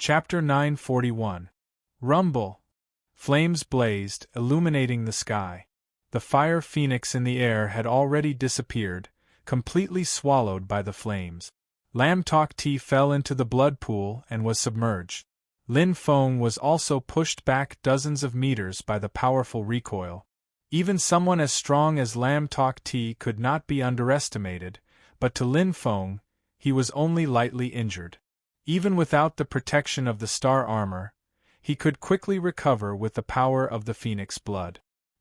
Chapter 941. Rumble. Flames blazed, illuminating the sky. The fire phoenix in the air had already disappeared, completely swallowed by the flames. Lam Tok Ti fell into the blood pool and was submerged. Lin Feng was also pushed back dozens of meters by the powerful recoil. Even someone as strong as Lam Tok Ti could not be underestimated, but to Lin Feng, he was only lightly injured. Even without the protection of the star armor, he could quickly recover with the power of the phoenix blood.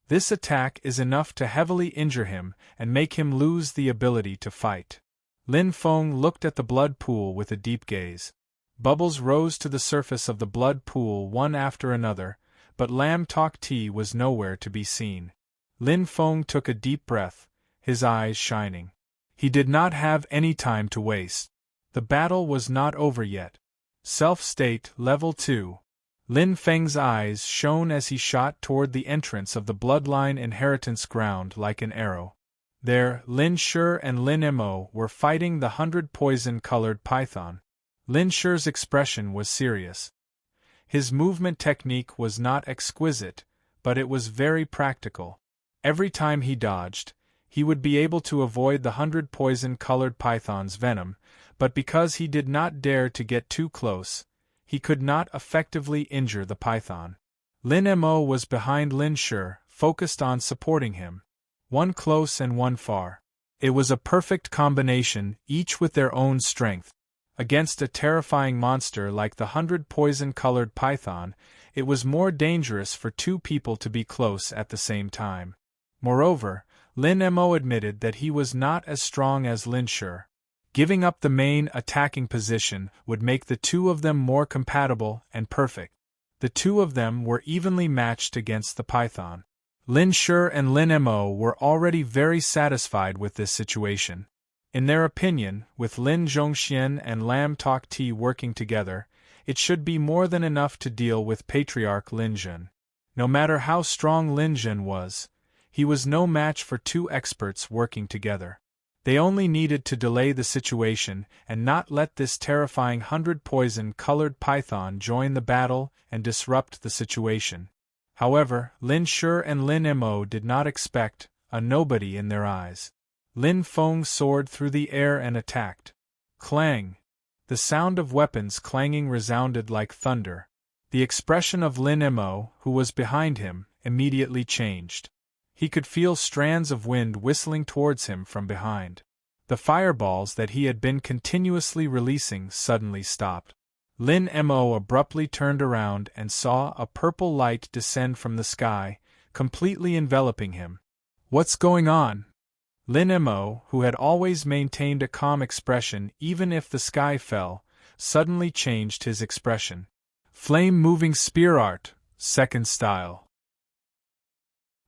This attack is enough to heavily injure him and make him lose the ability to fight. Lin Feng looked at the blood pool with a deep gaze. Bubbles rose to the surface of the blood pool one after another, but Lam Tok Ti was nowhere to be seen. Lin Feng took a deep breath, his eyes shining. He did not have any time to waste. The battle was not over yet. Self-state Level 2. Lin Feng's eyes shone as he shot toward the entrance of the bloodline inheritance ground like an arrow. There, Lin Shi and Lin Mo were fighting the 100 poison-colored python. Lin Shi's expression was serious. His movement technique was not exquisite, but it was very practical. Every time he dodged, he would be able to avoid the 100 poison-colored python's venom, but because he did not dare to get too close, he could not effectively injure the python. Lin Mo was behind Lin Shi, focused on supporting him. One close and one far. It was a perfect combination, each with their own strength. Against a terrifying monster like the 100 poison-colored python, it was more dangerous for two people to be close at the same time. Moreover, Lin Mo admitted that he was not as strong as Lin Shi. Giving up the main attacking position would make the two of them more compatible and perfect. The two of them were evenly matched against the python. Lin Shi and Lin Mo were already very satisfied with this situation. In their opinion, with Lin Zhongxian and Lam Tok Ti working together, it should be more than enough to deal with Patriarch Lin Zhen. No matter how strong Lin Zhen was, he was no match for two experts working together. They only needed to delay the situation and not let this terrifying 100 poison-colored python join the battle and disrupt the situation. However, Lin Shi and Lin Mo did not expect a nobody in their eyes. Lin Feng soared through the air and attacked. Clang! The sound of weapons clanging resounded like thunder. The expression of Lin Mo, who was behind him, immediately changed. He could feel strands of wind whistling towards him from behind. The fireballs that he had been continuously releasing suddenly stopped. Lin Mo abruptly turned around and saw a purple light descend from the sky, completely enveloping him. What's going on? Lin Mo, who had always maintained a calm expression even if the sky fell, suddenly changed his expression. Flame-moving spear art, second style.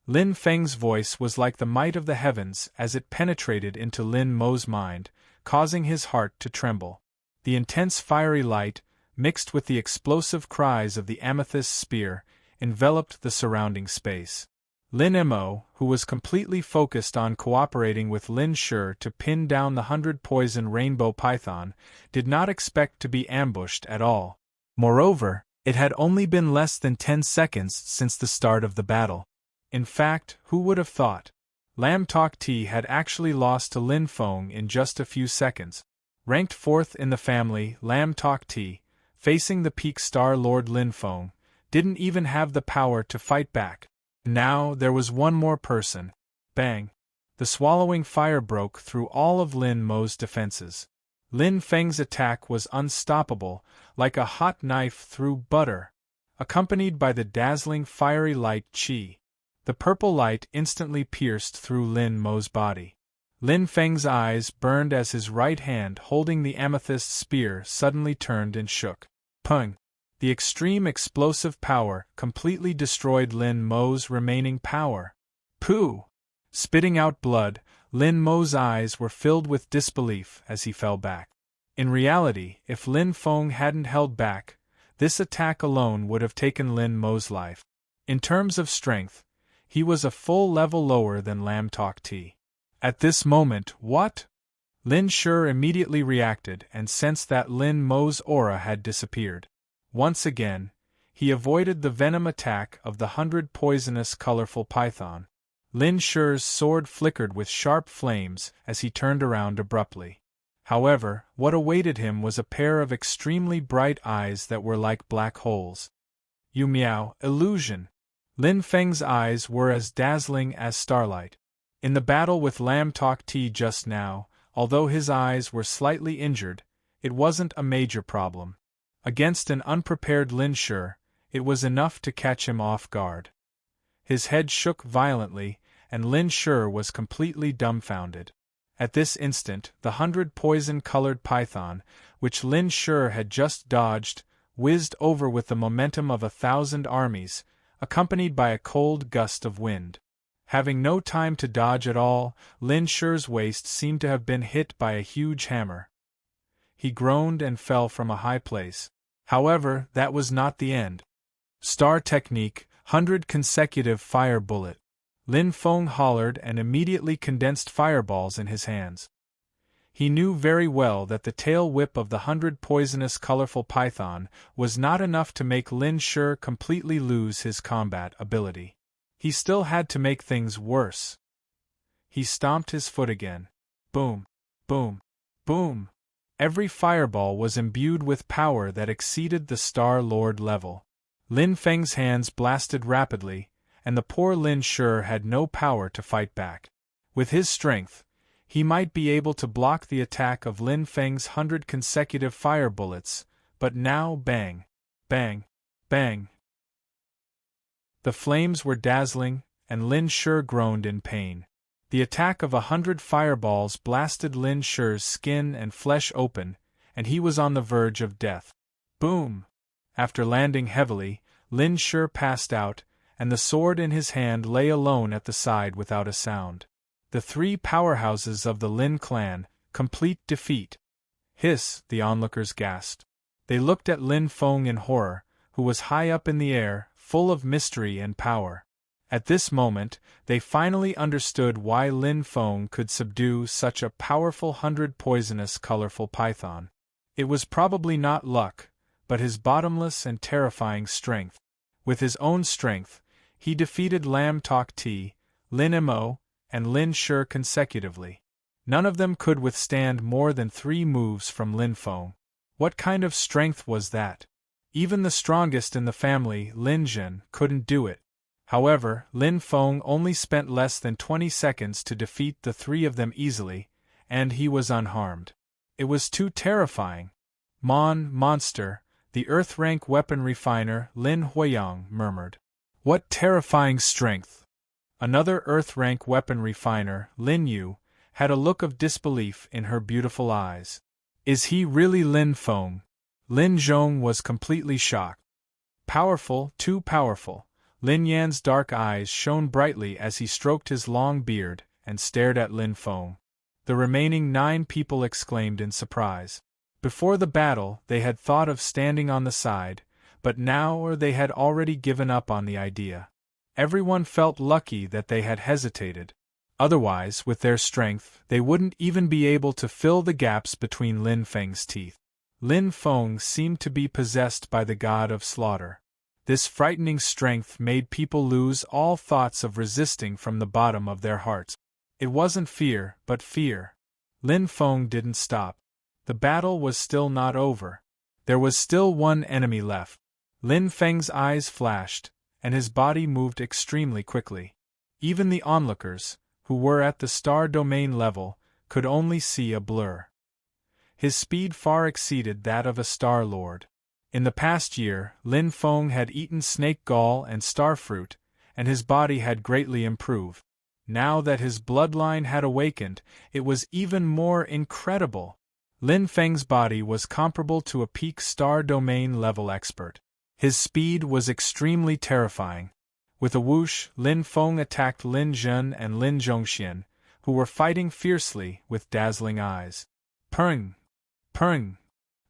Lin Feng's voice was like the might of the heavens as it penetrated into Lin Mo's mind, causing his heart to tremble. The intense fiery light, mixed with the explosive cries of the amethyst spear, enveloped the surrounding space. Lin Mo, who was completely focused on cooperating with Lin Shi to pin down the 100 poison rainbow python, did not expect to be ambushed at all. Moreover, it had only been less than 10 seconds since the start of the battle. In fact, who would have thought? Lam Tok Ti had actually lost to Lin Feng in just a few seconds. Ranked fourth in the family, Lam Tok Ti, facing the peak star Lord Lin Feng, didn't even have the power to fight back. Now there was one more person. Bang! The swallowing fire broke through all of Lin Mo's defenses. Lin Feng's attack was unstoppable, like a hot knife through butter, accompanied by the dazzling fiery light qi. The purple light instantly pierced through Lin Mo's body. Lin Feng's eyes burned as his right hand holding the amethyst spear suddenly turned and shook. Pung! The extreme explosive power completely destroyed Lin Mo's remaining power. Pooh! Spitting out blood, Lin Mo's eyes were filled with disbelief as he fell back. In reality, if Lin Feng hadn't held back, this attack alone would have taken Lin Mo's life. In terms of strength, he was a full level lower than Lam Tok Ti. At this moment, what? Lin Shi immediately reacted and sensed that Lin Mo's aura had disappeared. Once again, he avoided the venom attack of the 100 poisonous colorful python. Lin Shi's sword flickered with sharp flames as he turned around abruptly. However, what awaited him was a pair of extremely bright eyes that were like black holes. You meow, illusion! Lin Feng's eyes were as dazzling as starlight. In the battle with Lam Tok Ti just now, although his eyes were slightly injured, it wasn't a major problem. Against an unprepared Lin Shi, it was enough to catch him off guard. His head shook violently, and Lin Shi was completely dumbfounded. At this instant, the 100 poison-colored python, which Lin Shi had just dodged, whizzed over with the momentum of 1,000 armies, accompanied by a cold gust of wind. Having no time to dodge at all, Lin Shi's waist seemed to have been hit by a huge hammer. He groaned and fell from a high place. However, that was not the end. Star technique, 100 consecutive fire bullet. Lin Feng hollered and immediately condensed fireballs in his hands. He knew very well that the tail whip of the 100 poisonous colorful python was not enough to make Lin Shi completely lose his combat ability. He still had to make things worse. He stomped his foot again. Boom, boom, boom. Every fireball was imbued with power that exceeded the Star Lord level. Lin Feng's hands blasted rapidly, and the poor Lin Shi had no power to fight back. With his strength, he might be able to block the attack of Lin Feng's 100 consecutive fire bullets, but now bang, bang, bang. The flames were dazzling, and Lin Shi groaned in pain. The attack of 100 fireballs blasted Lin Shi's skin and flesh open, and he was on the verge of death. Boom! After landing heavily, Lin Shi passed out, and the sword in his hand lay alone at the side without a sound. The three powerhouses of the Lin clan, complete defeat. Hiss, the onlookers gasped. They looked at Lin Feng in horror, who was high up in the air, full of mystery and power. At this moment, they finally understood why Lin Feng could subdue such a powerful 100 poisonous colorful python. It was probably not luck, but his bottomless and terrifying strength. With his own strength, he defeated Lam Tok Ti, Lin Mo, and Lin Shi consecutively. None of them could withstand more than 3 moves from Lin Feng. What kind of strength was that? Even the strongest in the family, Lin Zhen, couldn't do it. However, Lin Feng only spent less than 20 seconds to defeat the 3 of them easily, and he was unharmed. It was too terrifying. Monster, the Earth-rank weapon refiner Lin Huiyang murmured. What terrifying strength! Another Earth-rank weapon refiner, Lin Yu, had a look of disbelief in her beautiful eyes. Is he really Lin Feng? Lin Zhong was completely shocked. Powerful, too powerful. Lin Yan's dark eyes shone brightly as he stroked his long beard and stared at Lin Feng. The remaining 9 people exclaimed in surprise. Before the battle, they had thought of standing on the side, but now they had already given up on the idea. Everyone felt lucky that they had hesitated. Otherwise, with their strength, they wouldn't even be able to fill the gaps between Lin Feng's teeth. Lin Feng seemed to be possessed by the god of slaughter. This frightening strength made people lose all thoughts of resisting from the bottom of their hearts. It wasn't fear, but fear. Lin Feng didn't stop. The battle was still not over. There was still one enemy left. Lin Feng's eyes flashed, and his body moved extremely quickly. Even the onlookers, who were at the star domain level, could only see a blur. His speed far exceeded that of a Star Lord. In the past year, Lin Feng had eaten snake gall and starfruit, and his body had greatly improved. Now that his bloodline had awakened, it was even more incredible. Lin Feng's body was comparable to a peak star domain level expert. His speed was extremely terrifying. With a whoosh, Lin Feng attacked Lin Zhen and Lin Zhongxian, who were fighting fiercely with dazzling eyes. Purring! Purring!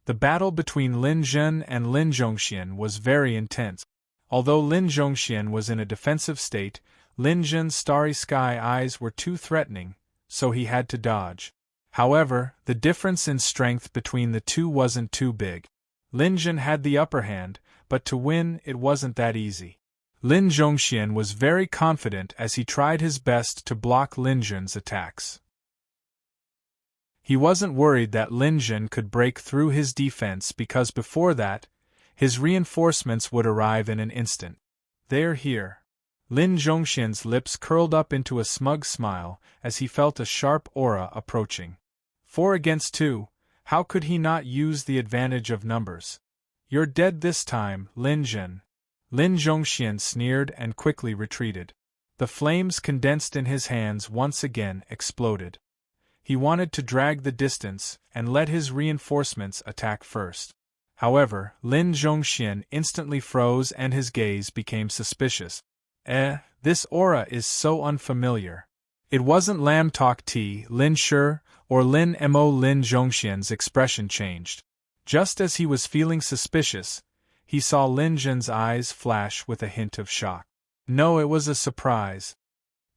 The battle between Lin Zhen and Lin Zhongxian was very intense. Although Lin Zhongxian was in a defensive state, Lin Zhen's starry sky eyes were too threatening, so he had to dodge. However, the difference in strength between the two wasn't too big. Lin Jun had the upper hand, but to win it wasn't that easy. Lin Zhongxian was very confident as he tried his best to block Lin Jun's attacks. He wasn't worried that Lin Jun could break through his defense because before that, his reinforcements would arrive in an instant. They're here. Lin Zhongxian's lips curled up into a smug smile as he felt a sharp aura approaching. 4 against 2, how could he not use the advantage of numbers? You're dead this time, Lin Jun. Lin Zhongxian sneered and quickly retreated. The flames condensed in his hands once again exploded. He wanted to drag the distance and let his reinforcements attack first. However, Lin Zhongxian instantly froze and his gaze became suspicious. This aura is so unfamiliar. It wasn't Lam Tok Ti, Lin Shi, or Lin Mo. Lin Zhongxian's expression changed. Just as he was feeling suspicious, he saw Lin Jun's eyes flash with a hint of shock. No, it was a surprise.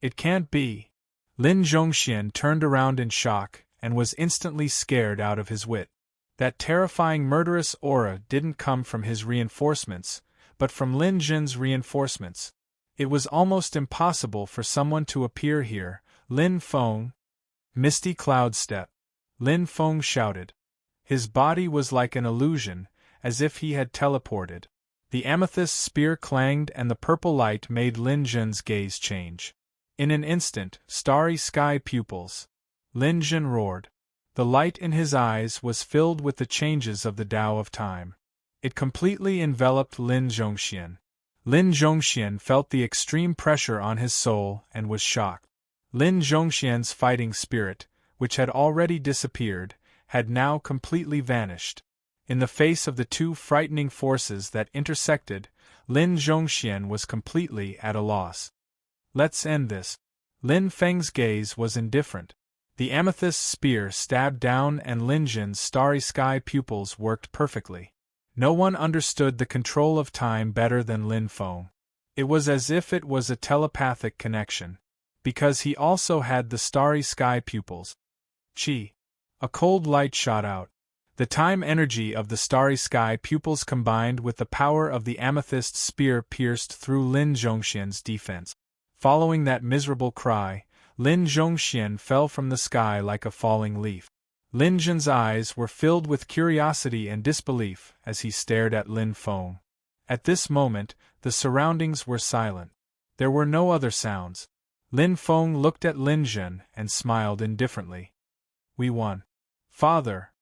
It can't be. Lin Zhongxian turned around in shock and was instantly scared out of his wit. That terrifying murderous aura didn't come from his reinforcements, but from Lin Jun's reinforcements. It was almost impossible for someone to appear here. Lin Feng. Misty Cloud Step. Lin Feng shouted. His body was like an illusion, as if he had teleported. The amethyst spear clanged and the purple light made Lin Jun's gaze change. In an instant, starry sky pupils. Lin Jun roared. The light in his eyes was filled with the changes of the Tao of time. It completely enveloped Lin Zhongxian. Lin Zhongxian felt the extreme pressure on his soul and was shocked. Lin Zhongxian's fighting spirit, which had already disappeared, had now completely vanished. In the face of the two frightening forces that intersected, Lin Zhongxian was completely at a loss. Let's end this. Lin Feng's gaze was indifferent. The amethyst spear stabbed down and Lin Jun's starry sky pupils worked perfectly. No one understood the control of time better than Lin Feng. It was as if it was a telepathic connection. Because he also had the starry sky pupils. Chi. A cold light shot out. The time energy of the starry sky pupils combined with the power of the amethyst spear pierced through Lin Zhongxian's defense. Following that miserable cry, Lin Zhongxian fell from the sky like a falling leaf. Lin Jun's eyes were filled with curiosity and disbelief as he stared at Lin Feng. At this moment, the surroundings were silent. There were no other sounds. Lin Feng looked at Lin Jun and smiled indifferently. We won. Father.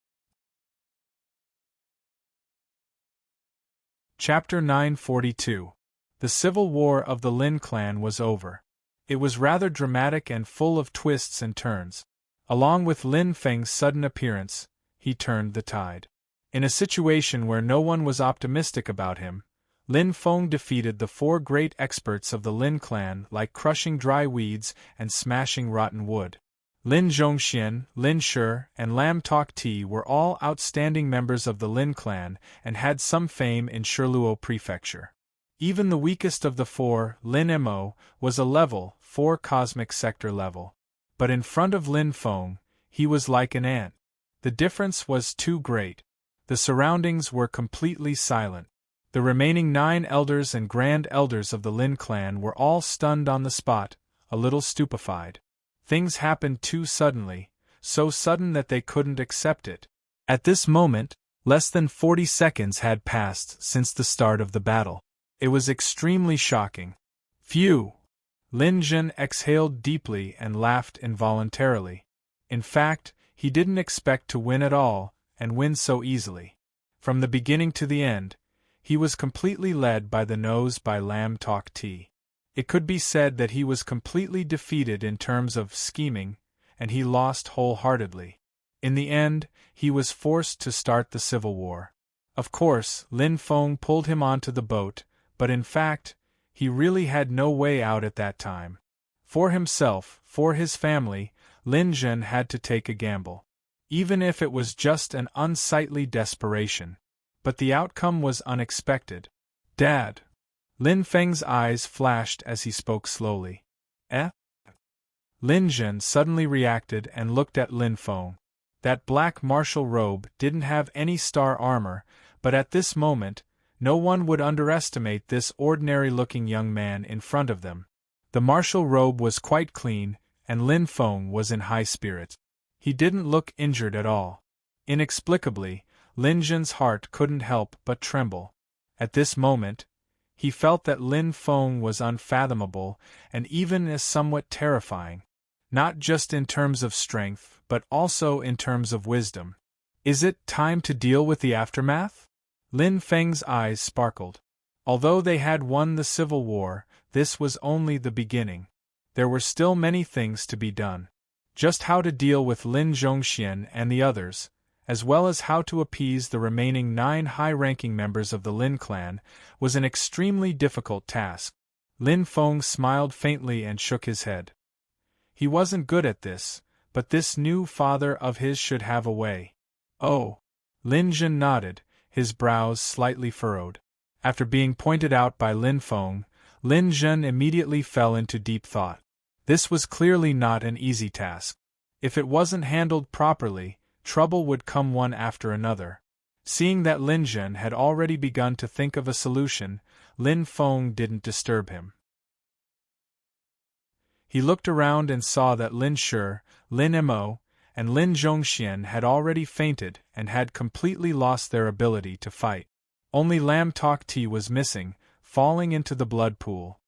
Chapter 942. The civil war of the Lin clan was over. It was rather dramatic and full of twists and turns. Along with Lin Feng's sudden appearance, he turned the tide. In a situation where no one was optimistic about him, Lin Feng defeated the 4 great experts of the Lin clan like crushing dry weeds and smashing rotten wood. Lin Zhongxian, Lin Shi, and Lam Tok Ti were all outstanding members of the Lin clan and had some fame in Shiluo Prefecture. Even the weakest of the 4, Lin Mo, was a level 4 cosmic sector level. But in front of Lin Feng, he was like an ant. The difference was too great. The surroundings were completely silent. The remaining 9 elders and grand elders of the Lin clan were all stunned on the spot, a little stupefied. Things happened too suddenly, so sudden that they couldn't accept it. At this moment, less than 40 seconds had passed since the start of the battle. It was extremely shocking. Phew! Lin Jun exhaled deeply and laughed involuntarily. In fact, he didn't expect to win at all, and win so easily. From the beginning to the end, he was completely led by the nose by Lam Tok Ti. It could be said that he was completely defeated in terms of scheming, and he lost wholeheartedly. In the end, he was forced to start the civil war. Of course, Lin Feng pulled him onto the boat, but in fact, he really had no way out at that time. For himself, for his family, Lin Jun had to take a gamble. Even if it was just an unsightly desperation. But the outcome was unexpected. Dad! Lin Feng's eyes flashed as he spoke slowly. Eh? Lin Jun suddenly reacted and looked at Lin Feng. That black martial robe didn't have any star armor, But at this moment, no one would underestimate this ordinary-looking young man in front of them. The martial robe was quite clean, and Lin Feng was in high spirits. He didn't look injured at all. Inexplicably, Lin Zhen's heart couldn't help but tremble. At this moment, he felt that Lin Feng was unfathomable and even as somewhat terrifying, not just in terms of strength, but also in terms of wisdom. Is it time to deal with the aftermath? Lin Feng's eyes sparkled. Although they had won the civil war, this was only the beginning. There were still many things to be done. Just how to deal with Lin Zhongxian and the others, as well as how to appease the remaining 9 high-ranking members of the Lin clan, was an extremely difficult task. Lin Feng smiled faintly and shook his head. He wasn't good at this, but this new father of his should have a way. Oh! Lin Zhen nodded, his brows slightly furrowed. After being pointed out by Lin Feng, Lin Zhen immediately fell into deep thought. This was clearly not an easy task. If it wasn't handled properly, trouble would come one after another. Seeing that Lin Zhen had already begun to think of a solution, Lin Feng didn't disturb him. He looked around and saw that Lin Shi, Lin Mo, and Lin Zhongxian had already fainted and had completely lost their ability to fight. Only Lam Tok Ti was missing, falling into the blood pool.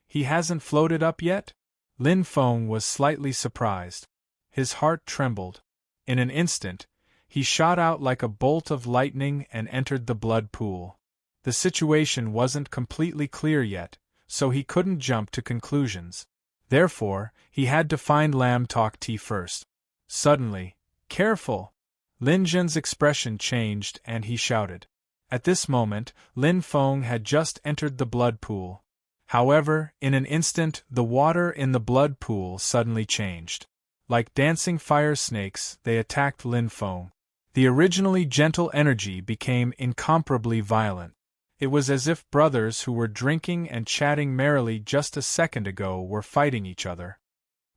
He hasn't floated up yet? Lin Feng was slightly surprised. His heart trembled. In an instant, he shot out like a bolt of lightning and entered the blood pool. The situation wasn't completely clear yet, so he couldn't jump to conclusions. Therefore, he had to find Lam Tok Ti first. Suddenly, "Careful!" Lin Zhen's expression changed and he shouted. At this moment, Lin Feng had just entered the blood pool. However, in an instant, the water in the blood pool suddenly changed. Like dancing fire snakes, they attacked Lin Feng. The originally gentle energy became incomparably violent. It was as if brothers who were drinking and chatting merrily just a second ago were fighting each other.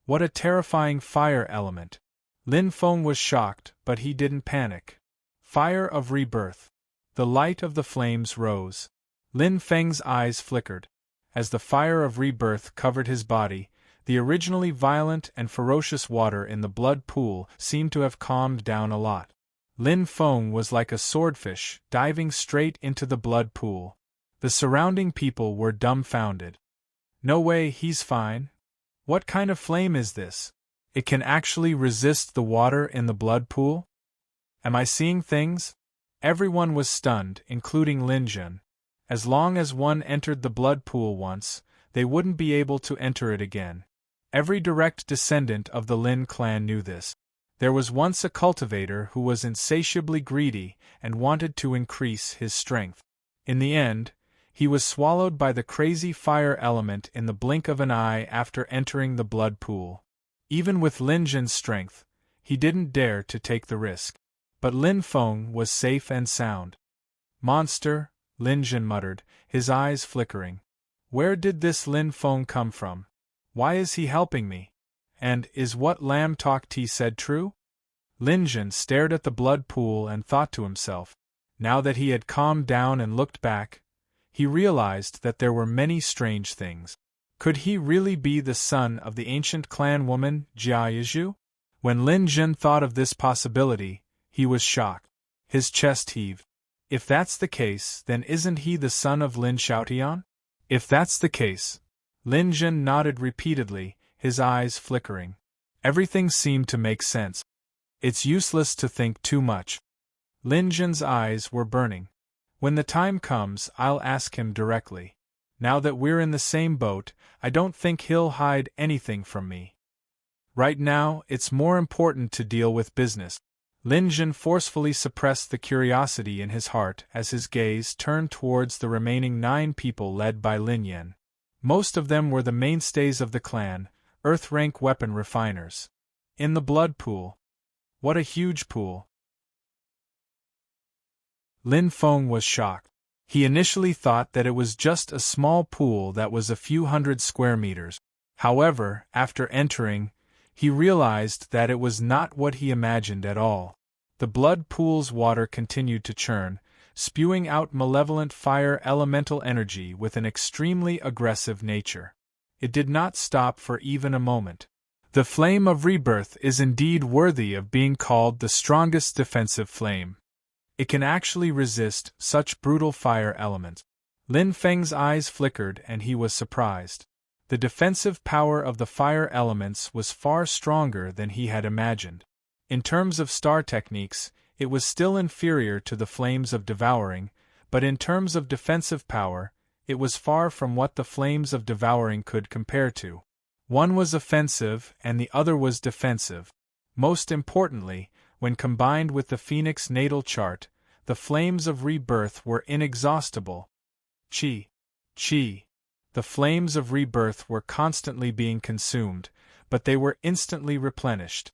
What a terrifying fire element! Lin Feng was shocked, but he didn't panic. Fire of rebirth. The light of the flames rose. Lin Feng's eyes flickered. As the fire of rebirth covered his body, the originally violent and ferocious water in the blood pool seemed to have calmed down a lot. Lin Feng was like a swordfish, diving straight into the blood pool. The surrounding people were dumbfounded. No way, he's fine. What kind of flame is this? It can actually resist the water in the blood pool? Am I seeing things? Everyone was stunned, including Lin Zhen. As long as one entered the blood pool once, they wouldn't be able to enter it again. Every direct descendant of the Lin clan knew this. There was once a cultivator who was insatiably greedy and wanted to increase his strength. In the end, he was swallowed by the crazy fire element in the blink of an eye after entering the blood pool. Even with Lin Zhen's strength, he didn't dare to take the risk. But Lin Feng was safe and sound. "Monster," Lin Zhen muttered, his eyes flickering. "Where did this Lin Feng come from? Why is he helping me? And is what Lam Tok Ti said true?" Lin Zhen stared at the blood pool and thought to himself. Now that he had calmed down and looked back, he realized that there were many strange things. Could he really be the son of the ancient clan woman, Jia Yizhu? When Lin Zhen thought of this possibility, he was shocked. His chest heaved. If that's the case, then isn't he the son of Lin Xiaotian? If that's the case, Lin Zhen nodded repeatedly, his eyes flickering. Everything seemed to make sense. It's useless to think too much. Lin Zhen's eyes were burning. When the time comes, I'll ask him directly. Now that we're in the same boat, I don't think he'll hide anything from me. Right now, it's more important to deal with business. Lin Zhen forcefully suppressed the curiosity in his heart as his gaze turned towards the remaining 9 people led by Lin Yan. Most of them were the mainstays of the clan, Earth-rank weapon refiners. In the blood pool. What a huge pool. Lin Feng was shocked. He initially thought that it was just a small pool that was a few hundred square meters. However, after entering, he realized that it was not what he imagined at all. The blood pool's water continued to churn, spewing out malevolent fire elemental energy with an extremely aggressive nature. It did not stop for even a moment. The flame of rebirth is indeed worthy of being called the strongest defensive flame. It can actually resist such brutal fire elements. Lin Feng's eyes flickered and he was surprised. The defensive power of the fire elements was far stronger than he had imagined. In terms of star techniques, it was still inferior to the flames of devouring, but in terms of defensive power, it was far from what the flames of devouring could compare to. One was offensive and the other was defensive. Most importantly, when combined with the Phoenix natal chart, the flames of rebirth were inexhaustible. Chi. The flames of rebirth were constantly being consumed, but they were instantly replenished.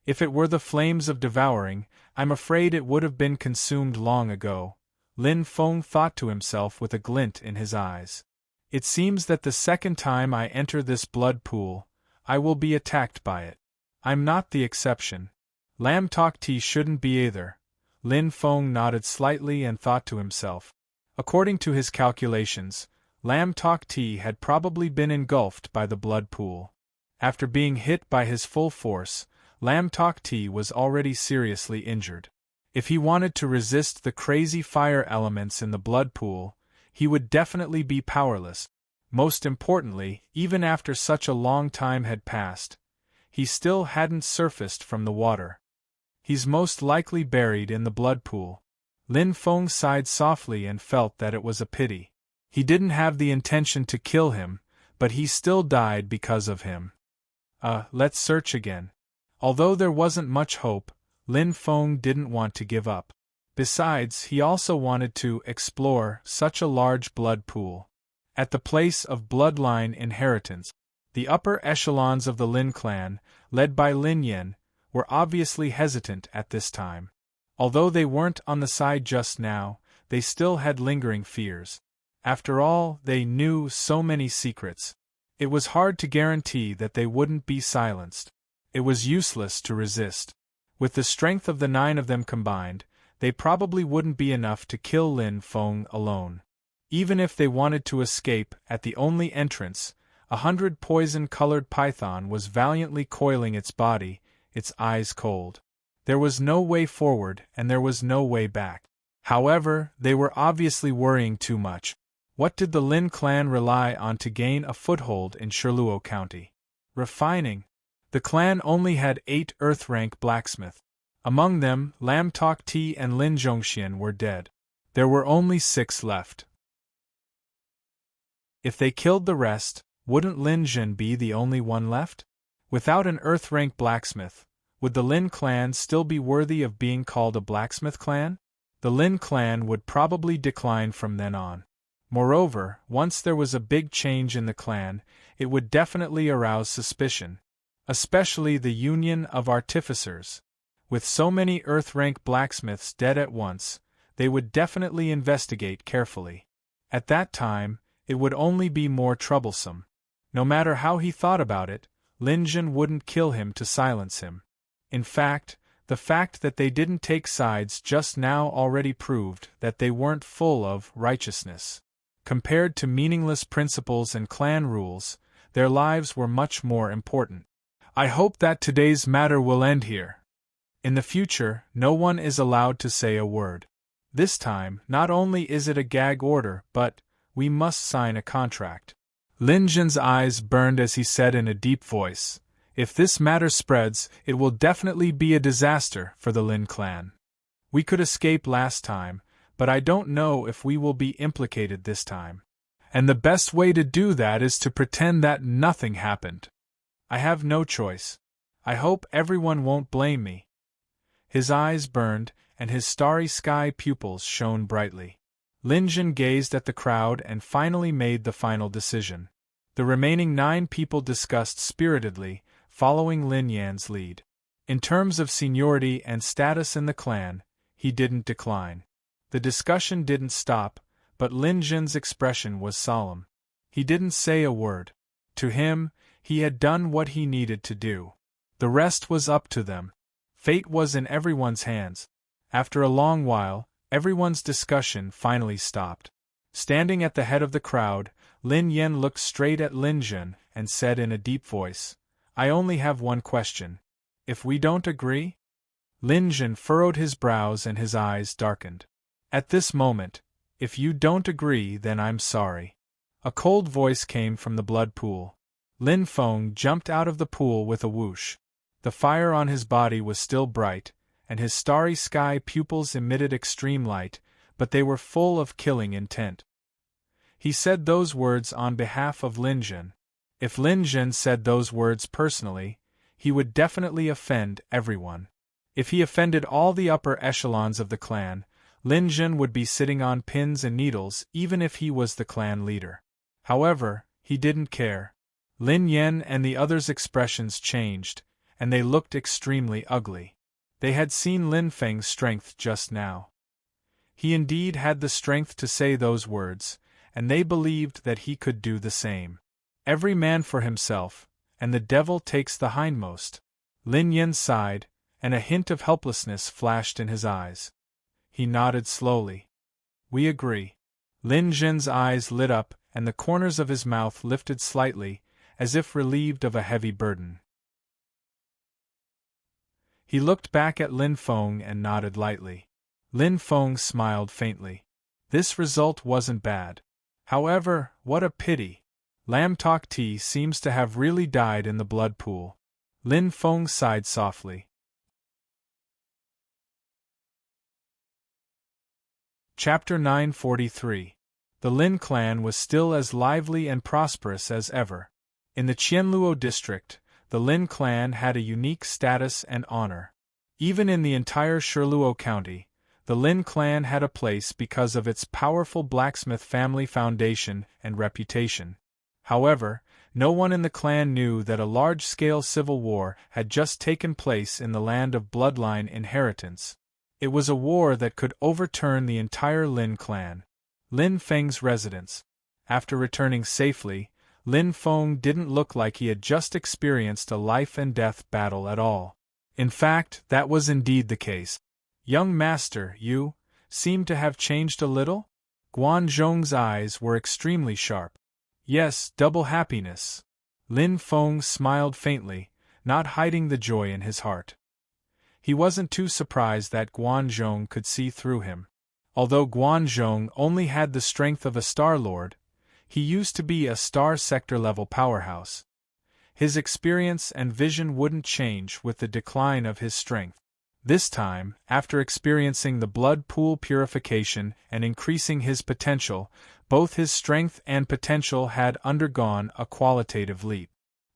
If it were the flames of devouring, I'm afraid it would have been consumed long ago, Lin Feng thought to himself with a glint in his eyes. It seems that the second time I enter this blood pool, I will be attacked by it. I'm not the exception. Lam Tok Ti shouldn't be either. Lin Feng nodded slightly and thought to himself. According to his calculations, Lam Tok Ti had probably been engulfed by the blood pool. After being hit by his full force, Lam Tok Ti was already seriously injured. If he wanted to resist the crazy fire elements in the blood pool, he would definitely be powerless. Most importantly, even after such a long time had passed, he still hadn't surfaced from the water. He's most likely buried in the blood pool. Lin Feng sighed softly and felt that it was a pity. He didn't have the intention to kill him, but he still died because of him. Let's search again. Although there wasn't much hope, Lin Feng didn't want to give up. Besides, he also wanted to explore such a large blood pool. At the place of bloodline inheritance, the upper echelons of the Lin clan, led by Lin Yen, were obviously hesitant at this time. Although they weren't on the side just now, they still had lingering fears. After all, they knew so many secrets. It was hard to guarantee that they wouldn't be silenced. It was useless to resist. With the strength of the 9 of them combined, they probably wouldn't be enough to kill Lin Feng alone. Even if they wanted to escape at the only entrance, 100 poison-colored python was valiantly coiling its body, its eyes cold. There was no way forward and there was no way back. However, they were obviously worrying too much. What did the Lin clan rely on to gain a foothold in Shirluo County? Refining. The clan only had 8 Earth-rank blacksmiths. Among them, Lam Tok Ti and Lin Zhongxian were dead. There were only 6 left. If they killed the rest, wouldn't Lin Zhen be the only one left? Without an Earth-rank blacksmith, would the Lin clan still be worthy of being called a blacksmith clan? The Lin clan would probably decline from then on. Moreover, once there was a big change in the clan, it would definitely arouse suspicion. Especially the Union of Artificers. With so many Earth-rank blacksmiths dead at once, they would definitely investigate carefully. At that time, it would only be more troublesome. No matter how he thought about it, Lin Zhen wouldn't kill him to silence him. In fact, the fact that they didn't take sides just now already proved that they weren't full of righteousness. Compared to meaningless principles and clan rules, their lives were much more important. I hope that today's matter will end here. In the future, no one is allowed to say a word. This time, not only is it a gag order, but we must sign a contract. Lin Zhen's eyes burned as he said in a deep voice, "If this matter spreads, it will definitely be a disaster for the Lin clan. We could escape last time, but I don't know if we will be implicated this time. And the best way to do that is to pretend that nothing happened. I have no choice. I hope everyone won't blame me." His eyes burned, and his starry sky pupils shone brightly. Lin Zhen gazed at the crowd and finally made the final decision. The remaining 9 people discussed spiritedly, following Lin Yan's lead. In terms of seniority and status in the clan, he didn't decline. The discussion didn't stop, but Lin Zhen's expression was solemn. He didn't say a word. To him, he had done what he needed to do. The rest was up to them. Fate was in everyone's hands. After a long while, Everyone's discussion finally stopped. Standing at the head of the crowd, Lin Yen looked straight at Lin Jun and said in a deep voice, "I only have one question. If we don't agree?" Lin Jun furrowed his brows and his eyes darkened. At this moment, "If you don't agree, then I'm sorry." A cold voice came from the blood pool. Lin Feng jumped out of the pool with a whoosh. The fire on his body was still bright, and his starry sky pupils emitted extreme light, but they were full of killing intent. He said those words on behalf of Lin Jun. If Lin Jun said those words personally, he would definitely offend everyone. If he offended all the upper echelons of the clan, Lin Jun would be sitting on pins and needles even if he was the clan leader. However, he didn't care. Lin Yen and the others' expressions changed, and they looked extremely ugly. They had seen Lin Feng's strength just now. He indeed had the strength to say those words, and they believed that he could do the same. Every man for himself, and the devil takes the hindmost. Lin Yen sighed, and a hint of helplessness flashed in his eyes. He nodded slowly. "We agree." Lin Jin's eyes lit up, and the corners of his mouth lifted slightly, as if relieved of a heavy burden. He looked back at Lin Feng and nodded lightly. Lin Feng smiled faintly. This result wasn't bad. However, what a pity. Lam Tok Ti seems to have really died in the blood pool. Lin Feng sighed softly. Chapter 943. The Lin clan was still as lively and prosperous as ever. In the Qianluo district, the Lin clan had a unique status and honor. Even in the entire Shiluo county, the Lin clan had a place because of its powerful blacksmith family foundation and reputation. However, no one in the clan knew that a large-scale civil war had just taken place in the land of bloodline inheritance. It was a war that could overturn the entire Lin clan. Lin Feng's residence. After returning safely, Lin Feng didn't look like he had just experienced a life-and-death battle at all. In fact, that was indeed the case. "Young master, you seem to have changed a little?" Guan Zhong's eyes were extremely sharp. "Yes, double happiness." Lin Feng smiled faintly, not hiding the joy in his heart. He wasn't too surprised that Guan Zhong could see through him. Although Guan Zhong only had the strength of a Star Lord, he used to be a Star Sector-level powerhouse. His experience and vision wouldn't change with the decline of his strength. This time, after experiencing the blood pool purification and increasing his potential, both his strength and potential had undergone a qualitative leap.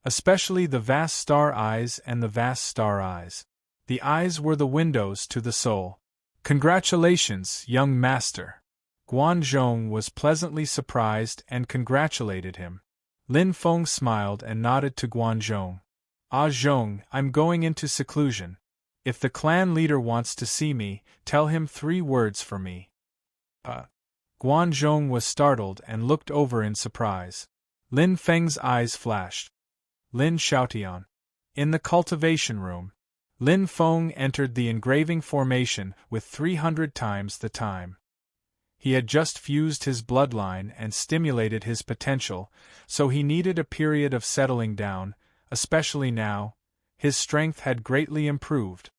Especially the vast star eyes and the vast star eyes. The eyes were the windows to the soul. "Congratulations, young master." Guan Zhong was pleasantly surprised and congratulated him. Lin Feng smiled and nodded to Guan Zhong. "Ah Zhong, I'm going into seclusion. If the clan leader wants to see me, tell him 3 words for me." Guan Zhong was startled and looked over in surprise. Lin Feng's eyes flashed. "Lin Xiaotian." In the cultivation room, Lin Feng entered the engraving formation with 300 times the time. He had just fused his bloodline and stimulated his potential, so he needed a period of settling down, especially now. His strength had greatly improved.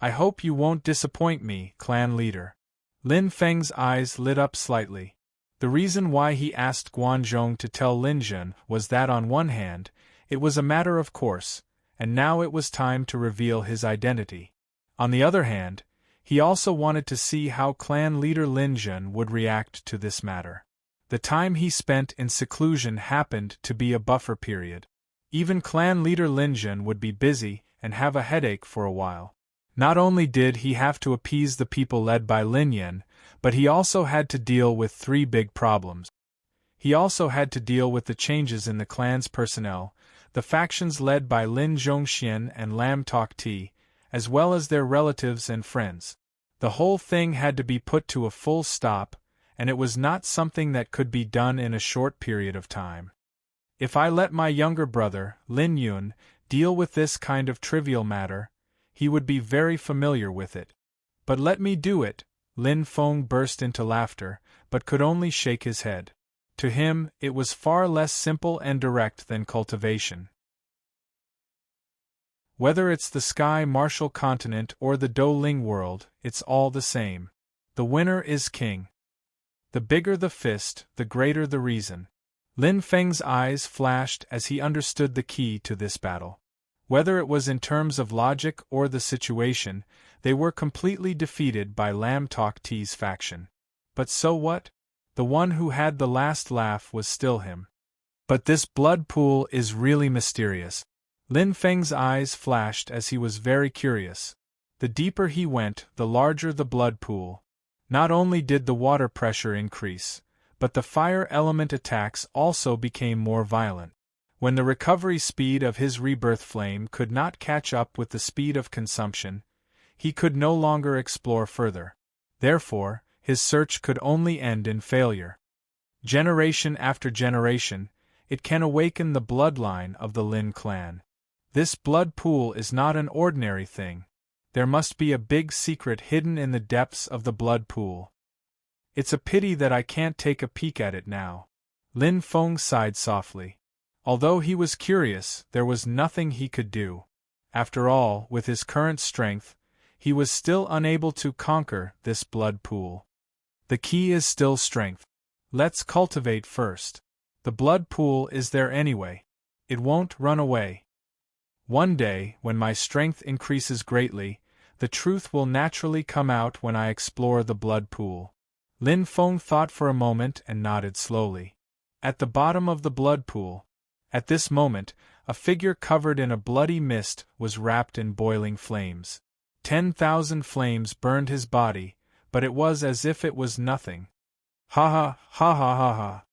"I hope you won't disappoint me, clan leader." Lin Feng's eyes lit up slightly. The reason why he asked Guan Zhong to tell Lin Jun was that on one hand, it was a matter of course, and now it was time to reveal his identity. On the other hand, he also wanted to see how clan leader Lin Jun would react to this matter. The time he spent in seclusion happened to be a buffer period. Even clan leader Lin Jun would be busy and have a headache for a while. Not only did he have to appease the people led by Lin Yan, but he also had to deal with 3 big problems. He also had to deal with the changes in the clan's personnel, the factions led by Lin Zhongxian and Lam Tok Ti, as well as their relatives and friends. The whole thing had to be put to a full stop, and it was not something that could be done in a short period of time. If I let my younger brother, Lin Yun, deal with this kind of trivial matter, he would be very familiar with it. But let me do it, Lin Feng burst into laughter, but could only shake his head. To him, it was far less simple and direct than cultivation. Whether it's the Sky Martial continent or the Douling world, it's all the same. The winner is king. The bigger the fist, the greater the reason. Lin Feng's eyes flashed as he understood the key to this battle. Whether it was in terms of logic or the situation, they were completely defeated by Lam Tok T's faction. But so what? The one who had the last laugh was still him. But this blood pool is really mysterious. Lin Feng's eyes flashed as he was very curious. The deeper he went, the larger the blood pool. Not only did the water pressure increase, but the fire element attacks also became more violent. When the recovery speed of his rebirth flame could not catch up with the speed of consumption, he could no longer explore further. Therefore, his search could only end in failure. Generation after generation, it can awaken the bloodline of the Lin clan. This blood pool is not an ordinary thing. There must be a big secret hidden in the depths of the blood pool. It's a pity that I can't take a peek at it now. Lin Feng sighed softly. Although he was curious, there was nothing he could do. After all, with his current strength, he was still unable to conquer this blood pool. The key is still strength. Let's cultivate first. The blood pool is there anyway. It won't run away. One day, when my strength increases greatly, the truth will naturally come out when I explore the blood pool. Lin Feng thought for a moment and nodded slowly. At the bottom of the blood pool, at this moment, a figure covered in a bloody mist was wrapped in boiling flames. 10,000 flames burned his body, but it was as if it was nothing. Ha ha, ha ha ha ha.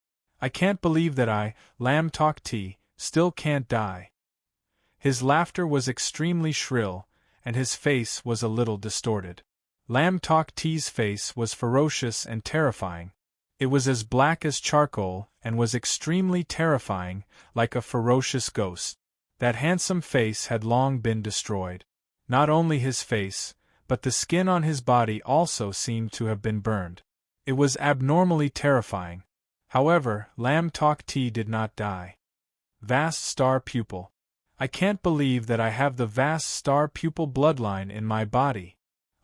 I can't believe that I, Lam Tok T, still can't die. His laughter was extremely shrill, and his face was a little distorted. Lam Tok T's face was ferocious and terrifying. It was as black as charcoal and was extremely terrifying, like a ferocious ghost. That handsome face had long been destroyed. Not only his face, but the skin on his body also seemed to have been burned. It was abnormally terrifying. However, Lam Tok T did not die. Vast Star Pupil. I can't believe that I have the Vast Star Pupil bloodline in my body.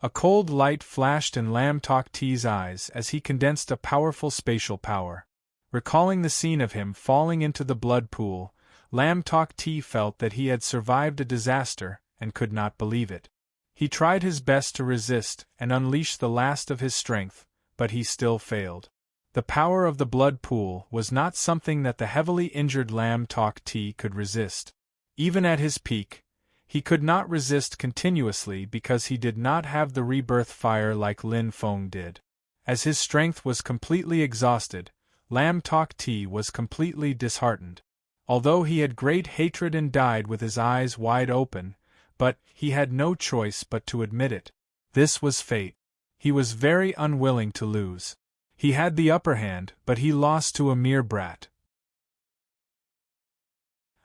A cold light flashed in Lam Tok T's eyes as he condensed a powerful spatial power. Recalling the scene of him falling into the blood pool, Lam Tok T felt that he had survived a disaster and could not believe it. He tried his best to resist and unleash the last of his strength, but he still failed. The power of the blood pool was not something that the heavily injured Lam Tok T could resist. Even at his peak, he could not resist continuously because he did not have the rebirth fire like Lin Feng did. As his strength was completely exhausted, Lam Tok T was completely disheartened. Although he had great hatred and died with his eyes wide open, but he had no choice but to admit it. This was fate. He was very unwilling to lose. He had the upper hand, but he lost to a mere brat.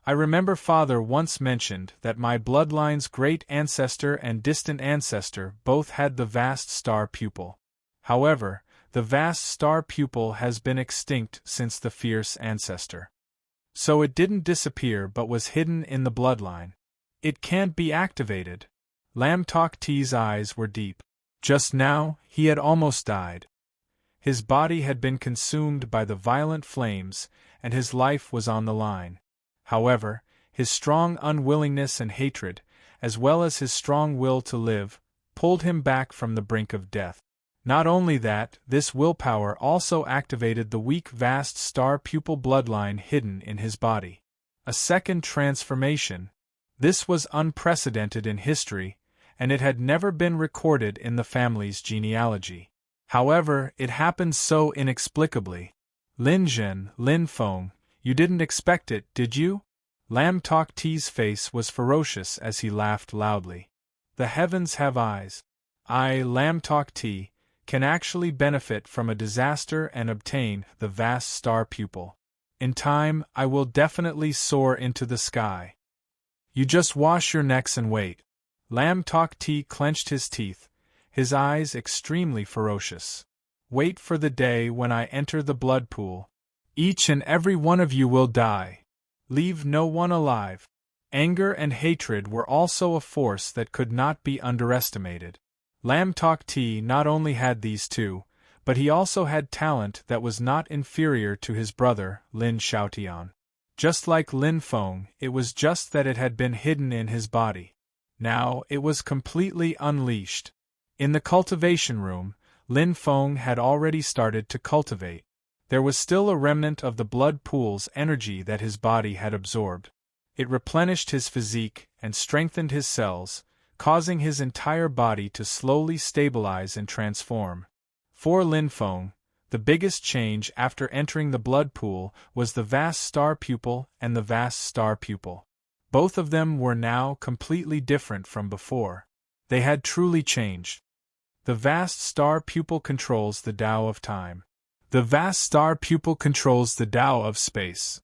I remember Father once mentioned that my bloodline's great ancestor and distant ancestor both had the Vast Star Pupil. However, the Vast Star Pupil has been extinct since the fierce ancestor. So it didn't disappear but was hidden in the bloodline. It can't be activated. Lam Tok T's eyes were deep. Just now, he had almost died. His body had been consumed by the violent flames, and his life was on the line. However, his strong unwillingness and hatred, as well as his strong will to live, pulled him back from the brink of death. Not only that, this willpower also activated the weak Vast Star Pupil bloodline hidden in his body. A second transformation. This was unprecedented in history, and it had never been recorded in the family's genealogy. However, it happened so inexplicably. Lin Zhen, Lin Feng, you didn't expect it, did you? Lam Tok T's face was ferocious as he laughed loudly. The heavens have eyes. I, Lam Tok T, can actually benefit from a disaster and obtain the Vast Star Pupil. In time, I will definitely soar into the sky. You just wash your necks and wait. Lam Tok T clenched his teeth, his eyes extremely ferocious. "Wait for the day when I enter the blood pool. Each and every one of you will die. Leave no one alive." Anger and hatred were also a force that could not be underestimated. Lam Tok Ti not only had these two, but he also had talent that was not inferior to his brother, Lin Xiaotian. Just like Lin Feng, it was just that it had been hidden in his body. Now it was completely unleashed. In the cultivation room, Lin Feng had already started to cultivate. There was still a remnant of the blood pool's energy that his body had absorbed. It replenished his physique and strengthened his cells, causing his entire body to slowly stabilize and transform. For Lin Feng, the biggest change after entering the blood pool was the vast star pupil and the vast star pupil. Both of them were now completely different from before. They had truly changed. The vast star pupil controls the Tao of time. The vast star pupil controls the Tao of space.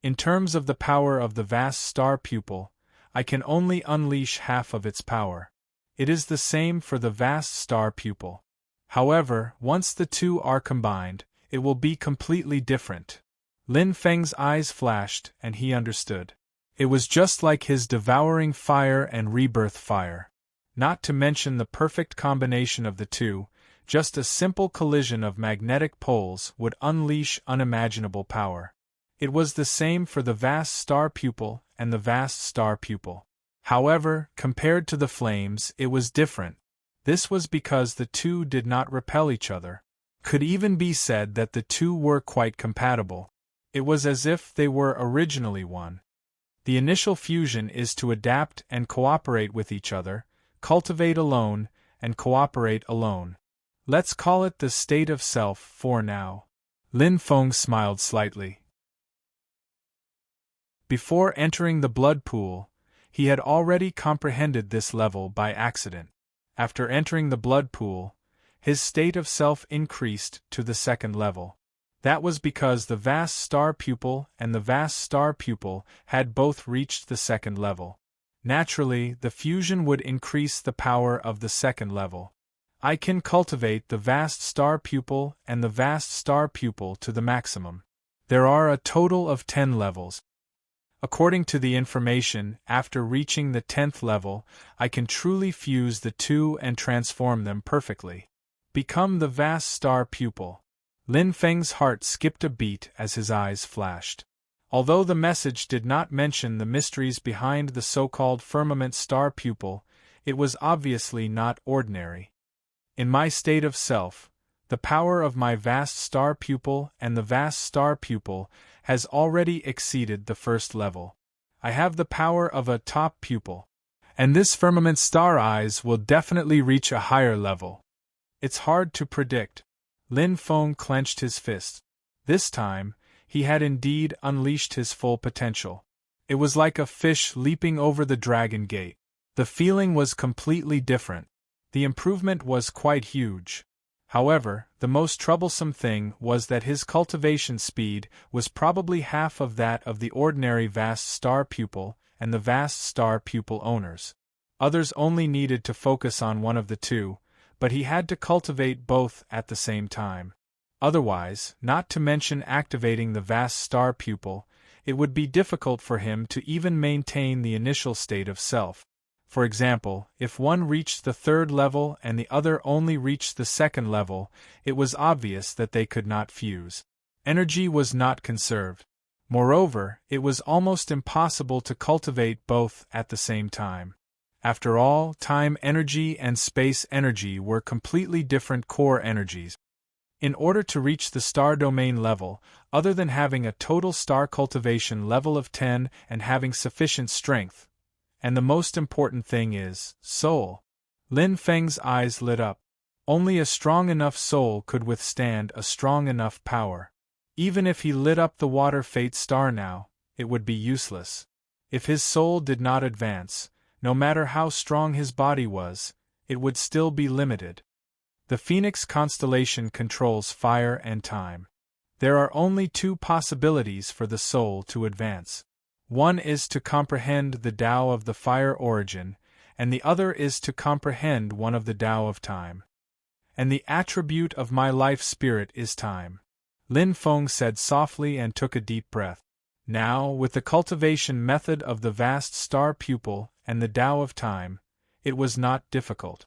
In terms of the power of the vast star pupil, I can only unleash half of its power. It is the same for the vast star pupil. However, once the two are combined, it will be completely different. Lin Feng's eyes flashed, and he understood. It was just like his devouring fire and rebirth fire. Not to mention the perfect combination of the two, just a simple collision of magnetic poles would unleash unimaginable power. It was the same for the vast star pupil and the vast star pupil. However, compared to the flames, it was different. This was because the two did not repel each other. Could even be said that the two were quite compatible. It was as if they were originally one. The initial fusion is to adapt and cooperate with each other, cultivate alone, and cooperate alone. Let's call it the state of self for now. Lin Feng smiled slightly. Before entering the blood pool, he had already comprehended this level by accident. After entering the blood pool, his state of self increased to the second level. That was because the vast star pupil and the vast star pupil had both reached the second level. Naturally, the fusion would increase the power of the second level. I can cultivate the vast star pupil and the vast star pupil to the maximum. There are a total of 10 levels. According to the information, after reaching the 10th level, I can truly fuse the two and transform them perfectly. Become the vast star pupil. Lin Feng's heart skipped a beat as his eyes flashed. Although the message did not mention the mysteries behind the so-called firmament star pupil, it was obviously not ordinary. In my state of self, the power of my vast star pupil and the vast star pupil has already exceeded the first level. I have the power of a top pupil, and this firmament star eyes will definitely reach a higher level. It's hard to predict. Lin Feng clenched his fist. This time, he had indeed unleashed his full potential. It was like a fish leaping over the dragon gate. The feeling was completely different. The improvement was quite huge. However, the most troublesome thing was that his cultivation speed was probably half of that of the ordinary vast star pupil and the vast star pupil owners. Others only needed to focus on one of the two, but he had to cultivate both at the same time. Otherwise, not to mention activating the vast star pupil, it would be difficult for him to even maintain the initial state of self. For example, if one reached the third level and the other only reached the second level, it was obvious that they could not fuse. Energy was not conserved. Moreover, it was almost impossible to cultivate both at the same time. After all, time energy and space energy were completely different core energies. In order to reach the star domain level, other than having a total star cultivation level of 10 and having sufficient strength, and the most important thing is soul. Lin Feng's eyes lit up. Only a strong enough soul could withstand a strong enough power. Even if he lit up the water fate star now, it would be useless. If his soul did not advance, no matter how strong his body was, it would still be limited. The Phoenix constellation controls fire and time. There are only two possibilities for the soul to advance. One is to comprehend the Tao of the fire origin, and the other is to comprehend one of the Tao of time. And the attribute of my life spirit is time. Lin Feng said softly and took a deep breath. Now, with the cultivation method of the vast star pupil and the Tao of time, it was not difficult.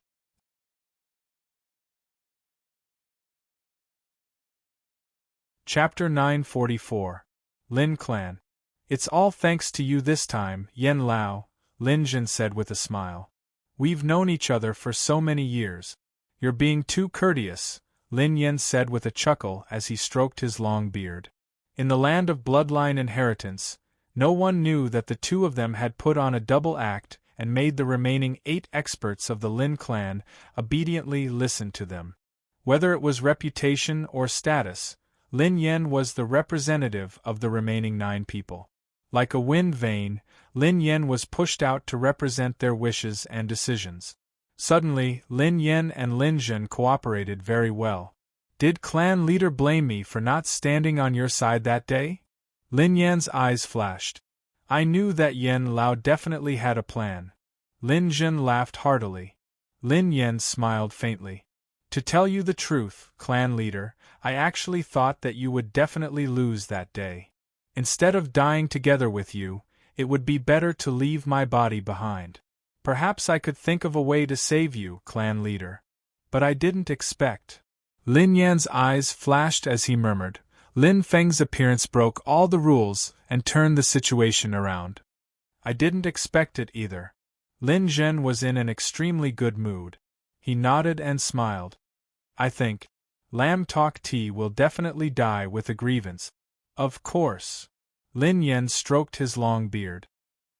Chapter 944. Lin Clan. It's all thanks to you this time, Yen Lao, Lin Jin said with a smile. We've known each other for so many years. You're being too courteous, Lin Yen said with a chuckle as he stroked his long beard. In the land of bloodline inheritance, no one knew that the two of them had put on a double act and made the remaining 8 experts of the Lin clan obediently listen to them. Whether it was reputation or status, Lin Yen was the representative of the remaining 9 people. Like a wind vane, Lin Yen was pushed out to represent their wishes and decisions. Suddenly, Lin Yen and Lin Jin cooperated very well. Did clan leader blame me for not standing on your side that day? Lin Yan's eyes flashed. I knew that Yen Lao definitely had a plan. Lin Jin laughed heartily. Lin Yen smiled faintly. To tell you the truth, clan leader, I actually thought that you would definitely lose that day. Instead of dying together with you, it would be better to leave my body behind. Perhaps I could think of a way to save you, clan leader. But I didn't expect. Lin Yan's eyes flashed as he murmured. Lin Feng's appearance broke all the rules and turned the situation around. I didn't expect it either. Lin Zhen was in an extremely good mood. He nodded and smiled. I think Lam Tok Ti will definitely die with a grievance. Of course. Lin Yen stroked his long beard.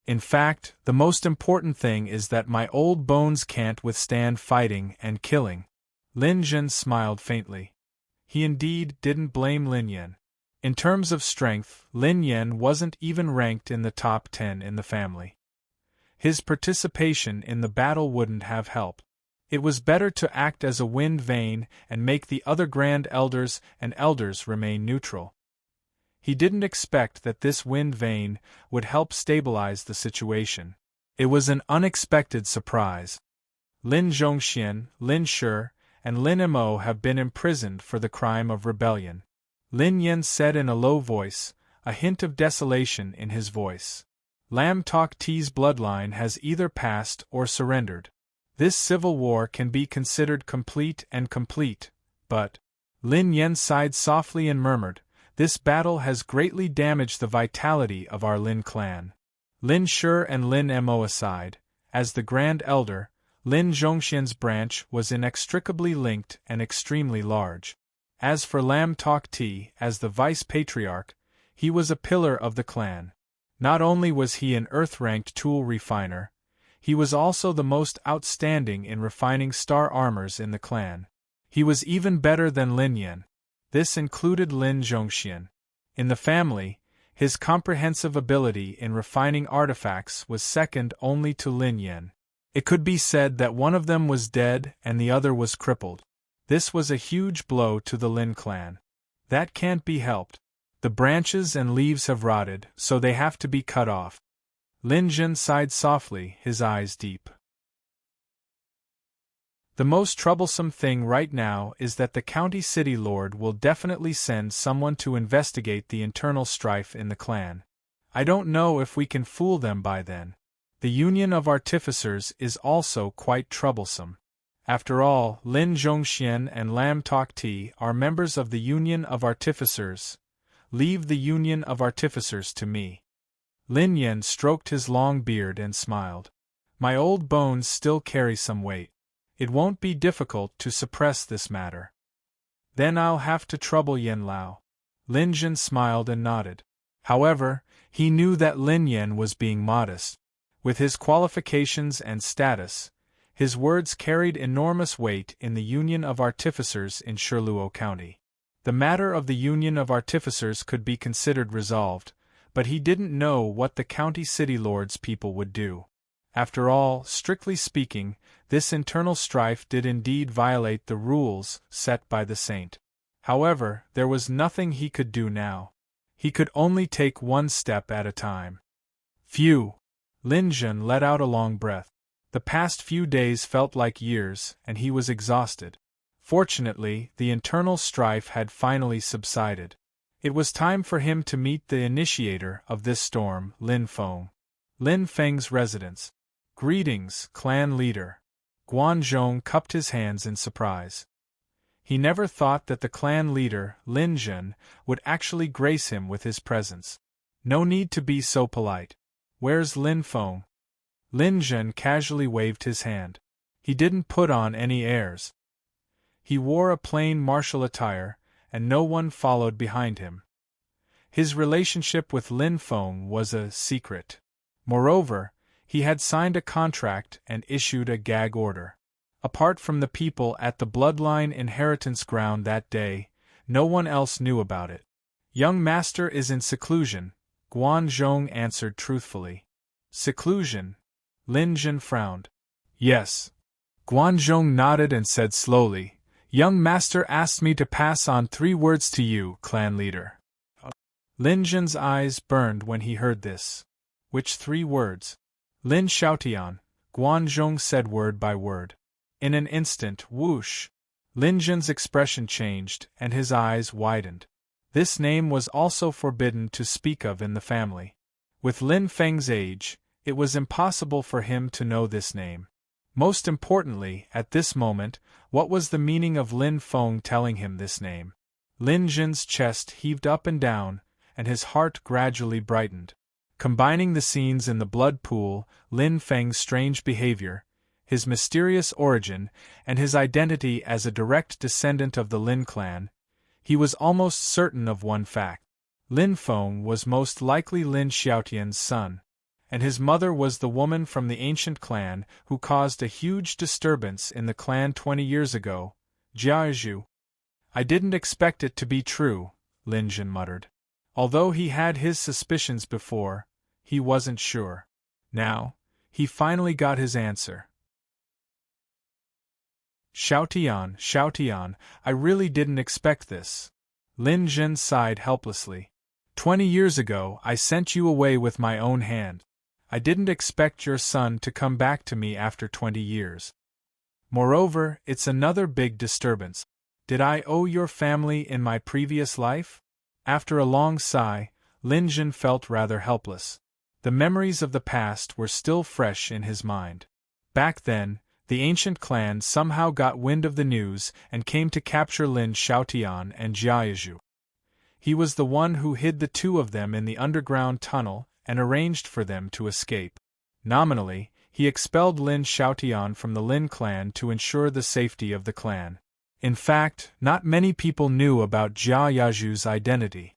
In fact, the most important thing is that my old bones can't withstand fighting and killing. Lin Zhen smiled faintly. He indeed didn't blame Lin Yen. In terms of strength, Lin Yen wasn't even ranked in the top 10 in the family. His participation in the battle wouldn't have helped. It was better to act as a wind vane and make the other grand elders and elders remain neutral. He didn't expect that this wind vane would help stabilize the situation. It was an unexpected surprise. Lin Zhongxian, Lin Shi, and Lin Mo have been imprisoned for the crime of rebellion. Lin Yen said in a low voice, a hint of desolation in his voice. Lam Tok Ti's bloodline has either passed or surrendered. This civil war can be considered complete, but Lin Yen sighed softly and murmured, this battle has greatly damaged the vitality of our Lin clan. Lin Shi and Lin Mo aside, as the Grand Elder, Lin Zhongxian's branch was inextricably linked and extremely large. As for Lam Tok Ti, as the Vice Patriarch, he was a pillar of the clan. Not only was he an earth-ranked tool refiner, he was also the most outstanding in refining star armors in the clan. He was even better than Lin Yen. This included Lin Zhongxian. In the family, his comprehensive ability in refining artifacts was second only to Lin Yen. It could be said that one of them was dead and the other was crippled. This was a huge blow to the Lin clan. That can't be helped. The branches and leaves have rotted, so they have to be cut off. Lin Jin sighed softly, his eyes deep. The most troublesome thing right now is that the county city lord will definitely send someone to investigate the internal strife in the clan. I don't know if we can fool them by then. The Union of Artificers is also quite troublesome. After all, Lin Zhongxian and Lam Tok Ti are members of the Union of Artificers. Leave the Union of Artificers to me. Lin Yen stroked his long beard and smiled. My old bones still carry some weight. It won't be difficult to suppress this matter. Then I'll have to trouble Yen Lao. Lin Jin smiled and nodded. However, he knew that Lin Yen was being modest. With his qualifications and status, his words carried enormous weight in the Union of Artificers in Shiluo County. The matter of the Union of Artificers could be considered resolved, but he didn't know what the county city lord's people would do. After all, strictly speaking, this internal strife did indeed violate the rules set by the saint. However, there was nothing he could do now. He could only take one step at a time. Phew! Lin Jun let out a long breath. The past few days felt like years, and he was exhausted. Fortunately, the internal strife had finally subsided. It was time for him to meet the initiator of this storm, Lin Feng. Lin Feng's residence. Greetings, clan leader. Guanzhong cupped his hands in surprise. He never thought that the clan leader, Lin Zhen, would actually grace him with his presence. No need to be so polite. Where's Lin Feng? Lin Zhen casually waved his hand. He didn't put on any airs. He wore a plain martial attire, and no one followed behind him. His relationship with Lin Feng was a secret. Moreover, he had signed a contract and issued a gag order. Apart from the people at the bloodline inheritance ground that day, no one else knew about it. Young master is in seclusion, Guanzhong answered truthfully. Seclusion? Lin Zhen frowned. Yes. Guanzhong nodded and said slowly, Young master asked me to pass on 3 words to you, clan leader. Lin Zhen's eyes burned when he heard this. Which 3 words? Lin Xiaotian, Guanzhong said word by word. In an instant, whoosh! Lin Zhen's expression changed, and his eyes widened. This name was also forbidden to speak of in the family. With Lin Feng's age, it was impossible for him to know this name. Most importantly, at this moment, what was the meaning of Lin Feng telling him this name? Lin Zhen's chest heaved up and down, and his heart gradually brightened. Combining the scenes in the blood pool, Lin Feng's strange behavior, his mysterious origin, and his identity as a direct descendant of the Lin clan, he was almost certain of one fact. Lin Feng was most likely Lin Xiaotian's son, and his mother was the woman from the ancient clan who caused a huge disturbance in the clan 20 years ago, Jiaizhu. I didn't expect it to be true, Lin Zhen muttered. Although he had his suspicions before, he wasn't sure. Now, he finally got his answer. Xiaotian, I really didn't expect this. Lin Zhen sighed helplessly. 20 years ago, I sent you away with my own hand. I didn't expect your son to come back to me after 20 years. Moreover, it's another big disturbance. Did I owe your family in my previous life? After a long sigh, Lin Zhen felt rather helpless. The memories of the past were still fresh in his mind. Back then, the ancient clan somehow got wind of the news and came to capture Lin Xiaotian and Jiaizhu. He was the one who hid the 2 of them in the underground tunnel and arranged for them to escape. Nominally, he expelled Lin Xiaotian from the Lin clan to ensure the safety of the clan. In fact, not many people knew about Jiaizhu's identity.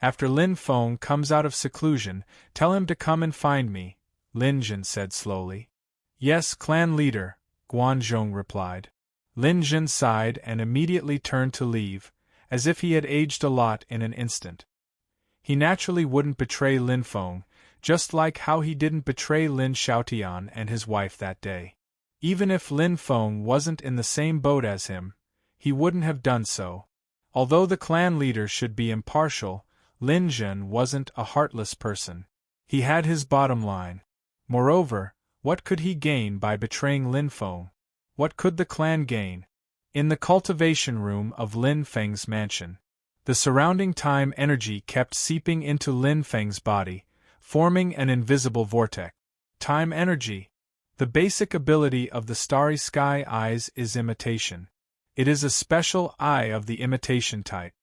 After Lin Feng comes out of seclusion, tell him to come and find me, Lin Zhen said slowly. Yes, clan leader, Guanzhong replied. Lin Zhen sighed and immediately turned to leave, as if he had aged a lot in an instant. He naturally wouldn't betray Lin Feng, just like how he didn't betray Lin Xiaotian and his wife that day. Even if Lin Feng wasn't in the same boat as him, he wouldn't have done so. Although the clan leader should be impartial, Lin Zhen wasn't a heartless person. He had his bottom line. Moreover, what could he gain by betraying Lin Feng? What could the clan gain? In the cultivation room of Lin Feng's mansion, the surrounding time energy kept seeping into Lin Feng's body, forming an invisible vortex. Time energy. The basic ability of the starry sky eyes is imitation. It is a special eye of the imitation type.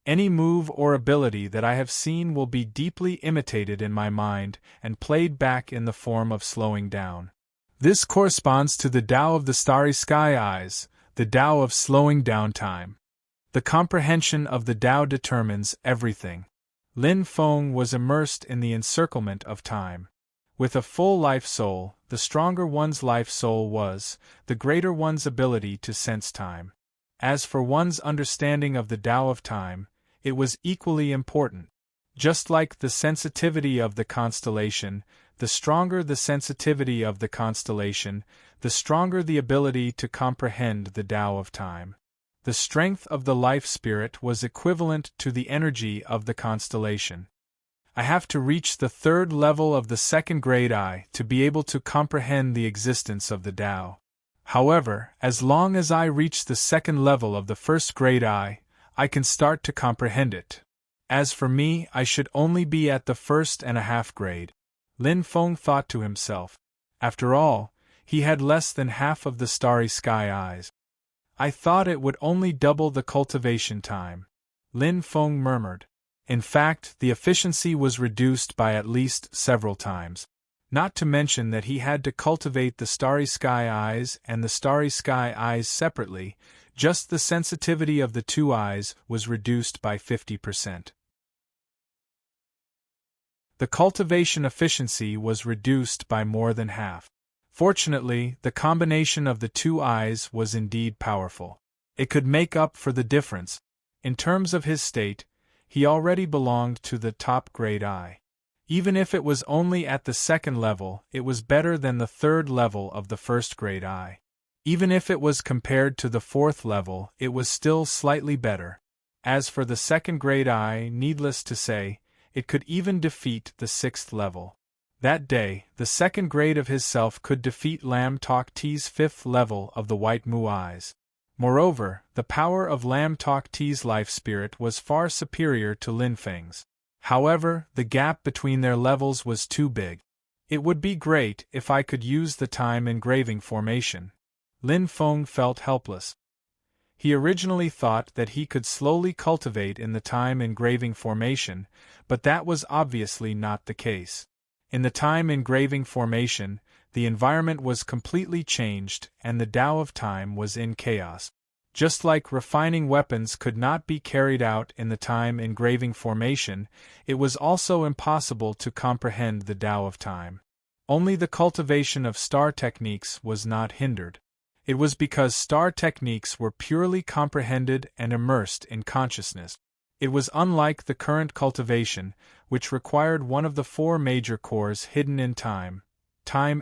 Any move or ability that I have seen will be deeply imitated in my mind and played back in the form of slowing down. This corresponds to the Tao of the starry sky eyes, the Tao of slowing down time. The comprehension of the Tao determines everything. Lin Feng was immersed in the encirclement of time. With a full life soul, the stronger one's life soul was, the greater one's ability to sense time. As for one's understanding of the Tao of time, it was equally important. Just like the sensitivity of the constellation, the stronger the sensitivity of the constellation, the stronger the ability to comprehend the Tao of time. The strength of the life spirit was equivalent to the energy of the constellation. I have to reach the third level of the second grade I to be able to comprehend the existence of the Tao. However, as long as I reach the second level of the first grade I can start to comprehend it. As for me, I should only be at the 1.5 grade. Lin Feng thought to himself. After all, he had less than half of the starry sky eyes. I thought it would only double the cultivation time. Lin Feng murmured. In fact, the efficiency was reduced by at least several times. Not to mention that he had to cultivate the starry sky eyes and the starry sky eyes separately. Just the sensitivity of the two eyes was reduced by 50%. The cultivation efficiency was reduced by more than half. Fortunately, the combination of the two eyes was indeed powerful. It could make up for the difference. In terms of his state, he already belonged to the top grade eye. Even if it was only at the second level, it was better than the third level of the first grade eye. Even if it was compared to the fourth level, it was still slightly better. As for the second grade eye, needless to say, it could even defeat the sixth level. That day, the second grade of his self could defeat Lam Tok T's fifth level of the White Mu eyes. Moreover, the power of Lam Tok T's life spirit was far superior to Lin Feng's. However, the gap between their levels was too big. It would be great if I could use the time engraving formation. Lin Feng felt helpless. He originally thought that he could slowly cultivate in the time engraving formation, but that was obviously not the case. In the time engraving formation, the environment was completely changed and the Tao of time was in chaos. Just like refining weapons could not be carried out in the time engraving formation, it was also impossible to comprehend the Tao of time. Only the cultivation of star techniques was not hindered. It was because star techniques were purely comprehended and immersed in consciousness. It was unlike the current cultivation, which required one of the four major cores hidden in time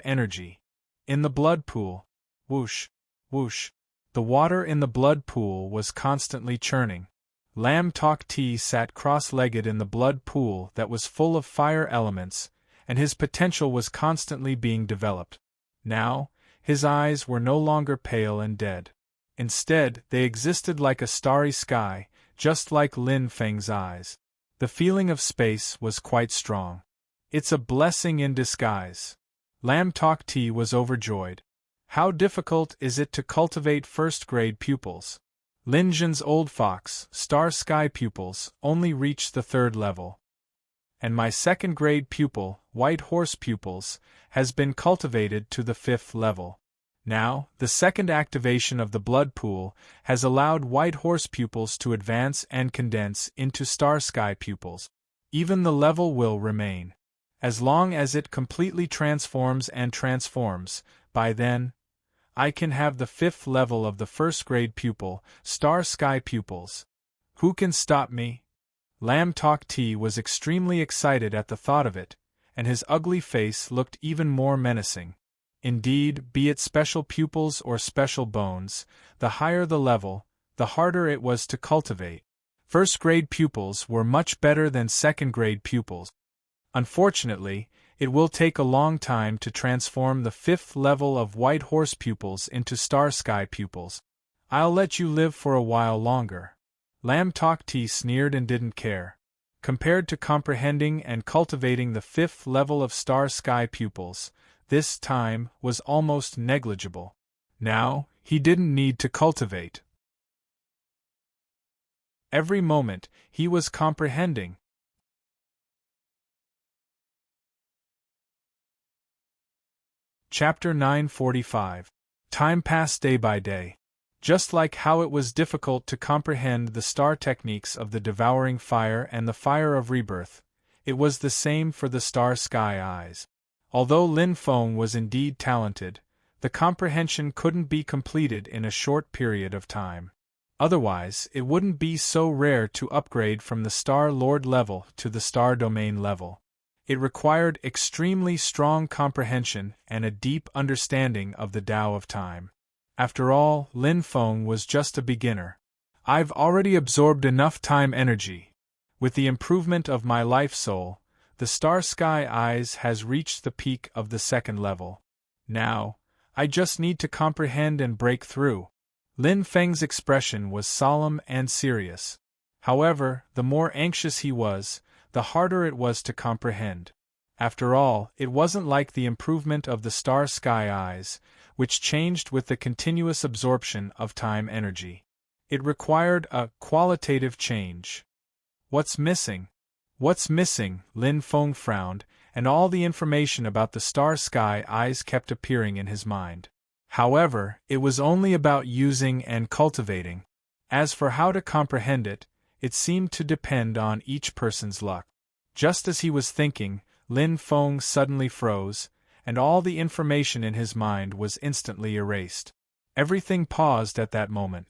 energy. In the blood pool, whoosh, whoosh, the water in the blood pool was constantly churning. Lam Tok T sat cross-legged in the blood pool that was full of fire elements, and his potential was constantly being developed. Now, his eyes were no longer pale and dead. Instead, they existed like a starry sky, just like Lin Feng's eyes. The feeling of space was quite strong. It's a blessing in disguise. Lam Tok T was overjoyed. How difficult is it to cultivate first-grade pupils? Lin Zhen's old fox, star sky pupils, only reached the third level. And my second-grade pupil, white horse pupils, has been cultivated to the fifth level. Now, the second activation of the blood pool has allowed white horse pupils to advance and condense into star sky pupils. Even the level will remain. As long as it completely transforms and transforms, by then, I can have the fifth level of the first-grade pupil, star sky pupils. Who can stop me? Lam Tok T was extremely excited at the thought of it, and his ugly face looked even more menacing. Indeed, be it special pupils or special bones, the higher the level, the harder it was to cultivate. First-grade pupils were much better than second-grade pupils. Unfortunately, it will take a long time to transform the fifth level of white horse pupils into star sky pupils. I'll let you live for a while longer. Lam Tok T sneered and didn't care. Compared to comprehending and cultivating the fifth level of star sky pupils, this time was almost negligible. Now, he didn't need to cultivate. Every moment, he was comprehending. Chapter 945. Time passed day by day. Just like how it was difficult to comprehend the star techniques of the devouring fire and the fire of rebirth, it was the same for the star sky eyes. Although Lin Feng was indeed talented, the comprehension couldn't be completed in a short period of time. Otherwise, it wouldn't be so rare to upgrade from the Star Lord level to the Star Domain level. It required extremely strong comprehension and a deep understanding of the Tao of time. After all, Lin Feng was just a beginner. I've already absorbed enough time energy. With the improvement of my life soul, The star sky eyes has reached the peak of the second level. Now, I just need to comprehend and break through. Lin Feng's expression was solemn and serious. However, the more anxious he was, the harder it was to comprehend. After all, it wasn't like the improvement of the star sky eyes, which changed with the continuous absorption of time energy. It required a qualitative change. What's missing? What's missing? Lin Feng frowned, and all the information about the star sky eyes kept appearing in his mind. However, it was only about using and cultivating. As for how to comprehend it, it seemed to depend on each person's luck. Just as he was thinking, Lin Feng suddenly froze, and all the information in his mind was instantly erased. Everything paused at that moment.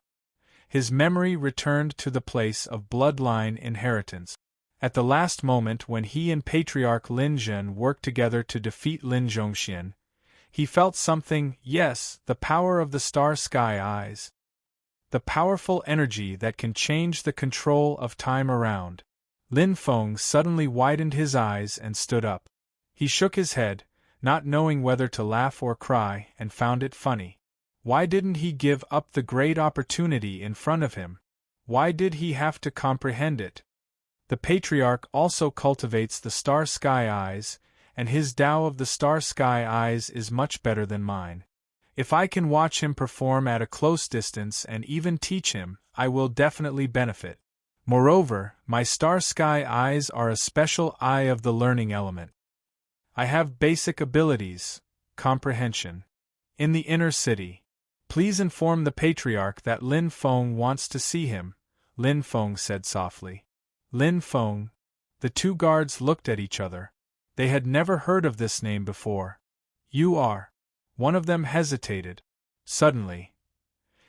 His memory returned to the place of bloodline inheritance. At the last moment when he and Patriarch Lin Zhen worked together to defeat Lin Zhongxian, he felt something, yes, the power of the star sky eyes. The powerful energy that can change the control of time around. Lin Feng suddenly widened his eyes and stood up. He shook his head, not knowing whether to laugh or cry, and found it funny. Why didn't he give up the great opportunity in front of him? Why did he have to comprehend it? The Patriarch also cultivates the star sky eyes, and his Tao of the star sky eyes is much better than mine. If I can watch him perform at a close distance and even teach him, I will definitely benefit. Moreover, my star sky eyes are a special eye of the learning element. I have basic abilities, comprehension. In the inner city. Please inform the Patriarch that Lin Feng wants to see him, Lin Feng said softly. Lin Feng. The two guards looked at each other. They had never heard of this name before. You are. One of them hesitated. Suddenly.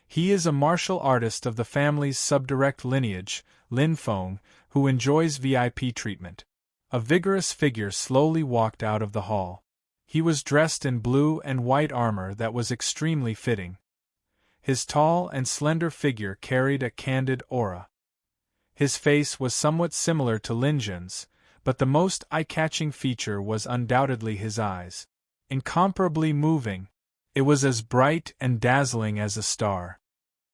He is a martial artist of the family's subdirect lineage, Lin Feng, who enjoys VIP treatment. A vigorous figure slowly walked out of the hall. He was dressed in blue and white armor that was extremely fitting. His tall and slender figure carried a candid aura. His face was somewhat similar to Lin Zhen's, but the most eye-catching feature was undoubtedly his eyes. Incomparably moving. It was as bright and dazzling as a star.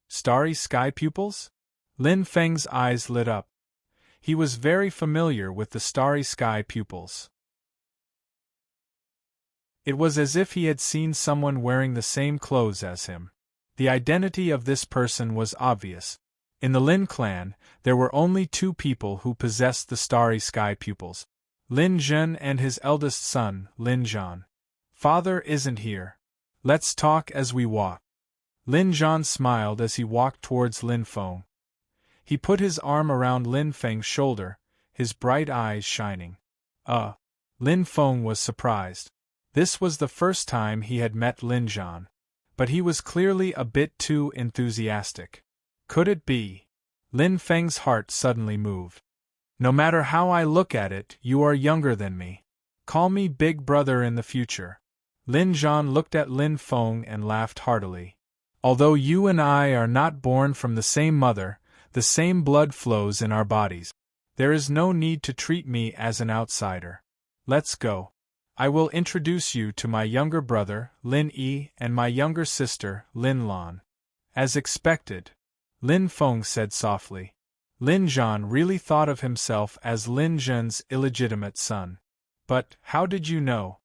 Starry sky pupils? Lin Feng's eyes lit up. He was very familiar with the starry sky pupils. It was as if he had seen someone wearing the same clothes as him. The identity of this person was obvious. In the Lin clan, there were only two people who possessed the starry sky pupils. Lin Zhen and his eldest son, Lin Zhan. Father isn't here. Let's talk as we walk. Lin Zhan smiled as he walked towards Lin Feng. He put his arm around Lin Feng's shoulder, his bright eyes shining. Lin Feng was surprised. This was the first time he had met Lin Zhan. But he was clearly a bit too enthusiastic. Could it be? Lin Feng's heart suddenly moved. No matter how I look at it, you are younger than me. Call me Big Brother in the future. Lin Zhan looked at Lin Feng and laughed heartily. Although you and I are not born from the same mother, the same blood flows in our bodies. There is no need to treat me as an outsider. Let's go. I will introduce you to my younger brother, Lin Yi, and my younger sister, Lin Lan. As expected, Lin Feng said softly. Lin Zhan really thought of himself as Lin Zhen's illegitimate son. But, how did you know?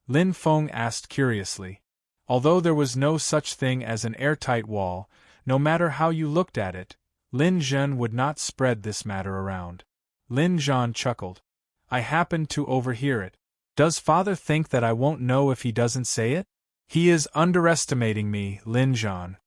Lin Feng asked curiously. Although there was no such thing as an airtight wall, no matter how you looked at it, Lin Zhen would not spread this matter around. Lin Zhan chuckled. I happened to overhear it. Does father think that I won't know if he doesn't say it? He is underestimating me, Lin Zhan.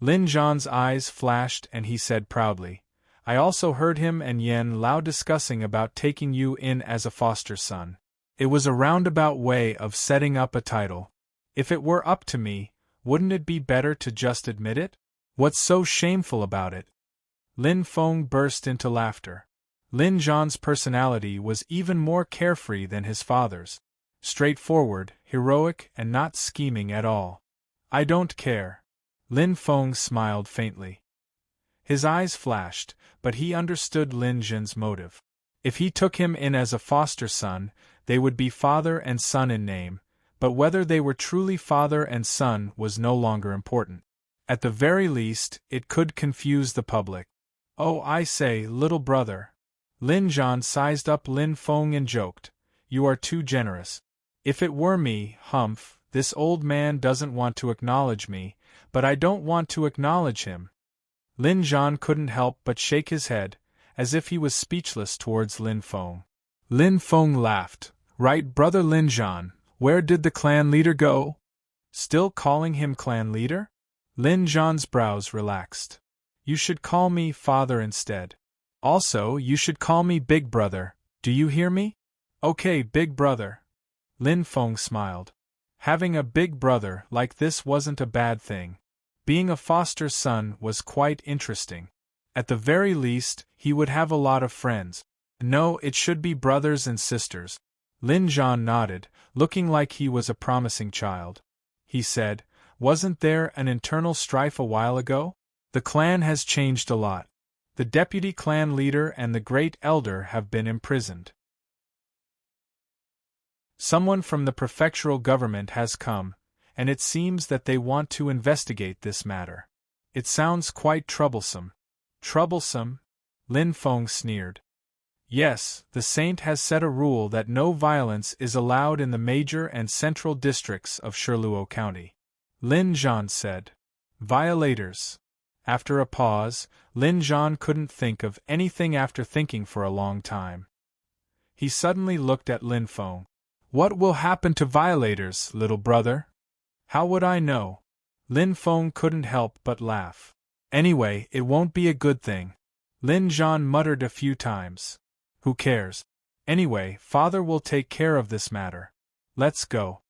Lin Zhan's eyes flashed and he said proudly, I also heard him and Yen Lao discussing about taking you in as a foster son. It was a roundabout way of setting up a title. If it were up to me, wouldn't it be better to just admit it? What's so shameful about it? Lin Feng burst into laughter. Lin Zhan's personality was even more carefree than his father's. Straightforward, heroic, and not scheming at all. I don't care. Lin Feng smiled faintly. His eyes flashed, but he understood Lin Zhen's motive. If he took him in as a foster son, they would be father and son in name, but whether they were truly father and son was no longer important. At the very least, it could confuse the public. "Oh, I say, little brother." Lin Zhan sized up Lin Feng and joked, "You are too generous. If it were me, humph, this old man doesn't want to acknowledge me, but I don't want to acknowledge him." Lin Zhan couldn't help but shake his head, as if he was speechless towards Lin Feng. Lin Feng laughed. "Right, brother Lin Zhan, where did the clan leader go?" "Still calling him clan leader?" Lin Zhan's brows relaxed. "You should call me father instead. Also, you should call me big brother, do you hear me?" "Okay, big brother." Lin Feng smiled. Having a big brother like this wasn't a bad thing. Being a foster son was quite interesting. At the very least, he would have a lot of friends. No, it should be brothers and sisters. Lin Zhan nodded, looking like he was a promising child. He said, "Wasn't there an internal strife a while ago? The clan has changed a lot. The deputy clan leader and the great elder have been imprisoned. Someone from the prefectural government has come, and it seems that they want to investigate this matter. It sounds quite troublesome." "Troublesome?" Lin Feng sneered. "Yes, the saint has set a rule that no violence is allowed in the major and central districts of Shirluo County," Lin Zhan said. "Violators." After a pause, Lin Zhan couldn't think of anything after thinking for a long time. He suddenly looked at Lin Feng. "What will happen to violators, little brother?" "How would I know?" Lin Feng couldn't help but laugh. "Anyway, it won't be a good thing." Lin Zhan muttered a few times. "Who cares? Anyway, father will take care of this matter. Let's go."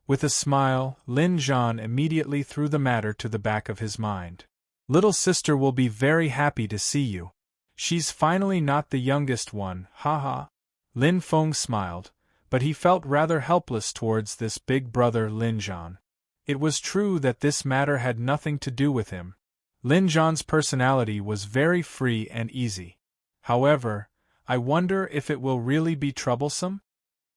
With a smile, Lin Zhan immediately threw the matter to the back of his mind. "Little sister will be very happy to see you. She's finally not the youngest one, haha." Lin Feng smiled, but he felt rather helpless towards this big brother Lin Zhan. It was true that this matter had nothing to do with him. Lin Zhan's personality was very free and easy. However, I wonder if it will really be troublesome?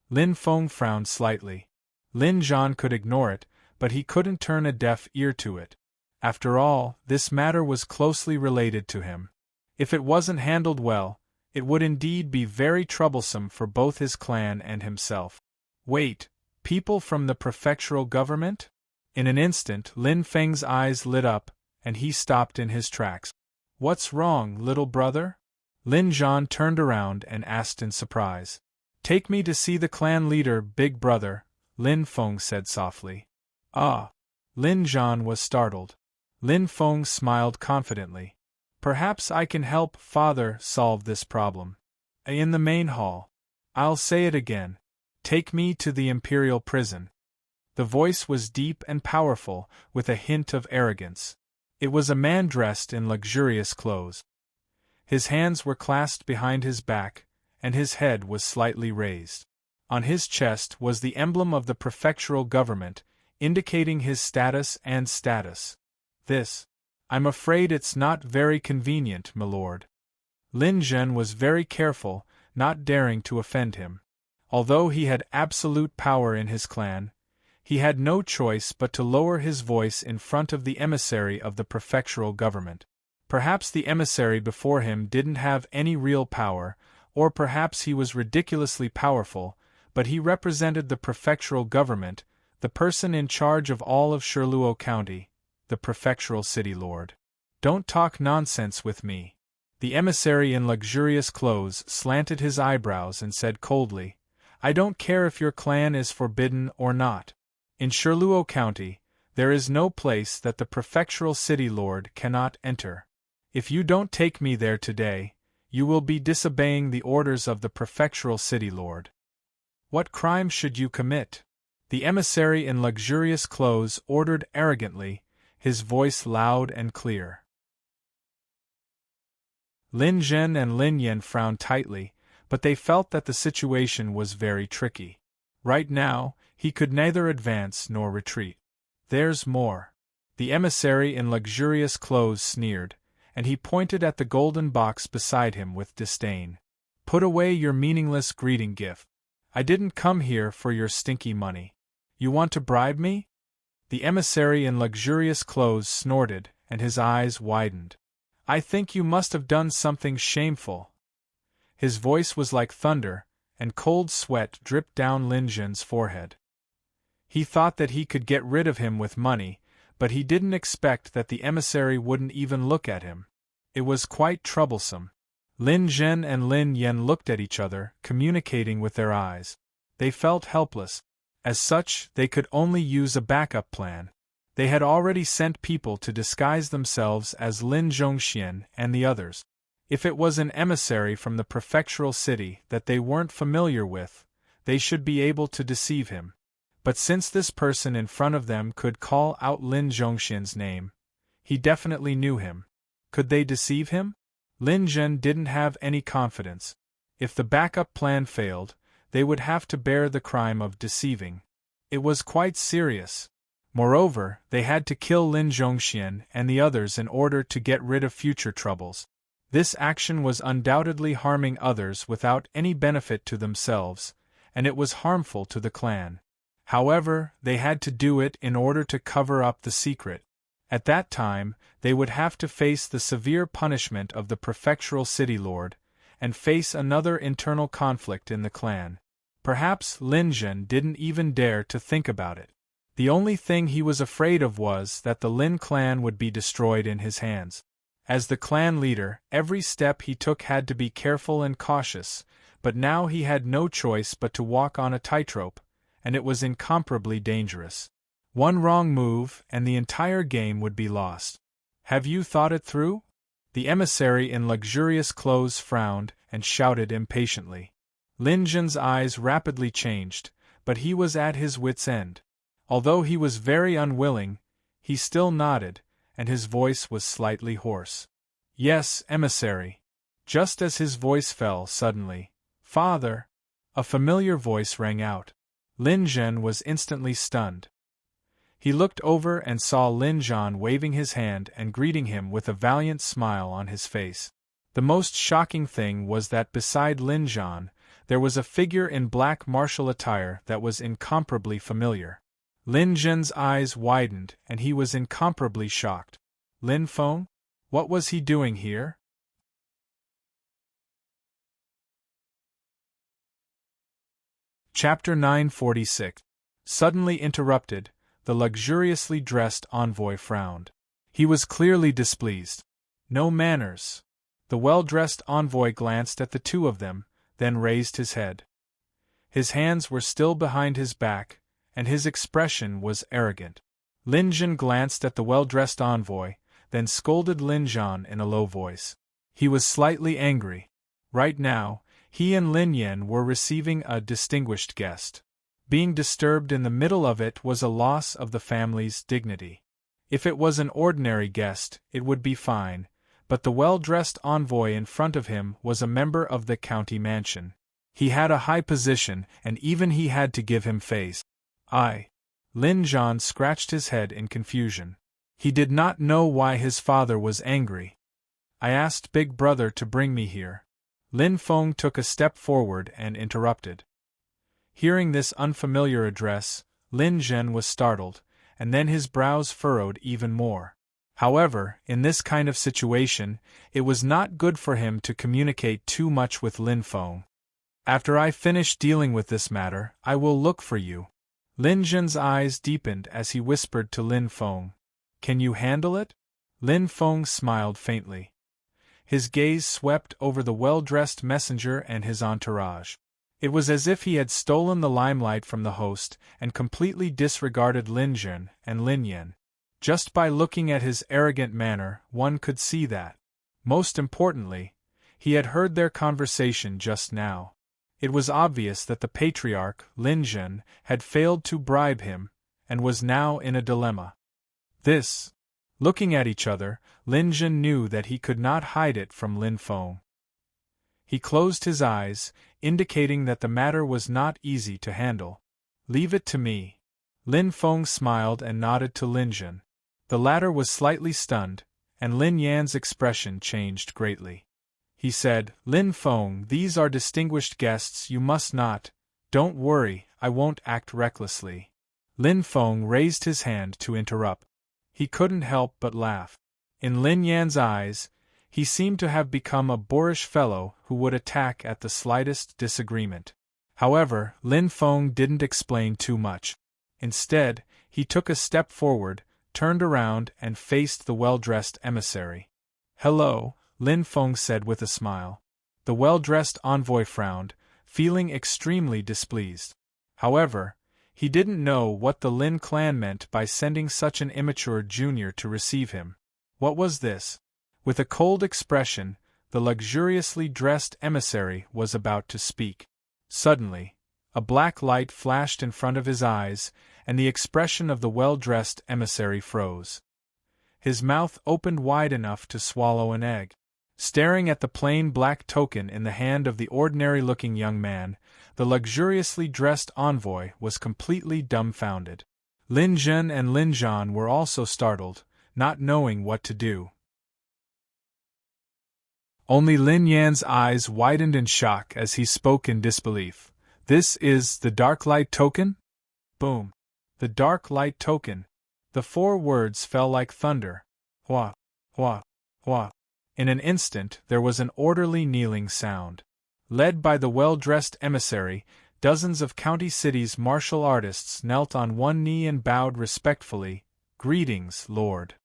Lin Feng frowned slightly. Lin Zhan could ignore it, but he couldn't turn a deaf ear to it. After all, this matter was closely related to him. If it wasn't handled well, it would indeed be very troublesome for both his clan and himself. Wait, people from the prefectural government? In an instant, Lin Feng's eyes lit up, and he stopped in his tracks. "What's wrong, little brother?" Lin Zhan turned around and asked in surprise. "Take me to see the clan leader, big brother," Lin Feng said softly. "Ah!" Lin Zhan was startled. Lin Feng smiled confidently. "Perhaps I can help father solve this problem. In the main hall. I'll say it again. Take me to the imperial prison." The voice was deep and powerful, with a hint of arrogance. It was a man dressed in luxurious clothes. His hands were clasped behind his back, and his head was slightly raised. On his chest was the emblem of the prefectural government, indicating his status and status. "I'm afraid it's not very convenient, my lord." Lin Zhen was very careful, not daring to offend him. Although he had absolute power in his clan, he had no choice but to lower his voice in front of the emissary of the prefectural government. Perhaps the emissary before him didn't have any real power, or perhaps he was ridiculously powerful, but he represented the prefectural government, the person in charge of all of Shirluo County, the prefectural city lord. "Don't talk nonsense with me." The emissary in luxurious clothes slanted his eyebrows and said coldly, "I don't care if your clan is forbidden or not. In Shirluo County, there is no place that the prefectural city lord cannot enter. If you don't take me there today, you will be disobeying the orders of the prefectural city lord." "What crime should you commit?" The emissary in luxurious clothes ordered arrogantly, his voice loud and clear. Lin Zhen and Lin Yan frowned tightly, but they felt that the situation was very tricky. Right now, he could neither advance nor retreat. "There's more." The emissary in luxurious clothes sneered, and he pointed at the golden box beside him with disdain. Put away your meaningless greeting gift. I didn't come here for your stinky money. You want to bribe me? The emissary in luxurious clothes snorted, and his eyes widened. I think you must have done something shameful. His voice was like thunder, and cold sweat dripped down Lin Zhen's forehead. He thought that he could get rid of him with money, but he didn't expect that the emissary wouldn't even look at him. It was quite troublesome. Lin Zhen and Lin Yan looked at each other, communicating with their eyes. They felt helpless. As such, they could only use a backup plan. They had already sent people to disguise themselves as Lin Zhongxian and the others. If it was an emissary from the prefectural city that they weren't familiar with, they should be able to deceive him. But since this person in front of them could call out Lin Zhongxian's name, he definitely knew him. Could they deceive him? Lin Zhen didn't have any confidence. If the backup plan failed, they would have to bear the crime of deceiving. It was quite serious. Moreover, they had to kill Lin Zhongxian and the others in order to get rid of future troubles. This action was undoubtedly harming others without any benefit to themselves, and it was harmful to the clan. However, they had to do it in order to cover up the secret. At that time, they would have to face the severe punishment of the prefectural city lord, and face another internal conflict in the clan. Perhaps Lin Zhen didn't even dare to think about it. The only thing he was afraid of was that the Lin clan would be destroyed in his hands. As the clan leader, every step he took had to be careful and cautious, but now he had no choice but to walk on a tightrope, and it was incomparably dangerous. One wrong move, and the entire game would be lost. Have you thought it through? The emissary in luxurious clothes frowned and shouted impatiently. Lin Zhen's eyes rapidly changed, but he was at his wits' end. Although he was very unwilling, he still nodded, and his voice was slightly hoarse. Yes, emissary. Just as his voice fell suddenly, Father! A familiar voice rang out. Lin Zhen was instantly stunned. He looked over and saw Lin Zhan waving his hand and greeting him with a valiant smile on his face. The most shocking thing was that beside Lin Zhan, there was a figure in black martial attire that was incomparably familiar. Lin Zhen's eyes widened and he was incomparably shocked. Lin Feng? What was he doing here? Chapter 946. Suddenly interrupted, the luxuriously dressed envoy frowned. He was clearly displeased. No manners. The well-dressed envoy glanced at the two of them, then raised his head. His hands were still behind his back, and his expression was arrogant. Lin Zhen glanced at the well-dressed envoy, then scolded Lin Zhan in a low voice. He was slightly angry. Right now, he and Lin Yan were receiving a distinguished guest. Being disturbed in the middle of it was a loss of the family's dignity. If it was an ordinary guest, it would be fine, but the well-dressed envoy in front of him was a member of the county mansion. He had a high position, and even he had to give him face. Lin Zhan scratched his head in confusion. He did not know why his father was angry. I asked Big Brother to bring me here. Lin Feng took a step forward and interrupted. Hearing this unfamiliar address, Lin Zhen was startled, and then his brows furrowed even more. However, in this kind of situation, it was not good for him to communicate too much with Lin Feng. After I finish dealing with this matter, I will look for you. Lin Zhen's eyes deepened as he whispered to Lin Feng. Can you handle it? Lin Feng smiled faintly. His gaze swept over the well-dressed messenger and his entourage. It was as if he had stolen the limelight from the host and completely disregarded Lin Zhen and Lin Yan. Just by looking at his arrogant manner, one could see that. Most importantly, he had heard their conversation just now. It was obvious that the patriarch, Lin Zhen, had failed to bribe him, and was now in a dilemma. Looking at each other, Lin Zhen knew that he could not hide it from Lin Feng. He closed his eyes, indicating that the matter was not easy to handle. Leave it to me. Lin Feng smiled and nodded to Lin Zhen. The latter was slightly stunned, and Lin Yan's expression changed greatly. he said. Lin Feng, these are distinguished guests, you must not. Don't worry, I won't act recklessly. Lin Feng raised his hand to interrupt. He couldn't help but laugh. In Lin Yan's eyes, he seemed to have become a boorish fellow who would attack at the slightest disagreement. However, Lin Feng didn't explain too much. Instead, he took a step forward, turned around and faced the well-dressed emissary. "Hello," Lin Feng said with a smile. The well-dressed envoy frowned, feeling extremely displeased. However, he didn't know what the Lin clan meant by sending such an immature junior to receive him. What was this? With a cold expression, the luxuriously dressed emissary was about to speak. Suddenly, a black light flashed in front of his eyes, and the expression of the well-dressed emissary froze. His mouth opened wide enough to swallow an egg. Staring at the plain black token in the hand of the ordinary-looking young man, the luxuriously dressed envoy was completely dumbfounded. Lin Zhen and Lin Zhan were also startled, not knowing what to do. Only Lin Yan's eyes widened in shock as he spoke in disbelief. "This is the Dark Light Token?" Boom. The Dark Light Token. The 4 words fell like thunder. Hua, hua, hua. In an instant there was an orderly kneeling sound. Led by the well-dressed emissary, dozens of County City's martial artists knelt on one knee and bowed respectfully. "Greetings, Lord."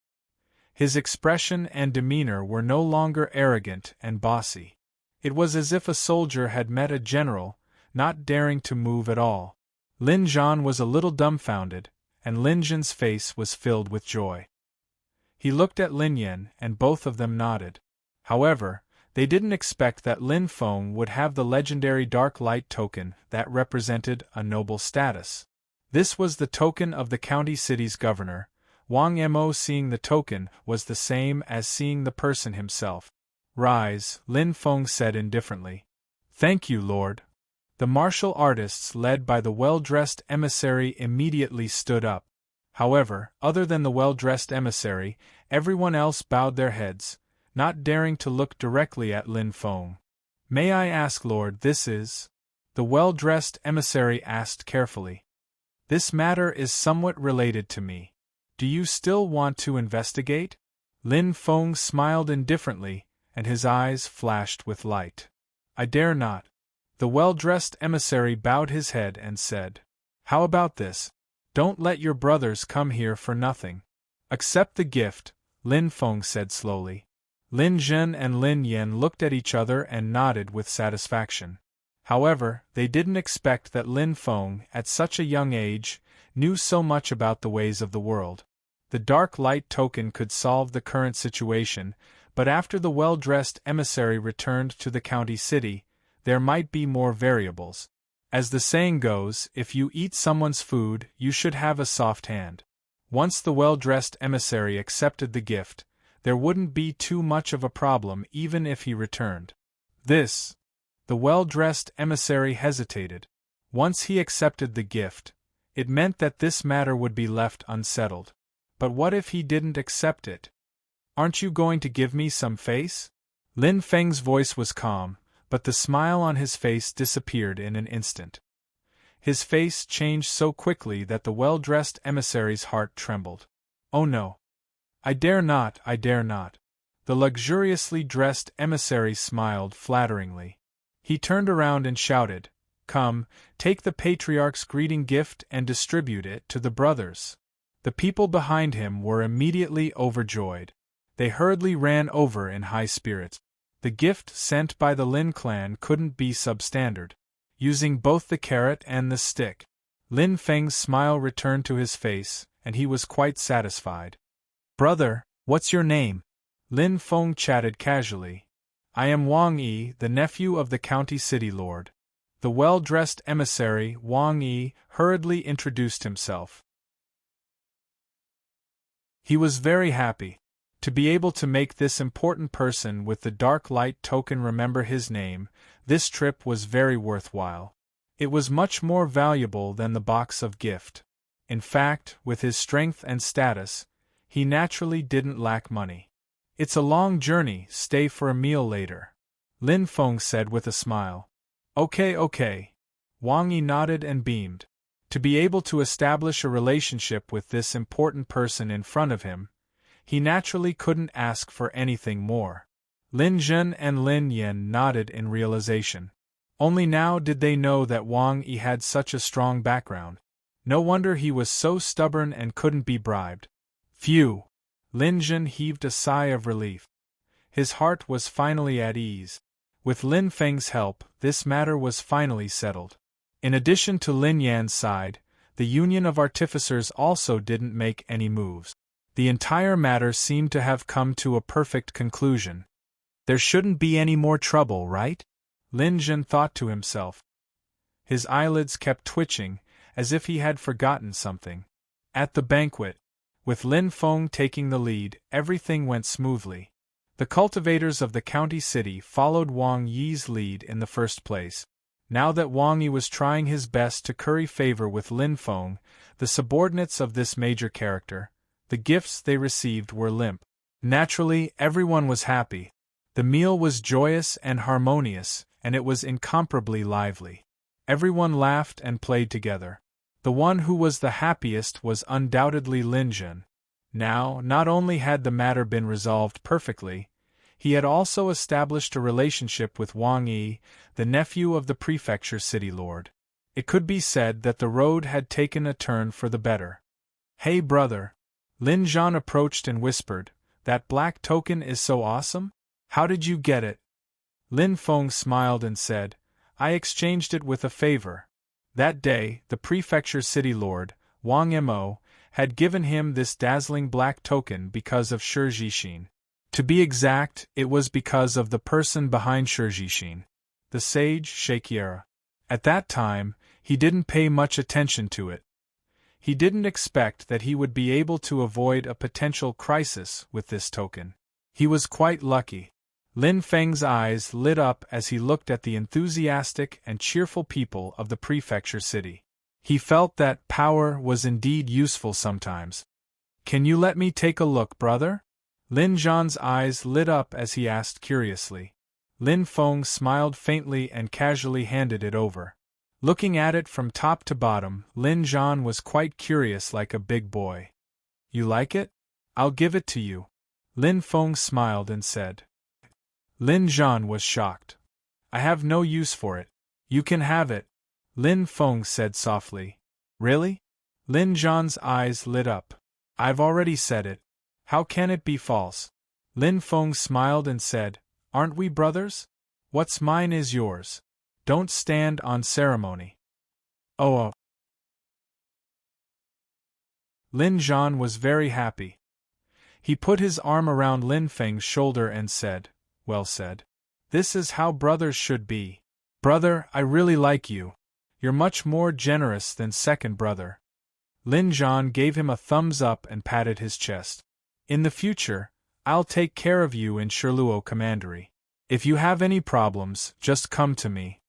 His expression and demeanor were no longer arrogant and bossy. It was as if a soldier had met a general, not daring to move at all. Lin Zhan was a little dumbfounded, and Lin Zhen's face was filled with joy. He looked at Lin Yan, and both of them nodded. However, they didn't expect that Lin Feng would have the legendary Dark Light Token that represented a noble status. This was the token of the county city's governor. Wang Mo seeing the token was the same as seeing the person himself. "Rise," Lin Feng said indifferently. "Thank you, Lord." The martial artists led by the well-dressed emissary immediately stood up. However, other than the well-dressed emissary, everyone else bowed their heads, not daring to look directly at Lin Feng. "May I ask, Lord, this is?" the well-dressed emissary asked carefully. "This matter is somewhat related to me. Do you still want to investigate?" Lin Feng smiled indifferently, and his eyes flashed with light. "I dare not." The well-dressed emissary bowed his head and said, "How about this? Don't let your brothers come here for nothing. Accept the gift," Lin Feng said slowly. Lin Zhen and Lin Yan looked at each other and nodded with satisfaction. However, they didn't expect that Lin Feng, at such a young age, knew so much about the ways of the world. The Dark Light Token could solve the current situation, but after the well-dressed emissary returned to the county city, there might be more variables. As the saying goes, if you eat someone's food, you should have a soft hand. Once the well-dressed emissary accepted the gift, there wouldn't be too much of a problem even if he returned. The well-dressed emissary hesitated. Once he accepted the gift, it meant that this matter would be left unsettled. But what if he didn't accept it? "Aren't you going to give me some face?" Lin Feng's voice was calm, but the smile on his face disappeared in an instant. His face changed so quickly that the well-dressed emissary's heart trembled. "Oh no. I dare not, I dare not." The luxuriously dressed emissary smiled flatteringly. He turned around and shouted, "Come, take the patriarch's greeting gift and distribute it to the brothers." The people behind him were immediately overjoyed. They hurriedly ran over in high spirits. The gift sent by the Lin clan couldn't be substandard. Using both the carrot and the stick, Lin Feng's smile returned to his face, and he was quite satisfied. "Brother, what's your name?" Lin Feng chatted casually. "I am Wang Yi, the nephew of the county city lord." The well-dressed emissary, Wang Yi, hurriedly introduced himself. He was very happy to be able to make this important person with the Dark Light Token remember his name. This trip was very worthwhile. It was much more valuable than the box of gift. In fact, with his strength and status, he naturally didn't lack money. "It's a long journey, stay for a meal later." Lin Feng said with a smile. Okay, okay. Wang Yi nodded and beamed. To be able to establish a relationship with this important person in front of him, he naturally couldn't ask for anything more. Lin Zhen and Lin Yan nodded in realization. Only now did they know that Wang Yi had such a strong background. No wonder he was so stubborn and couldn't be bribed. Phew! Lin Zhen heaved a sigh of relief. His heart was finally at ease. With Lin Feng's help, this matter was finally settled. In addition to Lin Yan's side, the Union of Artificers also didn't make any moves. The entire matter seemed to have come to a perfect conclusion. There shouldn't be any more trouble, right? Lin Zhen thought to himself. His eyelids kept twitching, as if he had forgotten something. At the banquet, with Lin Feng taking the lead, everything went smoothly. The cultivators of the county city followed Wang Yi's lead in the first place. Now that Wang Yi was trying his best to curry favor with Lin Feng, the subordinates of this major character, the gifts they received were limp. Naturally, everyone was happy. The meal was joyous and harmonious, and it was incomparably lively. Everyone laughed and played together. The one who was the happiest was undoubtedly Lin Zhen. Now, not only had the matter been resolved perfectly, he had also established a relationship with Wang Yi, the nephew of the prefecture city lord. It could be said that the road had taken a turn for the better. Hey brother! Lin Zhen approached and whispered, that black token is so awesome? How did you get it? Lin Feng smiled and said, I exchanged it with a favor. That day, the prefecture city lord, Wang Mo, had given him this dazzling black token because of Shi Jixin. To be exact, it was because of the person behind Shi Jixin, the sage Shakira. At that time, he didn't pay much attention to it. He didn't expect that he would be able to avoid a potential crisis with this token. He was quite lucky. Lin Feng's eyes lit up as he looked at the enthusiastic and cheerful people of the prefecture city. He felt that power was indeed useful sometimes. Can you let me take a look, brother? Lin Zhen's eyes lit up as he asked curiously. Lin Feng smiled faintly and casually handed it over. Looking at it from top to bottom, Lin Zhen was quite curious like a big boy. You like it? I'll give it to you. Lin Feng smiled and said. Lin Zhen was shocked. I have no use for it. You can have it. Lin Feng said softly. Really? Lin Zhen's eyes lit up. I've already said it. How can it be false? Lin Feng smiled and said, Aren't we brothers? What's mine is yours. Don't stand on ceremony. Oh. Lin Zhen was very happy. He put his arm around Lin Feng's shoulder and said, Well said. This is how brothers should be. Brother, I really like you. You're much more generous than second brother. Lin Zhen gave him a thumbs up and patted his chest. In the future, I'll take care of you in Shirluo Commandery. If you have any problems, just come to me.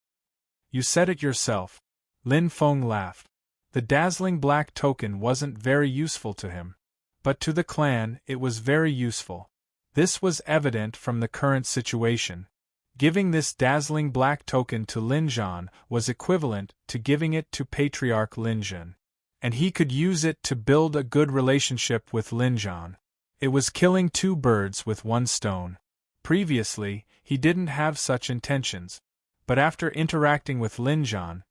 You said it yourself. Lin Feng laughed. The dazzling black token wasn't very useful to him. But to the clan, it was very useful. This was evident from the current situation. Giving this dazzling black token to Lin Zhen was equivalent to giving it to Patriarch Lin Zhen. And he could use it to build a good relationship with Lin Zhen. It was killing two birds with one stone. Previously, he didn't have such intentions. But after interacting with Lin Zhen,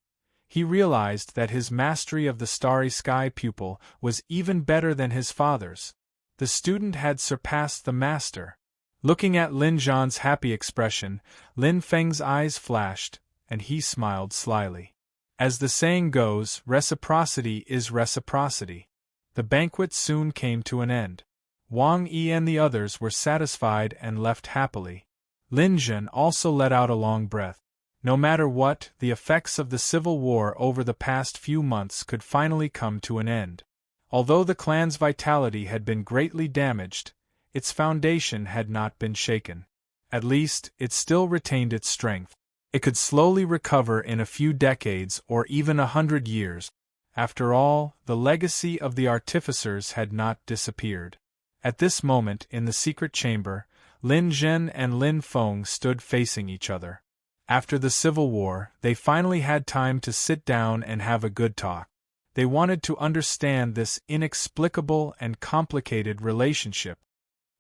he realized that his mastery of the Starry Sky pupil was even better than his father's. The student had surpassed the master. Looking at Lin Zhen's happy expression, Lin Feng's eyes flashed, and he smiled slyly. As the saying goes, reciprocity is reciprocity. The banquet soon came to an end. Wang Yi and the others were satisfied and left happily. Lin Zhen also let out a long breath. No matter what, the effects of the civil war over the past few months could finally come to an end. Although the clan's vitality had been greatly damaged, its foundation had not been shaken. At least, it still retained its strength. It could slowly recover in a few decades or even 100 years. After all, the legacy of the artificers had not disappeared. At this moment in the secret chamber, Lin Zhen and Lin Feng stood facing each other. After the Civil War, they finally had time to sit down and have a good talk. They wanted to understand this inexplicable and complicated relationship.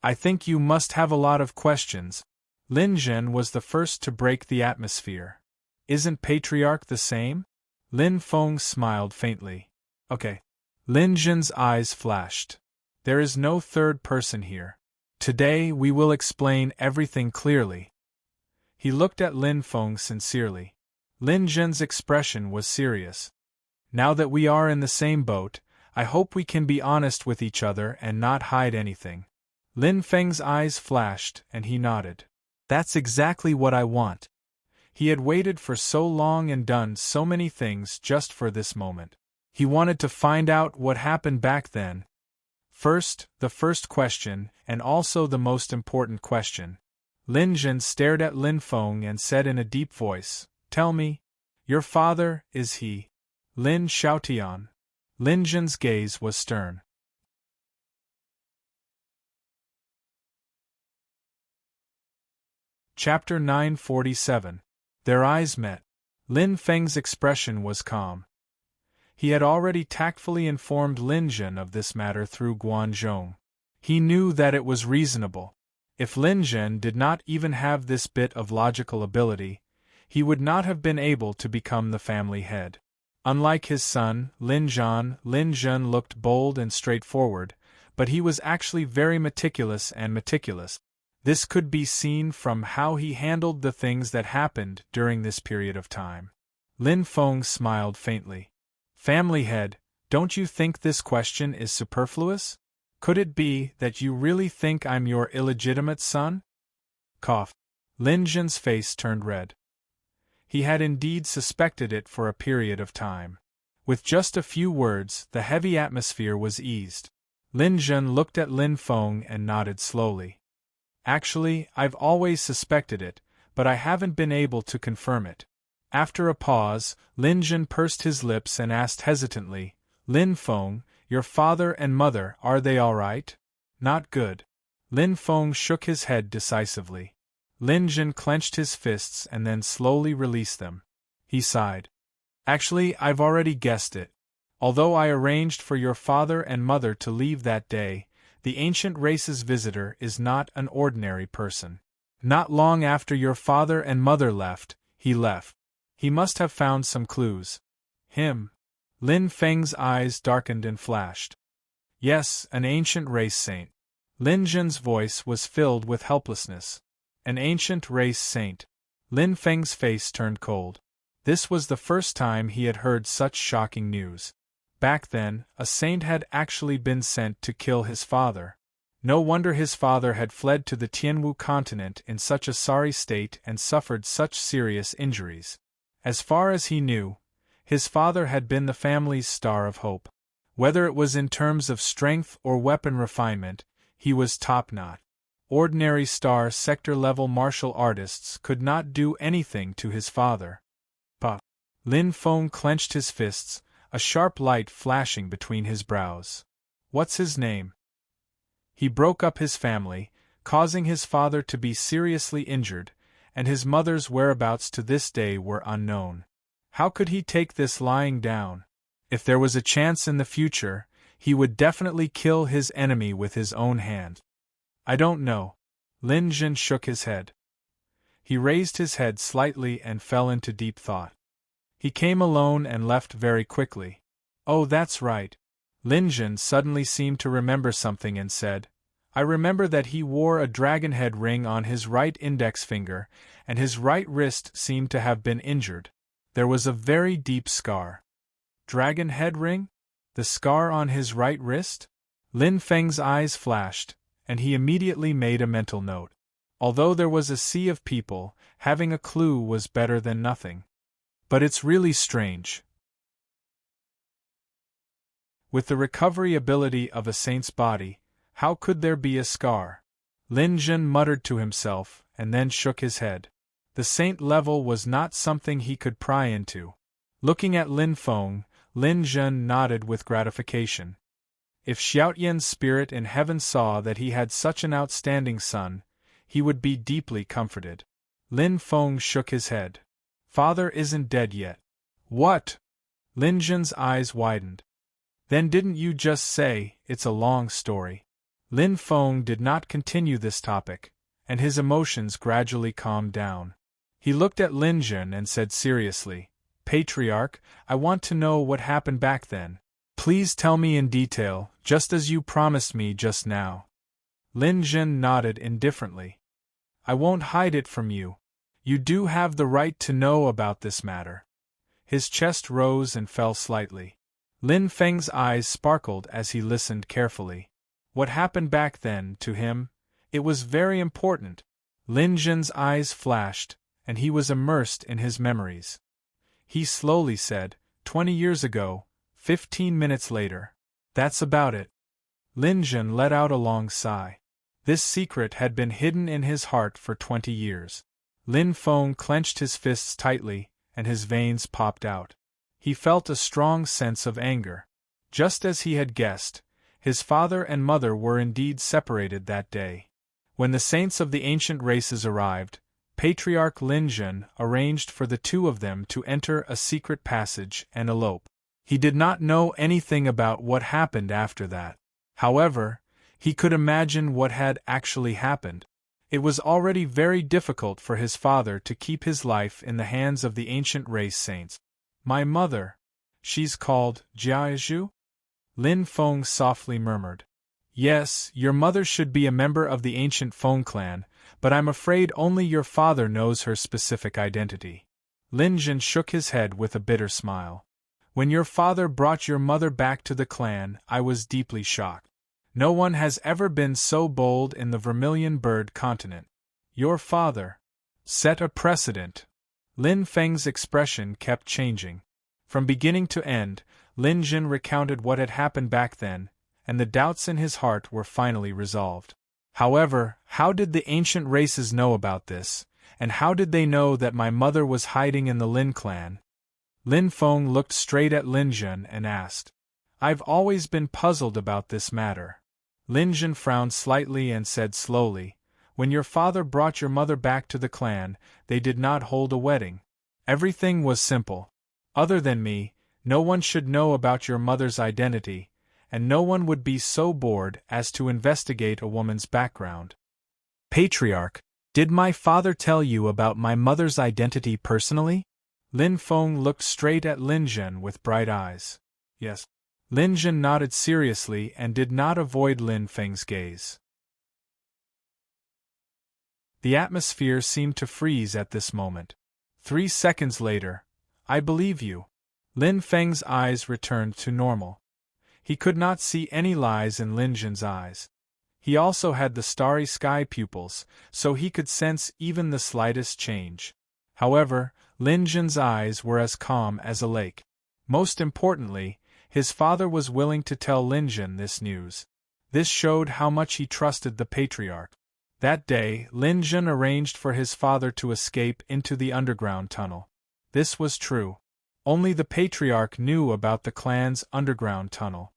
I think you must have a lot of questions. Lin Zhen was the first to break the atmosphere. Isn't patriarch the same? Lin Feng smiled faintly. Okay. Lin Zhen's eyes flashed. There is no third person here. Today we will explain everything clearly. He looked at Lin Feng sincerely. Lin Zhen's expression was serious. Now that we are in the same boat, I hope we can be honest with each other and not hide anything. Lin Feng's eyes flashed and he nodded. That's exactly what I want. He had waited for so long and done so many things just for this moment. He wanted to find out what happened back then. First, the first question, and also the most important question. Lin Zhen stared at Lin Feng and said in a deep voice, "Tell me, your father, is he Lin Xiaotian?" Lin Zhen's gaze was stern. Chapter 947. Their eyes met. Lin Feng's expression was calm. He had already tactfully informed Lin Zhen of this matter through Guanzhong. He knew that it was reasonable. If Lin Zhen did not even have this bit of logical ability, he would not have been able to become the family head. Unlike his son, Lin Zhan, Lin Zhen looked bold and straightforward, but he was actually very meticulous. This could be seen from how he handled the things that happened during this period of time. Lin Feng smiled faintly. Family head, don't you think this question is superfluous? Could it be that you really think I'm your illegitimate son? Cough. Lin Zhen's face turned red. He had indeed suspected it for a period of time. With just a few words, the heavy atmosphere was eased. Lin Zhen looked at Lin Feng and nodded slowly. Actually, I've always suspected it, but I haven't been able to confirm it. After a pause, Lin Zhen pursed his lips and asked hesitantly, Lin Feng, your father and mother, are they all right? Not good. Lin Feng shook his head decisively. Lin Zhen clenched his fists and then slowly released them. He sighed. Actually, I've already guessed it. Although I arranged for your father and mother to leave that day, the ancient race's visitor is not an ordinary person. Not long after your father and mother left, he left. He must have found some clues. Him? Lin Feng's eyes darkened and flashed. Yes, an ancient race saint. Lin Zhen's voice was filled with helplessness. An ancient race saint. Lin Feng's face turned cold. This was the first time he had heard such shocking news. Back then, a saint had actually been sent to kill his father. No wonder his father had fled to the Tianwu continent in such a sorry state and suffered such serious injuries. As far as he knew, his father had been the family's star of hope. Whether it was in terms of strength or weapon refinement, he was top-notch. Ordinary star sector-level martial artists could not do anything to his father. But Lin Feng clenched his fists, a sharp light flashing between his brows. What's his name? He broke up his family, causing his father to be seriously injured, and his mother's whereabouts to this day were unknown. How could he take this lying down? If there was a chance in the future, he would definitely kill his enemy with his own hand. I don't know. Lin Zhen shook his head. He raised his head slightly and fell into deep thought. He came alone and left very quickly. Oh, that's right. Lin Zhen suddenly seemed to remember something and said, I remember that he wore a dragon head ring on his right index finger, and his right wrist seemed to have been injured. There was a very deep scar. Dragon head ring? The scar on his right wrist? Lin Feng's eyes flashed, and he immediately made a mental note. Although there was a sea of people, having a clue was better than nothing. But it's really strange. With the recovery ability of a saint's body, how could there be a scar? Lin Zhen muttered to himself, and then shook his head. The saint level was not something he could pry into. Looking at Lin Feng, Lin Zhen nodded with gratification. If Xiaotian's spirit in heaven saw that he had such an outstanding son, he would be deeply comforted. Lin Feng shook his head. Father isn't dead yet. What? Lin Zhen's eyes widened. Then didn't you just say, it's a long story? Lin Feng did not continue this topic, and his emotions gradually calmed down. He looked at Lin Zhen and said seriously, Patriarch, I want to know what happened back then. Please tell me in detail, just as you promised me just now. Lin Zhen nodded indifferently. I won't hide it from you. You do have the right to know about this matter. His chest rose and fell slightly. Lin Feng's eyes sparkled as he listened carefully. What happened back then, to him, it was very important. Lin Zhen's eyes flashed, and he was immersed in his memories. He slowly said, 20 years ago, 15 minutes later. That's about it. Lin Zhen let out a long sigh. This secret had been hidden in his heart for 20 years. Lin Feng clenched his fists tightly, and his veins popped out. He felt a strong sense of anger. Just as he had guessed, his father and mother were indeed separated that day. When the saints of the ancient races arrived, Patriarch Lin Zhen arranged for the two of them to enter a secret passage and elope. He did not know anything about what happened after that. However, he could imagine what had actually happened. It was already very difficult for his father to keep his life in the hands of the ancient race saints. My mother. She's called Jiaizhu? Lin Feng softly murmured. Yes, your mother should be a member of the ancient Feng clan, but I'm afraid only your father knows her specific identity. Lin Zhen shook his head with a bitter smile. When your father brought your mother back to the clan, I was deeply shocked. No one has ever been so bold in the Vermilion Bird continent. Your father set a precedent. Lin Feng's expression kept changing. From beginning to end, Lin Zhen recounted what had happened back then, and the doubts in his heart were finally resolved. However, how did the ancient races know about this, and how did they know that my mother was hiding in the Lin clan? Lin Feng looked straight at Lin Zhen and asked. I've always been puzzled about this matter. Lin Zhen frowned slightly and said slowly, when your father brought your mother back to the clan, they did not hold a wedding. Everything was simple. Other than me, no one should know about your mother's identity, and no one would be so bored as to investigate a woman's background. Patriarch, did my father tell you about my mother's identity personally? Lin Feng looked straight at Lin Zhen with bright eyes. Yes. Lin Zhen nodded seriously and did not avoid Lin Feng's gaze. The atmosphere seemed to freeze at this moment. 3 seconds later, I believe you. Lin Feng's eyes returned to normal. He could not see any lies in Lin Zhen's eyes. He also had the starry sky pupils, so he could sense even the slightest change. However, Lin Zhen's eyes were as calm as a lake. Most importantly, his father was willing to tell Lin Zhen this news. This showed how much he trusted the patriarch. That day, Lin Zhen arranged for his father to escape into the underground tunnel. This was true. Only the patriarch knew about the clan's underground tunnel.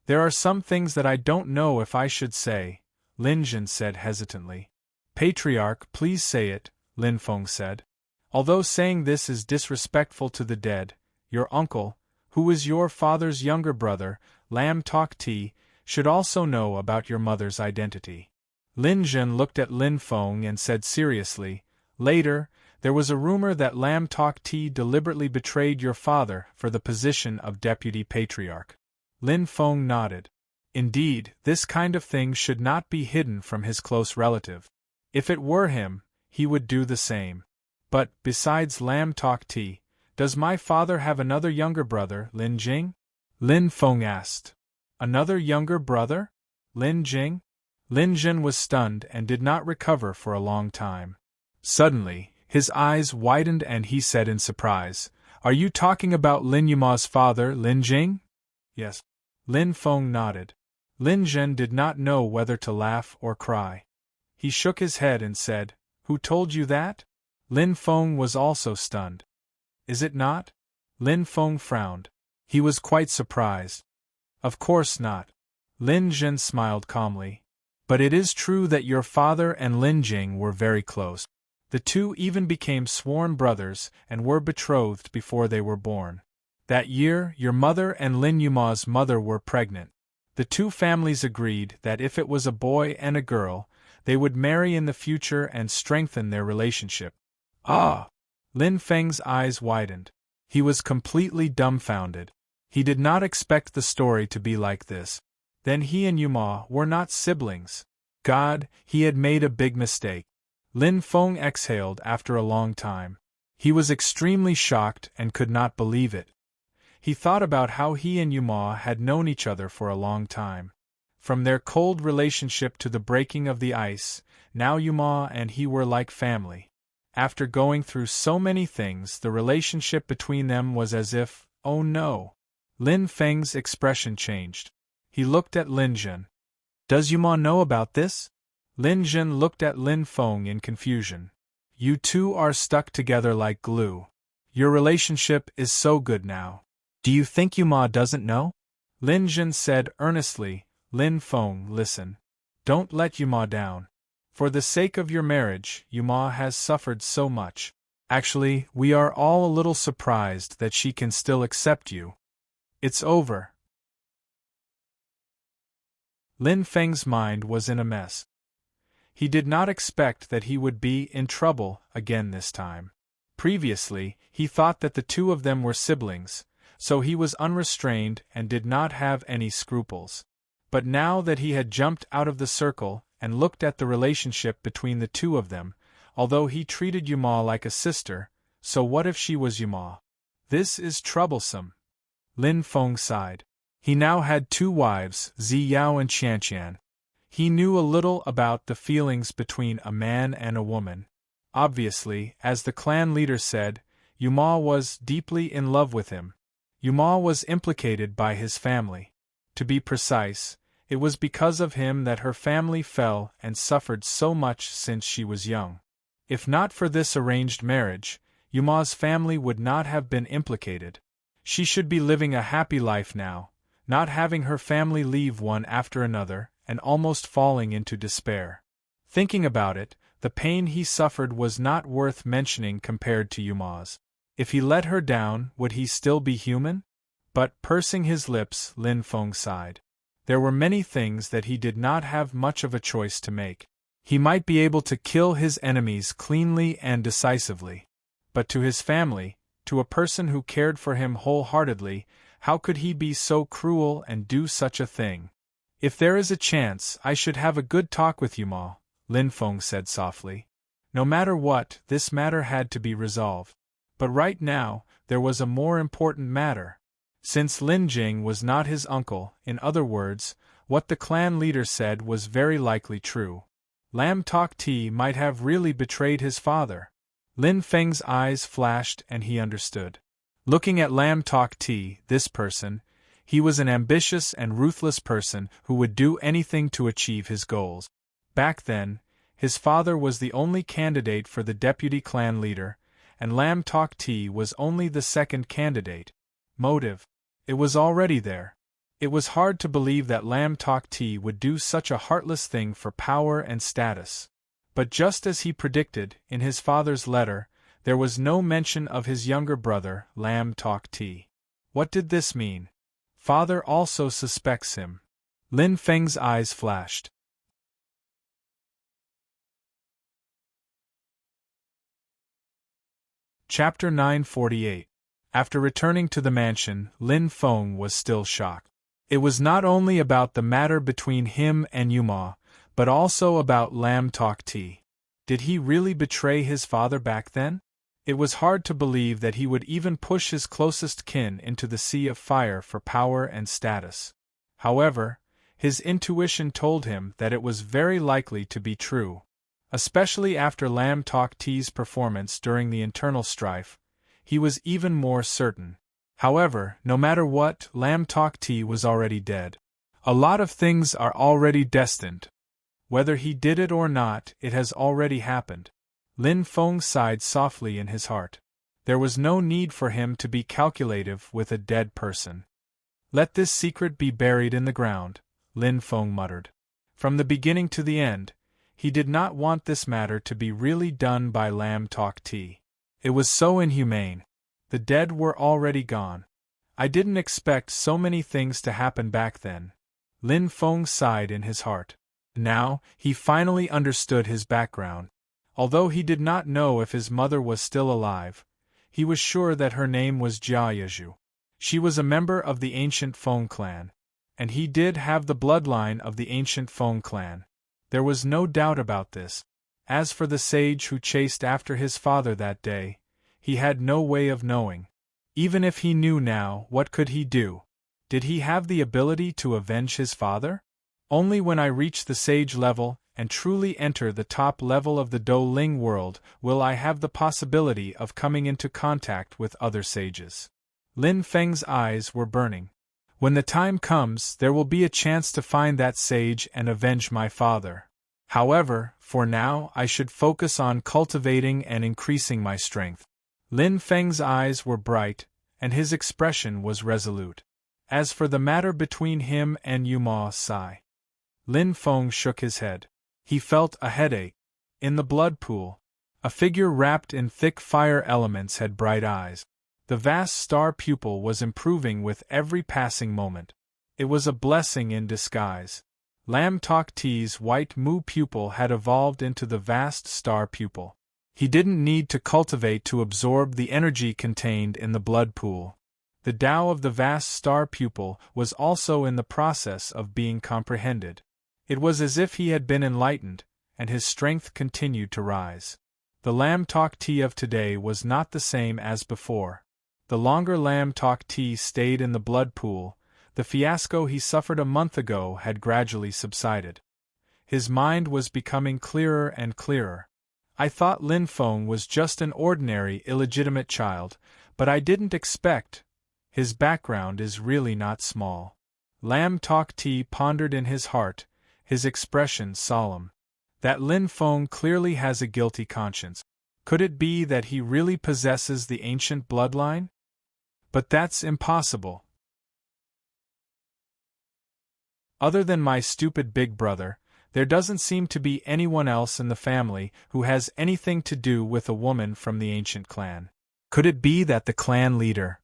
There are some things that I don't know if I should say, Lin Zhen said hesitantly. Patriarch, please say it, Lin Feng said. Although saying this is disrespectful to the dead, your uncle, who is your father's younger brother, Lam Tok Ti, should also know about your mother's identity. Lin Zhen looked at Lin Feng and said seriously, later, there was a rumor that Lam Tok Ti deliberately betrayed your father for the position of deputy patriarch. Lin Feng nodded. Indeed, this kind of thing should not be hidden from his close relative. If it were him, he would do the same. But, besides Lam Tok Ti, does my father have another younger brother, Lin Jing? Lin Feng asked. Another younger brother? Lin Jing? Lin Zhen was stunned and did not recover for a long time. Suddenly, his eyes widened and he said in surprise, Are you talking about Lin Yuma's father, Lin Jing? Yes. Lin Feng nodded. Lin Zhen did not know whether to laugh or cry. He shook his head and said, Who told you that? Lin Feng was also stunned. Is it not? Lin Feng frowned. He was quite surprised. Of course not. Lin Zhen smiled calmly. But it is true that your father and Lin Jing were very close. The two even became sworn brothers and were betrothed before they were born. That year, your mother and Lin Yuma's mother were pregnant. The two families agreed that if it was a boy and a girl, they would marry in the future and strengthen their relationship. Ah! Lin Feng's eyes widened. He was completely dumbfounded. He did not expect the story to be like this. Then he and Yuma were not siblings. God, he had made a big mistake. Lin Feng exhaled after a long time. He was extremely shocked and could not believe it. He thought about how he and Yuma had known each other for a long time. From their cold relationship to the breaking of the ice, now Yuma and he were like family. After going through so many things, the relationship between them was as if, oh no. Lin Feng's expression changed. He looked at Lin Jin. Does Yuma know about this? Lin Jin looked at Lin Feng in confusion. You two are stuck together like glue. Your relationship is so good now. Do you think Yuma doesn't know? Lin Jin said earnestly. Lin Feng, listen. Don't let Yuma down. For the sake of your marriage, Yuma has suffered so much. Actually, we are all a little surprised that she can still accept you. It's over. Lin Feng's mind was in a mess. He did not expect that he would be in trouble again this time. Previously, he thought that the two of them were siblings, so he was unrestrained and did not have any scruples. But now that he had jumped out of the circle and looked at the relationship between the two of them, although he treated Yuma like a sister, so what if she was Yuma? This is troublesome. Lin Feng sighed. He now had two wives, Zi Yao and Qianqian. He knew a little about the feelings between a man and a woman. Obviously, as the clan leader said, Yuma was deeply in love with him. Yuma was implicated by his family. To be precise, it was because of him that her family fell and suffered so much since she was young. If not for this arranged marriage, Yuma's family would not have been implicated. She should be living a happy life now, not having her family leave one after another, and almost falling into despair. Thinking about it, the pain he suffered was not worth mentioning compared to Yuma's. If he let her down, would he still be human? But, pursing his lips, Lin Feng sighed. There were many things that he did not have much of a choice to make. He might be able to kill his enemies cleanly and decisively. But to his family, to a person who cared for him wholeheartedly, how could he be so cruel and do such a thing? If there is a chance, I should have a good talk with Yuma, Lin Feng said softly. No matter what, this matter had to be resolved. But right now, there was a more important matter. Since Lin Jing was not his uncle, in other words, what the clan leader said was very likely true. Lam Tok Ti might have really betrayed his father. Lin Feng's eyes flashed and he understood. Looking at Lam Tok Ti, this person, he was an ambitious and ruthless person who would do anything to achieve his goals. Back then, his father was the only candidate for the deputy clan leader, and Lam Tok Ti was only the second candidate. Motive. It was already there. It was hard to believe that Lam Tok Ti would do such a heartless thing for power and status. But just as he predicted, in his father's letter, there was no mention of his younger brother, Lam Tok Ti. What did this mean? Father also suspects him. Lin Feng's eyes flashed. Chapter 948. After returning to the mansion, Lin Feng was still shocked. It was not only about the matter between him and Yuma, but also about Lam Tok Ti. Did he really betray his father back then? It was hard to believe that he would even push his closest kin into the sea of fire for power and status. However, his intuition told him that it was very likely to be true. Especially after Lam Tok Ti's performance during the internal strife, he was even more certain. However, no matter what, Lam Tok Ti was already dead. A lot of things are already destined. Whether he did it or not, it has already happened. Lin Feng sighed softly in his heart. There was no need for him to be calculative with a dead person. Let this secret be buried in the ground, Lin Feng muttered. From the beginning to the end, he did not want this matter to be really done by Lam Tok Ti. It was so inhumane. The dead were already gone. I didn't expect so many things to happen back then. Lin Feng sighed in his heart. Now, he finally understood his background. Although he did not know if his mother was still alive, he was sure that her name was Jia Yezhu. She was a member of the ancient Feng clan. And he did have the bloodline of the ancient Feng clan. There was no doubt about this. As for the sage who chased after his father that day, he had no way of knowing. Even if he knew now, what could he do? Did he have the ability to avenge his father? Only when I reach the sage level and truly enter the top level of the Do Ling world will I have the possibility of coming into contact with other sages. Lin Feng's eyes were burning. When the time comes, there will be a chance to find that sage and avenge my father. However, for now, I should focus on cultivating and increasing my strength. Lin Feng's eyes were bright, and his expression was resolute. As for the matter between him and Yuma Sai, Lin Feng shook his head. He felt a headache. In the blood pool, a figure wrapped in thick fire elements had bright eyes. The vast star pupil was improving with every passing moment. It was a blessing in disguise. Lam Tok Ti's white Mu pupil had evolved into the vast star pupil. He didn't need to cultivate to absorb the energy contained in the blood pool. The Tao of the vast star pupil was also in the process of being comprehended. It was as if he had been enlightened, and his strength continued to rise. The Lam Tok Ti of today was not the same as before. The longer Lam Tok Ti stayed in the blood pool, the fiasco he suffered a month ago had gradually subsided. His mind was becoming clearer and clearer. I thought Lin Feng was just an ordinary illegitimate child, but I didn't expect. His background is really not small. Lam Tok Ti pondered in his heart, his expression solemn. That Lin Feng clearly has a guilty conscience. Could it be that he really possesses the ancient bloodline? But that's impossible. Other than my stupid big brother, there doesn't seem to be anyone else in the family who has anything to do with a woman from the ancient clan. Could it be that the clan leader?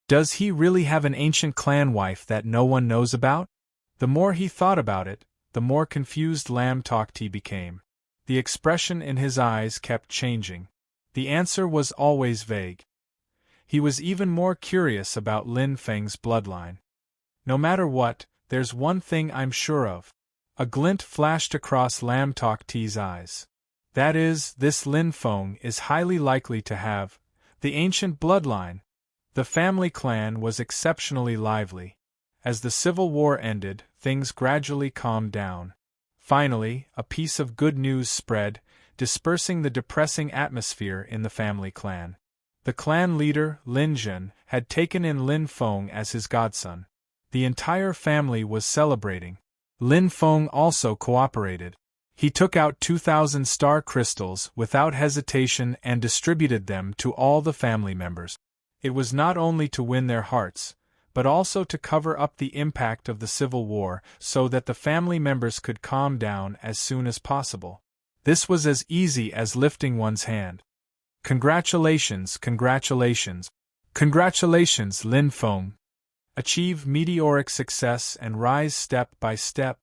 Does he really have an ancient clan wife that no one knows about? The more he thought about it, the more confused Lam Tok Ti became. The expression in his eyes kept changing. The answer was always vague. He was even more curious about Lin Feng's bloodline. No matter what, there's one thing I'm sure of. A glint flashed across Lam Tok Ti's eyes. That is, this Lin Feng is highly likely to have the ancient bloodline. The family clan was exceptionally lively. As the civil war ended, things gradually calmed down. Finally, a piece of good news spread, dispersing the depressing atmosphere in the family clan. The clan leader, Lin Zhen, had taken in Lin Feng as his godson. The entire family was celebrating. Lin Feng also cooperated. He took out 2,000 star crystals without hesitation and distributed them to all the family members. It was not only to win their hearts, but also to cover up the impact of the civil war so that the family members could calm down as soon as possible. This was as easy as lifting one's hand. Congratulations, congratulations. Congratulations, Lin Feng. Achieve meteoric success and rise step by step.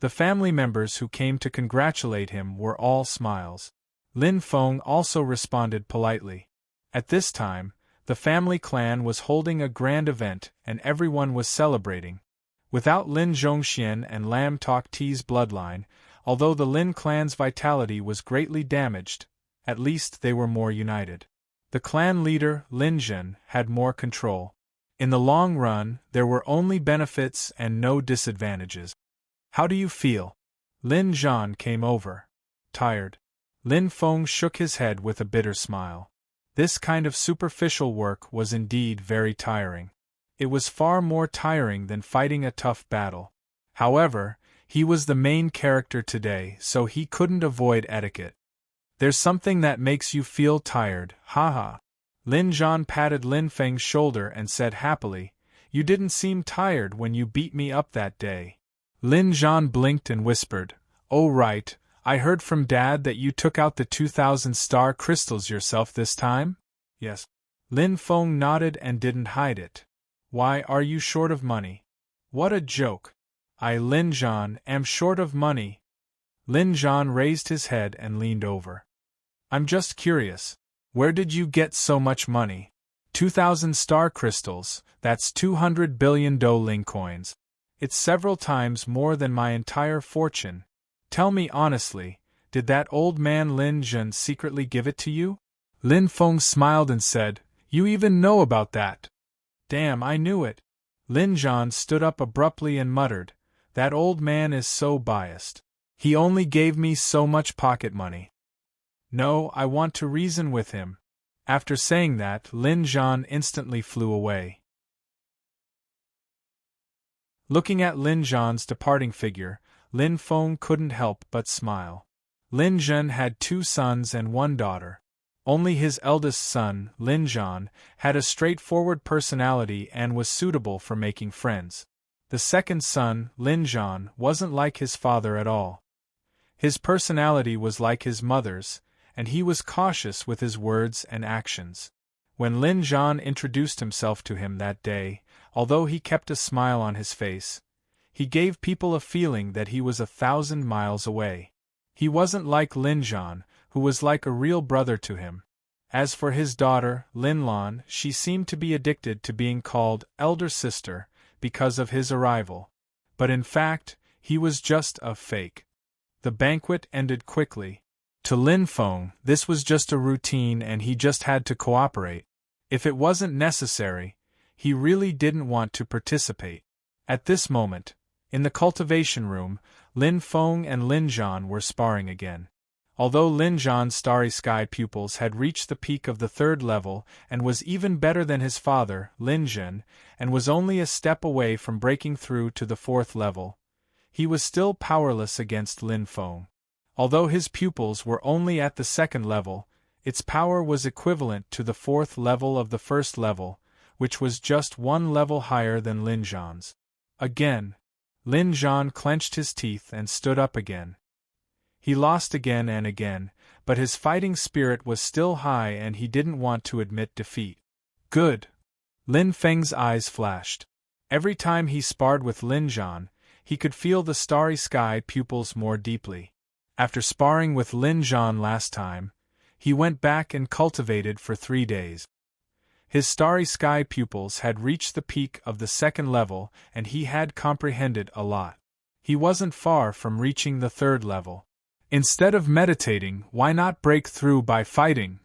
The family members who came to congratulate him were all smiles. Lin Feng also responded politely. At this time, the family clan was holding a grand event and everyone was celebrating. Without Lin Zhongxian and Lam Tok Ti's bloodline, although the Lin clan's vitality was greatly damaged, at least they were more united. The clan leader, Lin Zhen, had more control. In the long run, there were only benefits and no disadvantages. How do you feel? Lin Zhan came over. Tired. Lin Feng shook his head with a bitter smile. This kind of superficial work was indeed very tiring. It was far more tiring than fighting a tough battle. However, he was the main character today, so he couldn't avoid etiquette. There's something that makes you feel tired, haha. Lin Zhan patted Lin Feng's shoulder and said happily, "You didn't seem tired when you beat me up that day." Lin Zhan blinked and whispered, "Oh right, I heard from Dad that you took out the 2,000 star crystals yourself this time?" "Yes." Lin Feng nodded and didn't hide it. "Why, are you short of money?" "What a joke! I, Lin Zhan, am short of money." Lin Zhan raised his head and leaned over. "I'm just curious. Where did you get so much money?" 2,000 star crystals, that's 200 billion Do Ling coins. It's several times more than my entire fortune. Tell me honestly, did that old man Lin Zhen secretly give it to you?" Lin Feng smiled and said, "You even know about that?" "Damn, I knew it." Lin Zhan stood up abruptly and muttered, "That old man is so biased. He only gave me so much pocket money. No, I want to reason with him." After saying that, Lin Zhan instantly flew away. Looking at Lin Zhan's departing figure, Lin Feng couldn't help but smile. Lin Zhen had 2 sons and 1 daughter. Only his eldest son, Lin Zhan, had a straightforward personality and was suitable for making friends. The second son, Lin Zhan, wasn't like his father at all. His personality was like his mother's, and he was cautious with his words and actions. When Lin Zhan introduced himself to him that day, although he kept a smile on his face, he gave people a feeling that he was 1,000 miles away. He wasn't like Lin Zhan, who was like a real brother to him. As for his daughter, Lin Lan, she seemed to be addicted to being called elder sister because of his arrival. But in fact, he was just a fake. The banquet ended quickly. To Lin Feng, this was just a routine and he just had to cooperate. If it wasn't necessary, he really didn't want to participate. At this moment, in the cultivation room, Lin Feng and Lin Zhan were sparring again. Although Lin Zhan's starry sky pupils had reached the peak of the 3rd level and was even better than his father, Lin Zhen, and was only a step away from breaking through to the 4th level, he was still powerless against Lin Feng. Although his pupils were only at the 2nd level, its power was equivalent to the 4th level of the 1st level, which was just 1 level higher than Lin Zhan's. Again, Lin Zhan clenched his teeth and stood up again. He lost again and again, but his fighting spirit was still high and he didn't want to admit defeat. Good! Lin Feng's eyes flashed. Every time he sparred with Lin Zhan, he could feel the starry sky pupils more deeply. After sparring with Lin Zhan last time, he went back and cultivated for 3 days. His starry sky pupils had reached the peak of the 2nd level and he had comprehended a lot. He wasn't far from reaching the 3rd level. Instead of meditating, why not break through by fighting?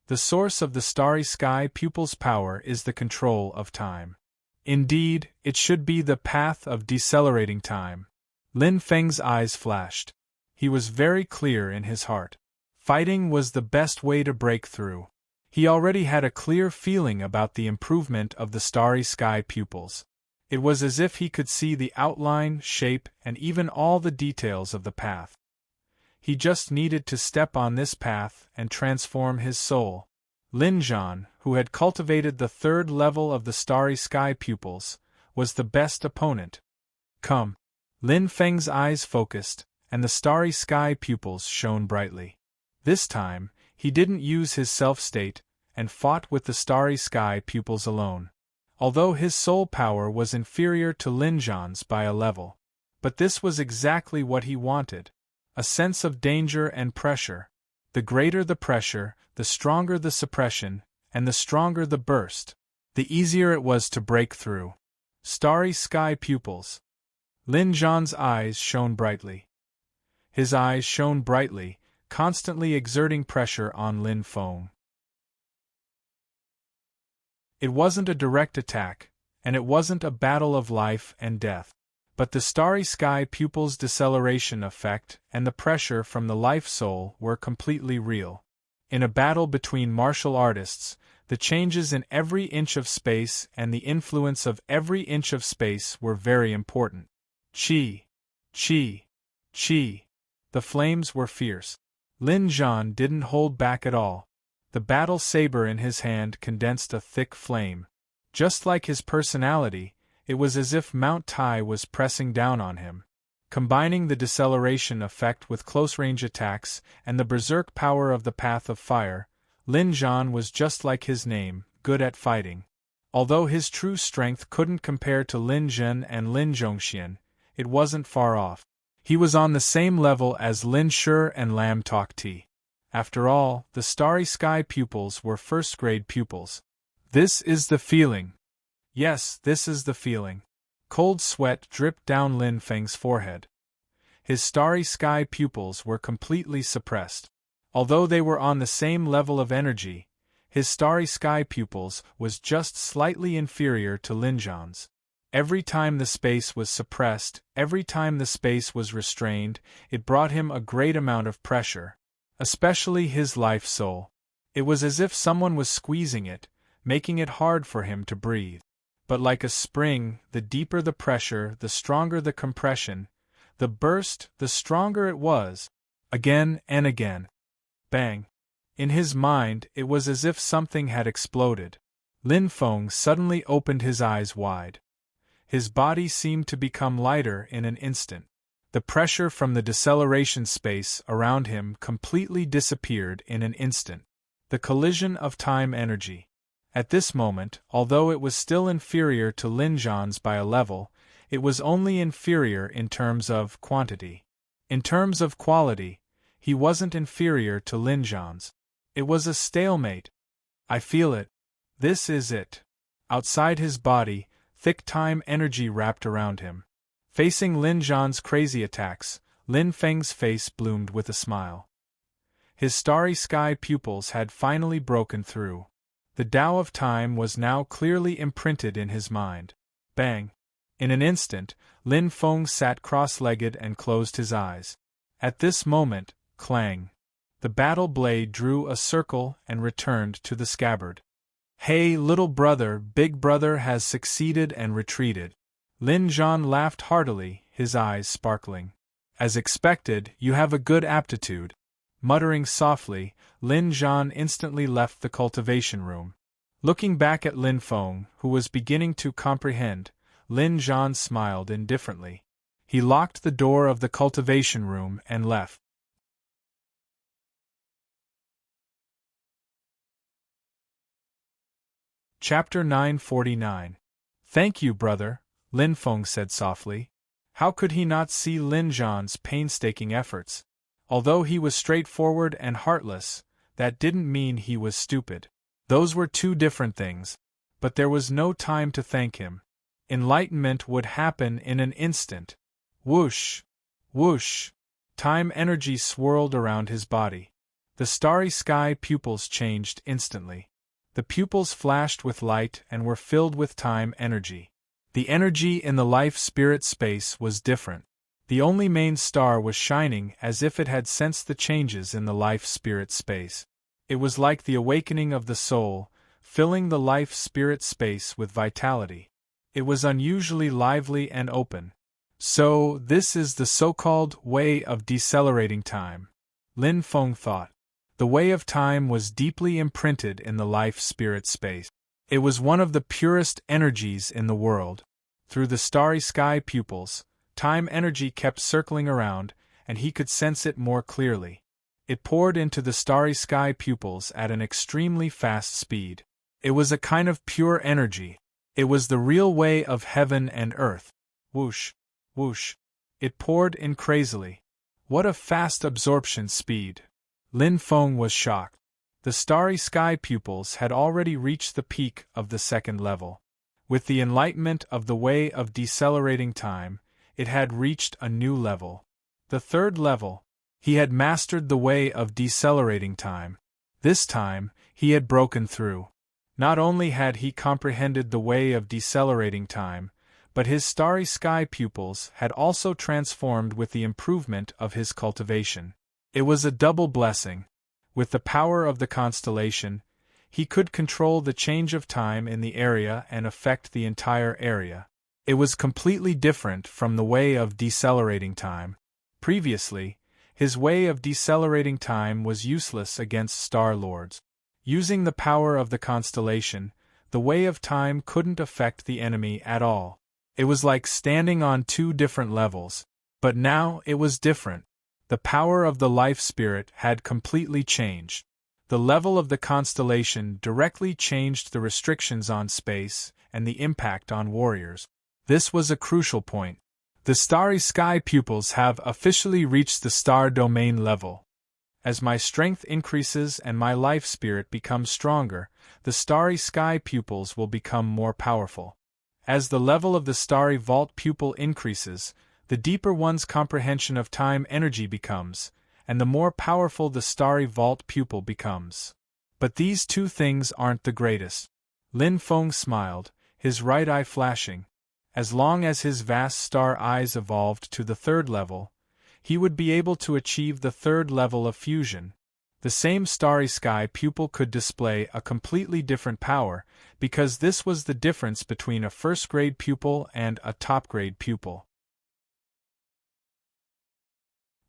The source of the starry sky pupils' power is the control of time. Indeed, it should be the path of decelerating time. Lin Feng's eyes flashed. He was very clear in his heart. Fighting was the best way to break through. He already had a clear feeling about the improvement of the starry sky pupils. It was as if he could see the outline, shape, and even all the details of the path. He just needed to step on this path and transform his soul. Lin Zhan, who had cultivated the 3rd level of the starry sky pupils, was the best opponent. Come. Lin Feng's eyes focused, and the starry sky pupils shone brightly. This time, he didn't use his self-state, and fought with the starry sky pupils alone. Although his soul power was inferior to Lin Zhan's by a level. But this was exactly what he wanted. A sense of danger and pressure. The greater the pressure, the stronger the suppression, and the stronger the burst, the easier it was to break through. Starry sky pupils. Lin Zhan's eyes shone brightly. His eyes shone brightly, constantly exerting pressure on Lin Feng. It wasn't a direct attack, and it wasn't a battle of life and death. But the starry sky pupils' deceleration effect and the pressure from the life soul were completely real. In a battle between martial artists, the changes in every inch of space and the influence of every inch of space were very important. Chi! Chi! Chi! The flames were fierce. Lin Zhan didn't hold back at all. The battle saber in his hand condensed a thick flame. Just like his personality, it was as if Mount Tai was pressing down on him. Combining the deceleration effect with close-range attacks and the berserk power of the Path of Fire, Lin Zhan was just like his name, good at fighting. Although his true strength couldn't compare to Lin Zhen and Lin Zhongxian, it wasn't far off. He was on the same level as Lin Shi and Lam Tokti. After all, the Starry Sky pupils were first-grade pupils. This is the feeling. Yes, this is the feeling. Cold sweat dripped down Lin Feng's forehead. His Starry Sky pupils were completely suppressed. Although they were on the same level of energy, his Starry Sky pupils was just slightly inferior to Lin Zhan's. Every time the space was suppressed, every time the space was restrained, it brought him a great amount of pressure. Especially his life soul. It was as if someone was squeezing it, making it hard for him to breathe. But like a spring, the deeper the pressure, the stronger the compression. The burst, the stronger it was. Again and again. Bang. In his mind, it was as if something had exploded. Lin Feng suddenly opened his eyes wide. His body seemed to become lighter in an instant. The pressure from the deceleration space around him completely disappeared in an instant. The collision of time energy. At this moment, although it was still inferior to Lin Zhan's by a level, it was only inferior in terms of quantity. In terms of quality, he wasn't inferior to Lin Zhan's. It was a stalemate. I feel it. This is it. Outside his body, thick time energy wrapped around him. Facing Lin Zhan's crazy attacks, Lin Feng's face bloomed with a smile. His Starry Sky pupils had finally broken through. The Tao of Time was now clearly imprinted in his mind. Bang! In an instant, Lin Feng sat cross-legged and closed his eyes. At this moment, clang! The battle blade drew a circle and returned to the scabbard. Hey, little brother, big brother has succeeded and retreated. Lin Zhan laughed heartily, his eyes sparkling. As expected, you have a good aptitude. Muttering softly, Lin Zhan instantly left the cultivation room. Looking back at Lin Feng, who was beginning to comprehend, Lin Zhan smiled indifferently. He locked the door of the cultivation room and left. Chapter 949. Thank you, brother, Lin Feng said softly. How could he not see Lin Zhan's painstaking efforts? Although he was straightforward and heartless, that didn't mean he was stupid. Those were two different things. But there was no time to thank him. Enlightenment would happen in an instant. Whoosh! Whoosh! Time energy swirled around his body. The Starry Sky pupils changed instantly. The pupils flashed with light and were filled with time energy. The energy in the life-spirit space was different. The only main star was shining as if it had sensed the changes in the life-spirit space. It was like the awakening of the soul, filling the life-spirit space with vitality. It was unusually lively and open. So, this is the so-called way of decelerating time, Lin Feng thought. The way of time was deeply imprinted in the life-spirit space. It was one of the purest energies in the world. Through the Starry Sky pupils, time energy kept circling around, and he could sense it more clearly. It poured into the Starry Sky pupils at an extremely fast speed. It was a kind of pure energy. It was the real way of heaven and earth. Whoosh! Whoosh! It poured in crazily. What a fast absorption speed! Lin Feng was shocked. The Starry Sky pupils had already reached the peak of the second level. With the enlightenment of the way of decelerating time, it had reached a new level. The third level. He had mastered the way of decelerating time. This time, he had broken through. Not only had he comprehended the way of decelerating time, but his Starry Sky pupils had also transformed with the improvement of his cultivation. It was a double blessing. With the power of the constellation, he could control the change of time in the area and affect the entire area. It was completely different from the way of decelerating time. Previously, his way of decelerating time was useless against Star Lords. Using the power of the constellation, the way of time couldn't affect the enemy at all. It was like standing on two different levels. But now it was different. The power of the life spirit had completely changed. The level of the constellation directly changed the restrictions on space and the impact on warriors. This was a crucial point. The starry sky pupils have officially reached the star domain level. As my strength increases and my life spirit becomes stronger, the starry sky pupils will become more powerful. As the level of the starry vault pupil increases, the deeper one's comprehension of time energy becomes, and the more powerful the starry vault pupil becomes. But these two things aren't the greatest. Lin Feng smiled, his right eye flashing. As long as his vast star eyes evolved to the third level, he would be able to achieve the third level of fusion. The same starry sky pupil could display a completely different power, because this was the difference between a first-grade pupil and a top-grade pupil.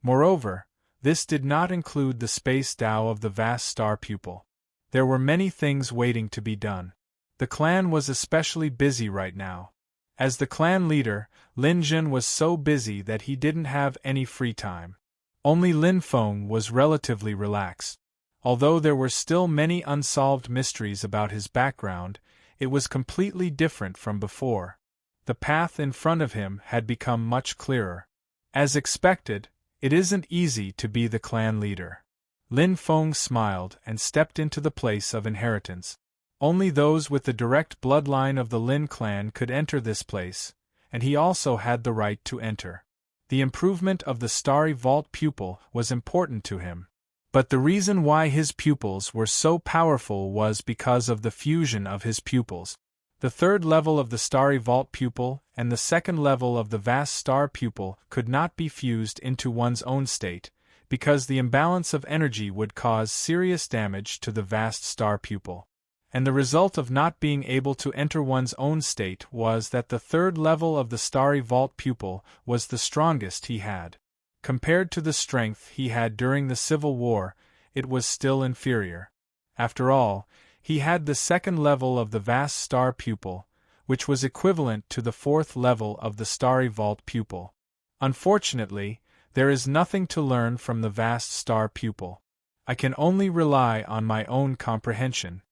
Moreover, this did not include the space Tao of the vast star pupil. There were many things waiting to be done. The clan was especially busy right now. As the clan leader, Lin Jun was so busy that he didn't have any free time. Only Lin Feng was relatively relaxed. Although there were still many unsolved mysteries about his background, it was completely different from before. The path in front of him had become much clearer. As expected, it isn't easy to be the clan leader. Lin Feng smiled and stepped into the place of inheritance. Only those with the direct bloodline of the Lin clan could enter this place, and he also had the right to enter. The improvement of the starry vault pupil was important to him. But the reason why his pupils were so powerful was because of the fusion of his pupils. The third level of the starry vault pupil and the second level of the vast star pupil could not be fused into one's own state, because the imbalance of energy would cause serious damage to the vast star pupil. And the result of not being able to enter one's own state was that the third level of the starry vault pupil was the strongest he had. Compared to the strength he had during the Civil War, it was still inferior. After all, he had the second level of the vast star pupil, which was equivalent to the fourth level of the starry vault pupil. Unfortunately, there is nothing to learn from the vast star pupil. I can only rely on my own comprehension.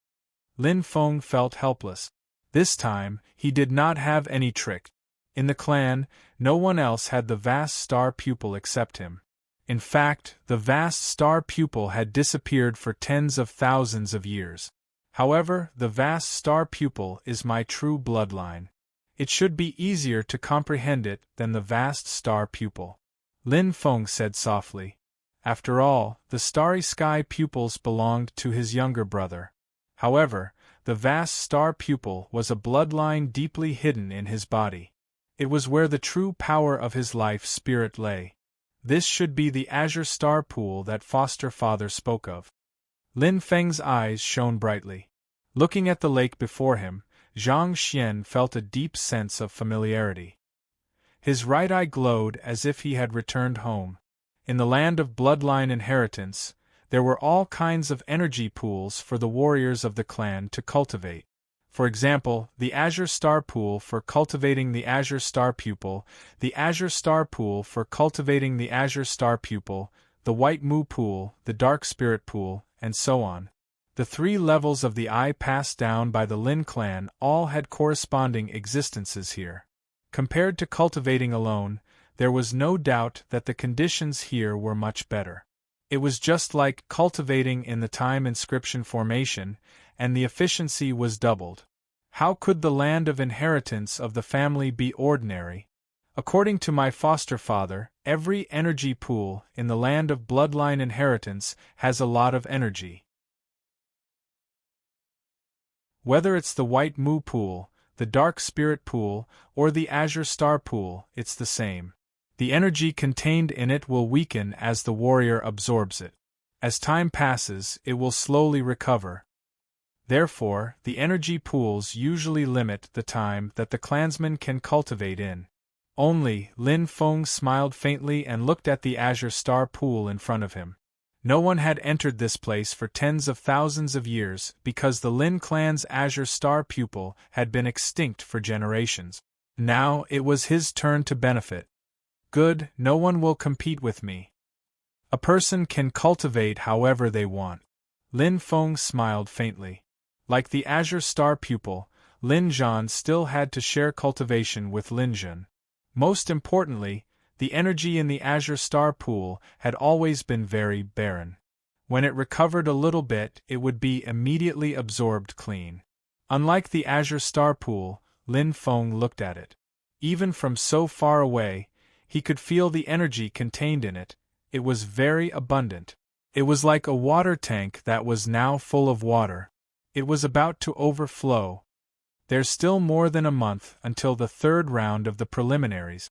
Lin Feng felt helpless. This time, he did not have any trick. In the clan, no one else had the vast star pupil except him. In fact, the vast star pupil had disappeared for tens of thousands of years. However, the vast star pupil is my true bloodline. It should be easier to comprehend it than the vast star pupil. Lin Feng said softly. After all, the starry sky pupils belonged to his younger brother. However, the vast star pupil was a bloodline deeply hidden in his body. It was where the true power of his life spirit lay. This should be the azure star pool that foster father spoke of. Lin Feng's eyes shone brightly. Looking at the lake before him, Zhang Xian felt a deep sense of familiarity. His right eye glowed as if he had returned home. In the land of bloodline inheritance, there were all kinds of energy pools for the warriors of the clan to cultivate. For example, the Azure Star Pool for cultivating the Azure Star Pupil, the Azure Star Pool for cultivating the Azure Star Pupil, the White Mu Pool, the Dark Spirit Pool, and so on. The three levels of the eye passed down by the Lin clan all had corresponding existences here. Compared to cultivating alone, there was no doubt that the conditions here were much better. It was just like cultivating in the time inscription formation, and the efficiency was doubled. How could the land of inheritance of the family be ordinary? According to my foster father, every energy pool in the land of bloodline inheritance has a lot of energy. Whether it's the White Mu Pool, the Dark Spirit Pool, or the Azure Star Pool, it's the same. The energy contained in it will weaken as the warrior absorbs it. As time passes, it will slowly recover. Therefore, the energy pools usually limit the time that the clansman can cultivate in. Only, Lin Feng smiled faintly and looked at the Azure Star Pool in front of him. No one had entered this place for tens of thousands of years because the Lin clan's Azure Star Pupil had been extinct for generations. Now it was his turn to benefit. Good, no one will compete with me. A person can cultivate however they want. Lin Feng smiled faintly. Like the Azure Star pupil, Lin Zhan still had to share cultivation with Lin Zhen. Most importantly, the energy in the Azure Star pool had always been very barren. When it recovered a little bit, it would be immediately absorbed clean. Unlike the Azure Star pool, Lin Feng looked at it. Even from so far away, he could feel the energy contained in it. It was very abundant. It was like a water tank that was now full of water. It was about to overflow. There's still more than a month until the third round of the preliminaries.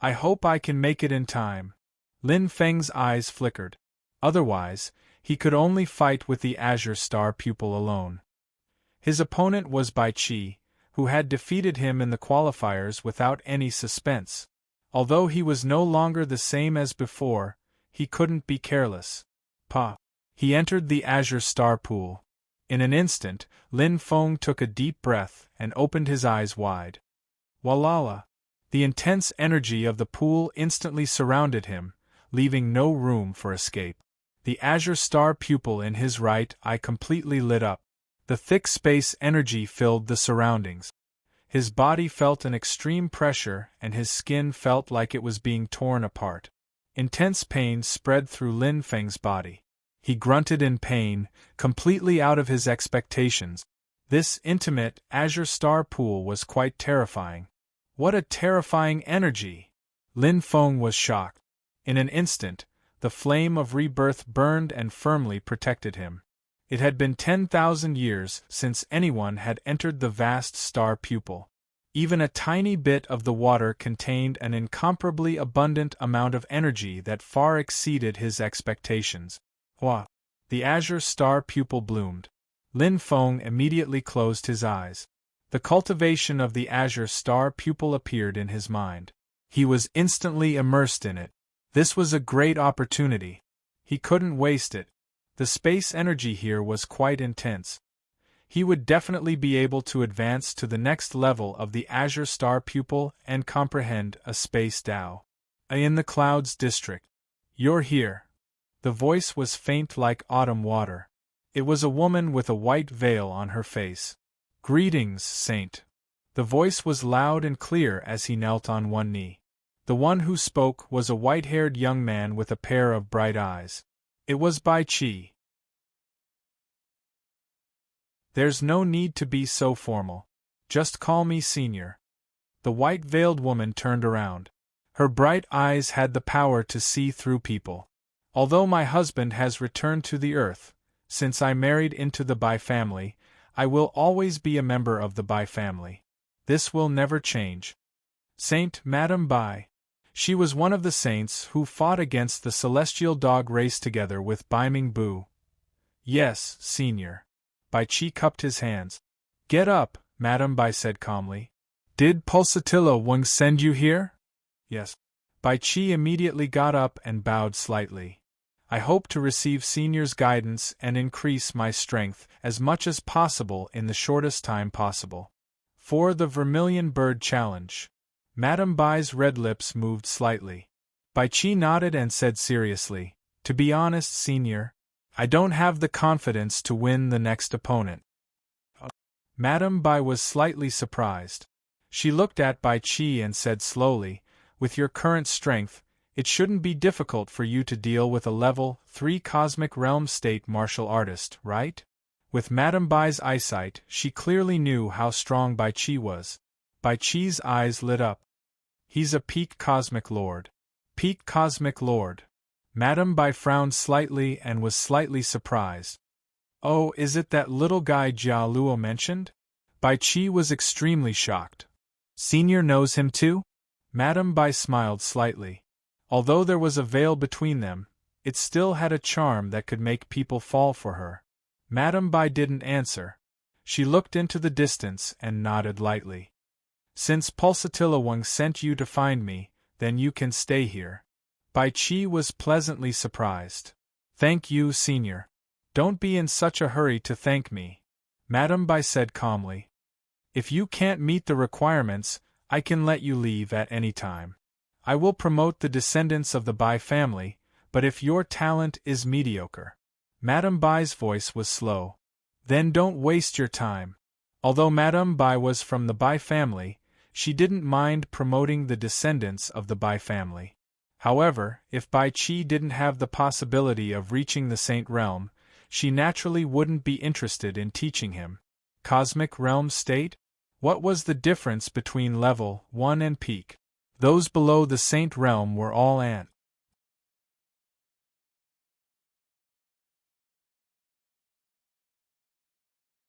I hope I can make it in time. Lin Feng's eyes flickered. Otherwise, he could only fight with the Azure Star pupil alone. His opponent was Bai Qi, who had defeated him in the qualifiers without any suspense. Although he was no longer the same as before, he couldn't be careless. He entered the Azure Star pool. In an instant, Lin Feng took a deep breath and opened his eyes wide. Walala! The intense energy of the pool instantly surrounded him, leaving no room for escape. The Azure Star pupil in his right eye completely lit up. The thick space energy filled the surroundings. His body felt an extreme pressure and his skin felt like it was being torn apart. Intense pain spread through Lin Feng's body. He grunted in pain, completely out of his expectations. This intimate Azure Star pool was quite terrifying. What a terrifying energy! Lin Feng was shocked. In an instant, the flame of rebirth burned and firmly protected him. It had been 10,000 years since anyone had entered the vast star pupil. Even a tiny bit of the water contained an incomparably abundant amount of energy that far exceeded his expectations. Hua! The Azure Star pupil bloomed. Lin Feng immediately closed his eyes. The cultivation of the Azure Star pupil appeared in his mind. He was instantly immersed in it. This was a great opportunity. He couldn't waste it. The space energy here was quite intense. He would definitely be able to advance to the next level of the Azure Star pupil and comprehend a space Dao. In the Clouds District. You're here. The voice was faint like autumn water. It was a woman with a white veil on her face. Greetings, Saint. The voice was loud and clear as he knelt on one knee. The one who spoke was a white-haired young man with a pair of bright eyes. It was Bai Qi. There's no need to be so formal. Just call me Senior. The white-veiled woman turned around. Her bright eyes had the power to see through people. Although my husband has returned to the earth, since I married into the Bai family, I will always be a member of the Bai family. This will never change. Saint Madame Bai. She was one of the saints who fought against the celestial dog race together with Bai Mingbu. Yes, Senior. Bai Qi cupped his hands. Get up, Madame Bai said calmly. Did Pulsatilla Wang send you here? Yes. Bai Qi immediately got up and bowed slightly. I hope to receive Senior's guidance and increase my strength as much as possible in the shortest time possible. For the Vermilion Bird Challenge. Madame Bai's red lips moved slightly. Bai Qi nodded and said seriously, To be honest, Senior, I don't have the confidence to win the next opponent. Madame Bai was slightly surprised. She looked at Bai Qi and said slowly, With your current strength, it shouldn't be difficult for you to deal with a level 3 Cosmic Realm State martial artist, right? With Madame Bai's eyesight, she clearly knew how strong Bai Qi was. Bai Qi's eyes lit up. He's a peak Cosmic Lord. Peak Cosmic Lord. Madame Bai frowned slightly and was slightly surprised. Oh, is it that little guy Jia Luo mentioned? Bai Qi was extremely shocked. Senior knows him too? Madame Bai smiled slightly. Although there was a veil between them, it still had a charm that could make people fall for her. Madame Bai didn't answer. She looked into the distance and nodded lightly. Since Pulsatilla Wang sent you to find me, then you can stay here. Bai Qi was pleasantly surprised. Thank you, Senior. Don't be in such a hurry to thank me. Madame Bai said calmly. If you can't meet the requirements, I can let you leave at any time. I will promote the descendants of the Bai family, but if your talent is mediocre. Madame Bai's voice was slow. Then don't waste your time. Although Madame Bai was from the Bai family, she didn't mind promoting the descendants of the Bai family. However, if Bai Qi didn't have the possibility of reaching the Saint Realm, she naturally wouldn't be interested in teaching him. Cosmic Realm State? What was the difference between Level 1 and Peak? Those below the Saint Realm were all ant.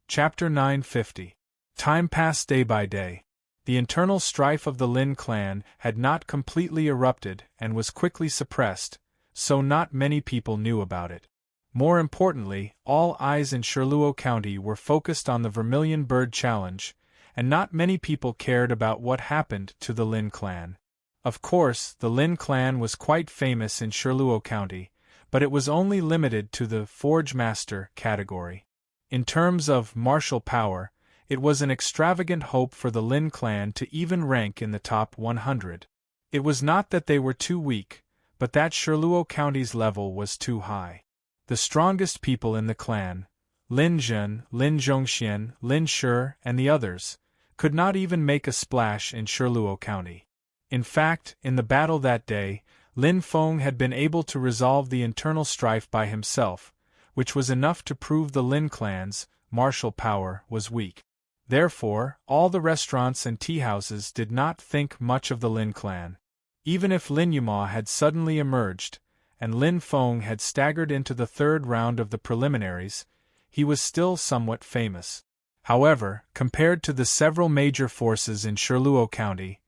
Chapter 950. Time passed day by day. The internal strife of the Lin clan had not completely erupted and was quickly suppressed, so not many people knew about it. More importantly, all eyes in Sherluo County were focused on the Vermilion Bird Challenge, and not many people cared about what happened to the Lin clan. Of course, the Lin clan was quite famous in Sherluo County, but it was only limited to the Forge Master category. In terms of martial power, it was an extravagant hope for the Lin clan to even rank in the top 100. It was not that they were too weak, but that Sherluo County's level was too high. The strongest people in the clan, Lin Zhen, Lin Zhongxian, Lin Shi, and the others, could not even make a splash in Sherluo County. In fact, in the battle that day, Lin Feng had been able to resolve the internal strife by himself, which was enough to prove the Lin clan's martial power was weak. Therefore, all the restaurants and tea-houses did not think much of the Lin clan. Even if Lin Yuma had suddenly emerged, and Lin Feng had staggered into the third round of the preliminaries, he was still somewhat famous. However, compared to the several major forces in Sherluo County,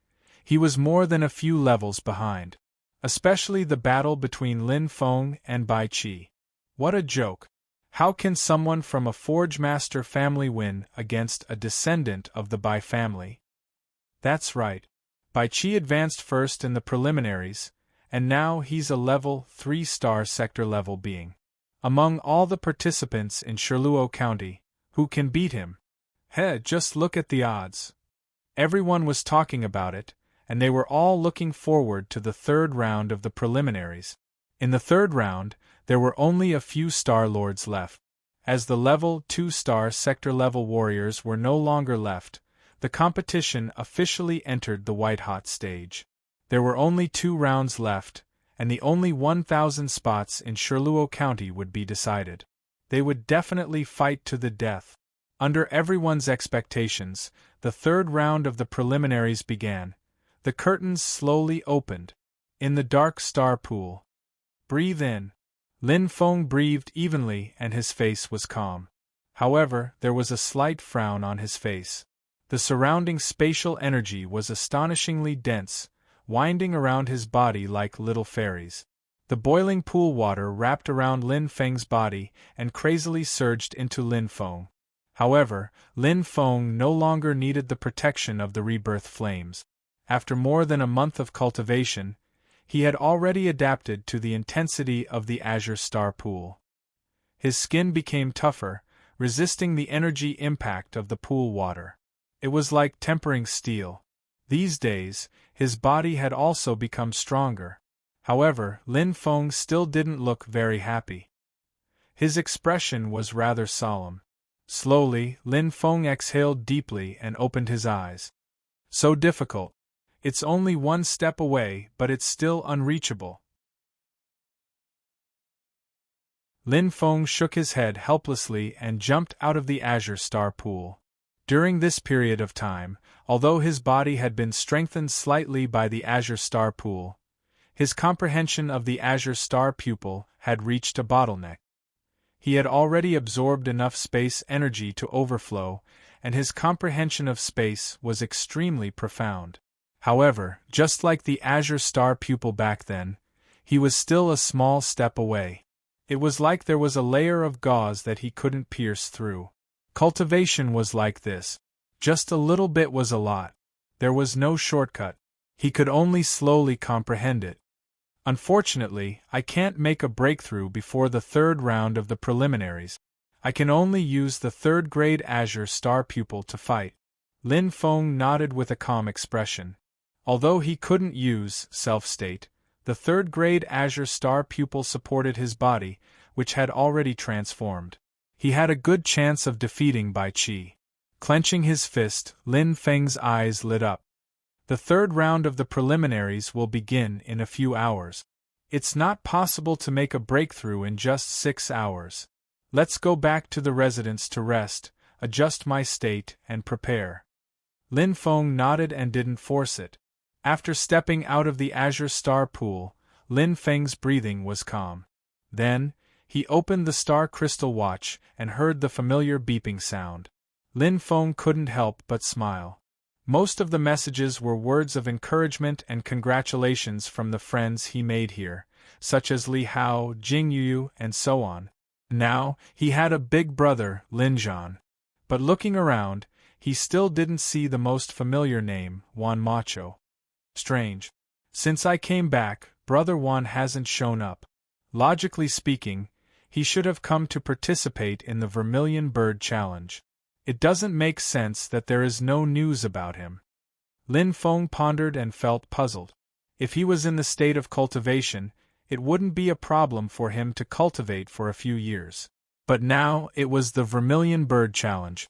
he was more than a few levels behind. Especially the battle between Lin Feng and Bai Qi. What a joke! How can someone from a Forge Master family win against a descendant of the Bai family? That's right. Bai Qi advanced first in the preliminaries, and now he's a level 3-star sector level being. Among all the participants in Sherluo County, who can beat him? Just look at the odds. Everyone was talking about it, and they were all looking forward to the third round of the preliminaries. In the third round, there were only a few Star Lords left. As the level 2-star sector level warriors were no longer left, the competition officially entered the white-hot stage. There were only 2 rounds left, and the only 1,000 spots in Sherluo County would be decided. They would definitely fight to the death. Under everyone's expectations, the third round of the preliminaries began. The curtains slowly opened. In the dark star pool. Breathe in. Lin Feng breathed evenly and his face was calm. However, there was a slight frown on his face. The surrounding spatial energy was astonishingly dense, winding around his body like little fairies. The boiling pool water wrapped around Lin Feng's body and crazily surged into Lin Feng. However, Lin Feng no longer needed the protection of the rebirth flames. After more than a month of cultivation, he had already adapted to the intensity of the azure star pool. His skin became tougher, resisting the energy impact of the pool water. It was like tempering steel. These days, his body had also become stronger. However, Lin Feng still didn't look very happy. His expression was rather solemn. Slowly, Lin Feng exhaled deeply and opened his eyes. So difficult. It's only 1 step away, but it's still unreachable. Lin Feng shook his head helplessly and jumped out of the azure star pool. During this period of time, although his body had been strengthened slightly by the azure star pool, his comprehension of the azure star pupil had reached a bottleneck. He had already absorbed enough space energy to overflow, and his comprehension of space was extremely profound. However, just like the azure star pupil back then, he was still a small step away. It was like there was a layer of gauze that he couldn't pierce through. Cultivation was like this. Just a little bit was a lot. There was no shortcut. He could only slowly comprehend it. Unfortunately, I can't make a breakthrough before the third round of the preliminaries. I can only use the third-grade azure star pupil to fight. Lin Feng nodded with a calm expression. Although he couldn't use self-state, the third-grade Azure Star pupil supported his body, which had already transformed. He had a good chance of defeating Bai Qi. Clenching his fist, Lin Feng's eyes lit up. The third round of the preliminaries will begin in a few hours. It's not possible to make a breakthrough in just 6 hours. Let's go back to the residence to rest, adjust my state, and prepare. Lin Feng nodded and didn't force it. After stepping out of the Azure Star pool, Lin Feng's breathing was calm. Then, he opened the star crystal watch and heard the familiar beeping sound. Lin Feng couldn't help but smile. Most of the messages were words of encouragement and congratulations from the friends he made here, such as Li Hao, Jing Yu, and so on. Now, he had a big brother, Lin Zhan. But looking around, he still didn't see the most familiar name, Wan Macho. Strange. Since I came back, Brother Wan hasn't shown up. Logically speaking, he should have come to participate in the Vermilion Bird Challenge. It doesn't make sense that there is no news about him. Lin Feng pondered and felt puzzled. If he was in the state of cultivation, it wouldn't be a problem for him to cultivate for a few years. But now it was the Vermilion Bird Challenge.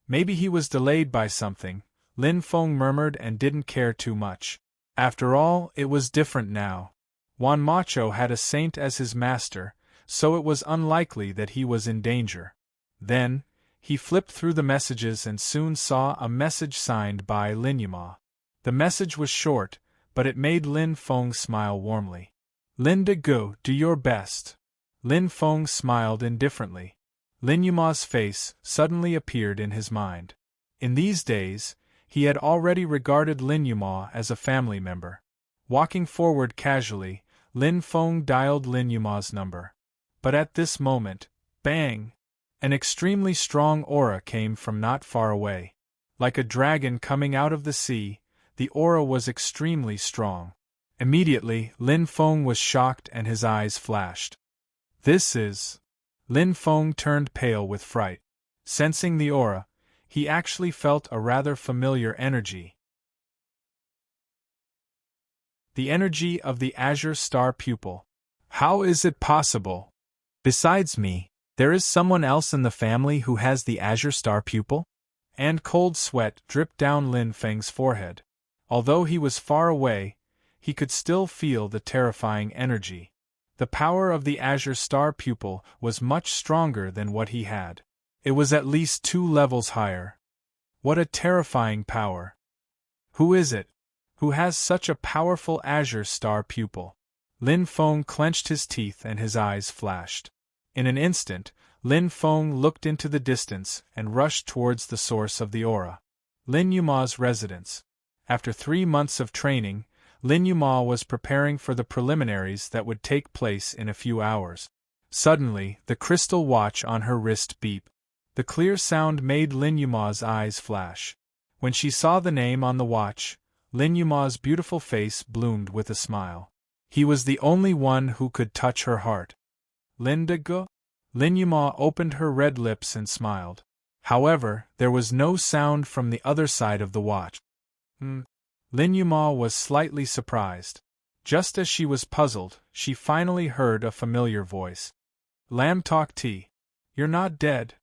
Maybe he was delayed by something, Lin Feng murmured and didn't care too much. After all, it was different now. Wan Macho had a saint as his master, so it was unlikely that he was in danger. Then, he flipped through the messages and soon saw a message signed by Lin Yuma. The message was short, but it made Lin Feng smile warmly. Lin De Go, do your best. Lin Feng smiled indifferently. Lin Yuma's face suddenly appeared in his mind. In these days, he had already regarded Lin Yuma as a family member. Walking forward casually, Lin Feng dialed Lin Yuma's number. But at this moment, bang! An extremely strong aura came from not far away. Like a dragon coming out of the sea, the aura was extremely strong. Immediately, Lin Feng was shocked and his eyes flashed. This is... Lin Feng turned pale with fright. Sensing the aura, he actually felt a rather familiar energy. The energy of the Azure Star pupil. How is it possible? Besides me, there is someone else in the family who has the Azure Star pupil? And cold sweat dripped down Lin Feng's forehead. Although he was far away, he could still feel the terrifying energy. The power of the Azure Star pupil was much stronger than what he had. It was at least 2 levels higher. What a terrifying power! Who is it? Who has such a powerful Azure Star pupil? Lin Feng clenched his teeth and his eyes flashed. In an instant, Lin Feng looked into the distance and rushed towards the source of the aura. Lin Yuma's residence. After 3 months of training, Lin Yuma was preparing for the preliminaries that would take place in a few hours. Suddenly, the crystal watch on her wrist beeped. The clear sound made Lin Yuma's eyes flash. When she saw the name on the watch, Lin Yuma's beautiful face bloomed with a smile. He was the only one who could touch her heart. Lin De Go? Lin Yuma opened her red lips and smiled. However, there was no sound from the other side of the watch. Lin Yuma was slightly surprised. Just as she was puzzled, she finally heard a familiar voice. Lam Tok Ti. You're not dead.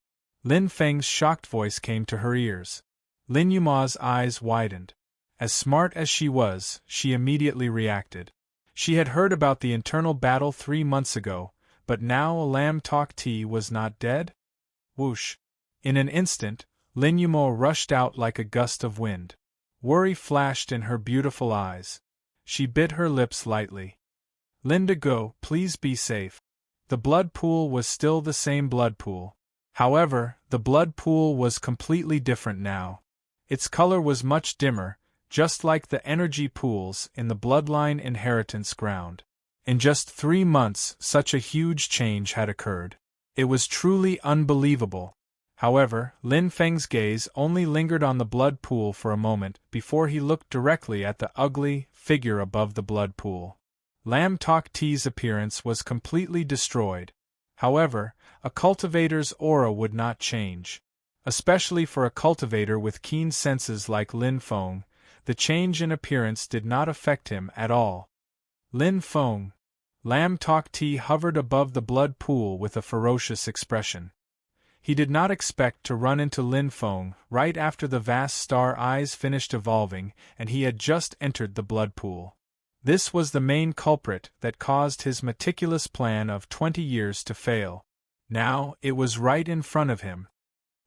Lin Feng's shocked voice came to her ears. Lin Yuma's eyes widened. As smart as she was, she immediately reacted. She had heard about the internal battle 3 months ago, but now Lam Tok Ti was not dead? Whoosh! In an instant, Lin Yuma rushed out like a gust of wind. Worry flashed in her beautiful eyes. She bit her lips lightly. Lin De Go, please be safe. The blood pool was still the same blood pool. However, the blood pool was completely different now. Its color was much dimmer, just like the energy pools in the bloodline inheritance ground. In just 3 months, such a huge change had occurred. It was truly unbelievable. However, Lin Feng's gaze only lingered on the blood pool for a moment before he looked directly at the ugly figure above the blood pool. Lam Tok Ti's appearance was completely destroyed. However, a cultivator's aura would not change. Especially for a cultivator with keen senses like Lin Feng, the change in appearance did not affect him at all. Lin Feng. Lam Tok Ti hovered above the blood pool with a ferocious expression. He did not expect to run into Lin Feng right after the vast star eyes finished evolving and he had just entered the blood pool. This was the main culprit that caused his meticulous plan of 20 years to fail. Now, it was right in front of him.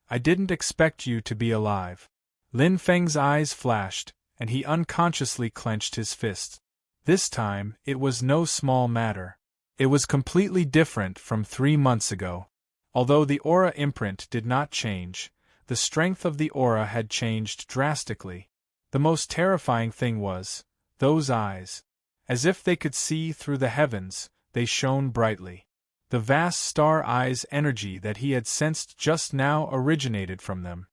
I didn't expect you to be alive. Lin Feng's eyes flashed, and he unconsciously clenched his fists. This time, it was no small matter. It was completely different from 3 months ago. Although the aura imprint did not change, the strength of the aura had changed drastically. The most terrifying thing was, those eyes. As if they could see through the heavens, they shone brightly. The vast star eyes' energy that he had sensed just now originated from them.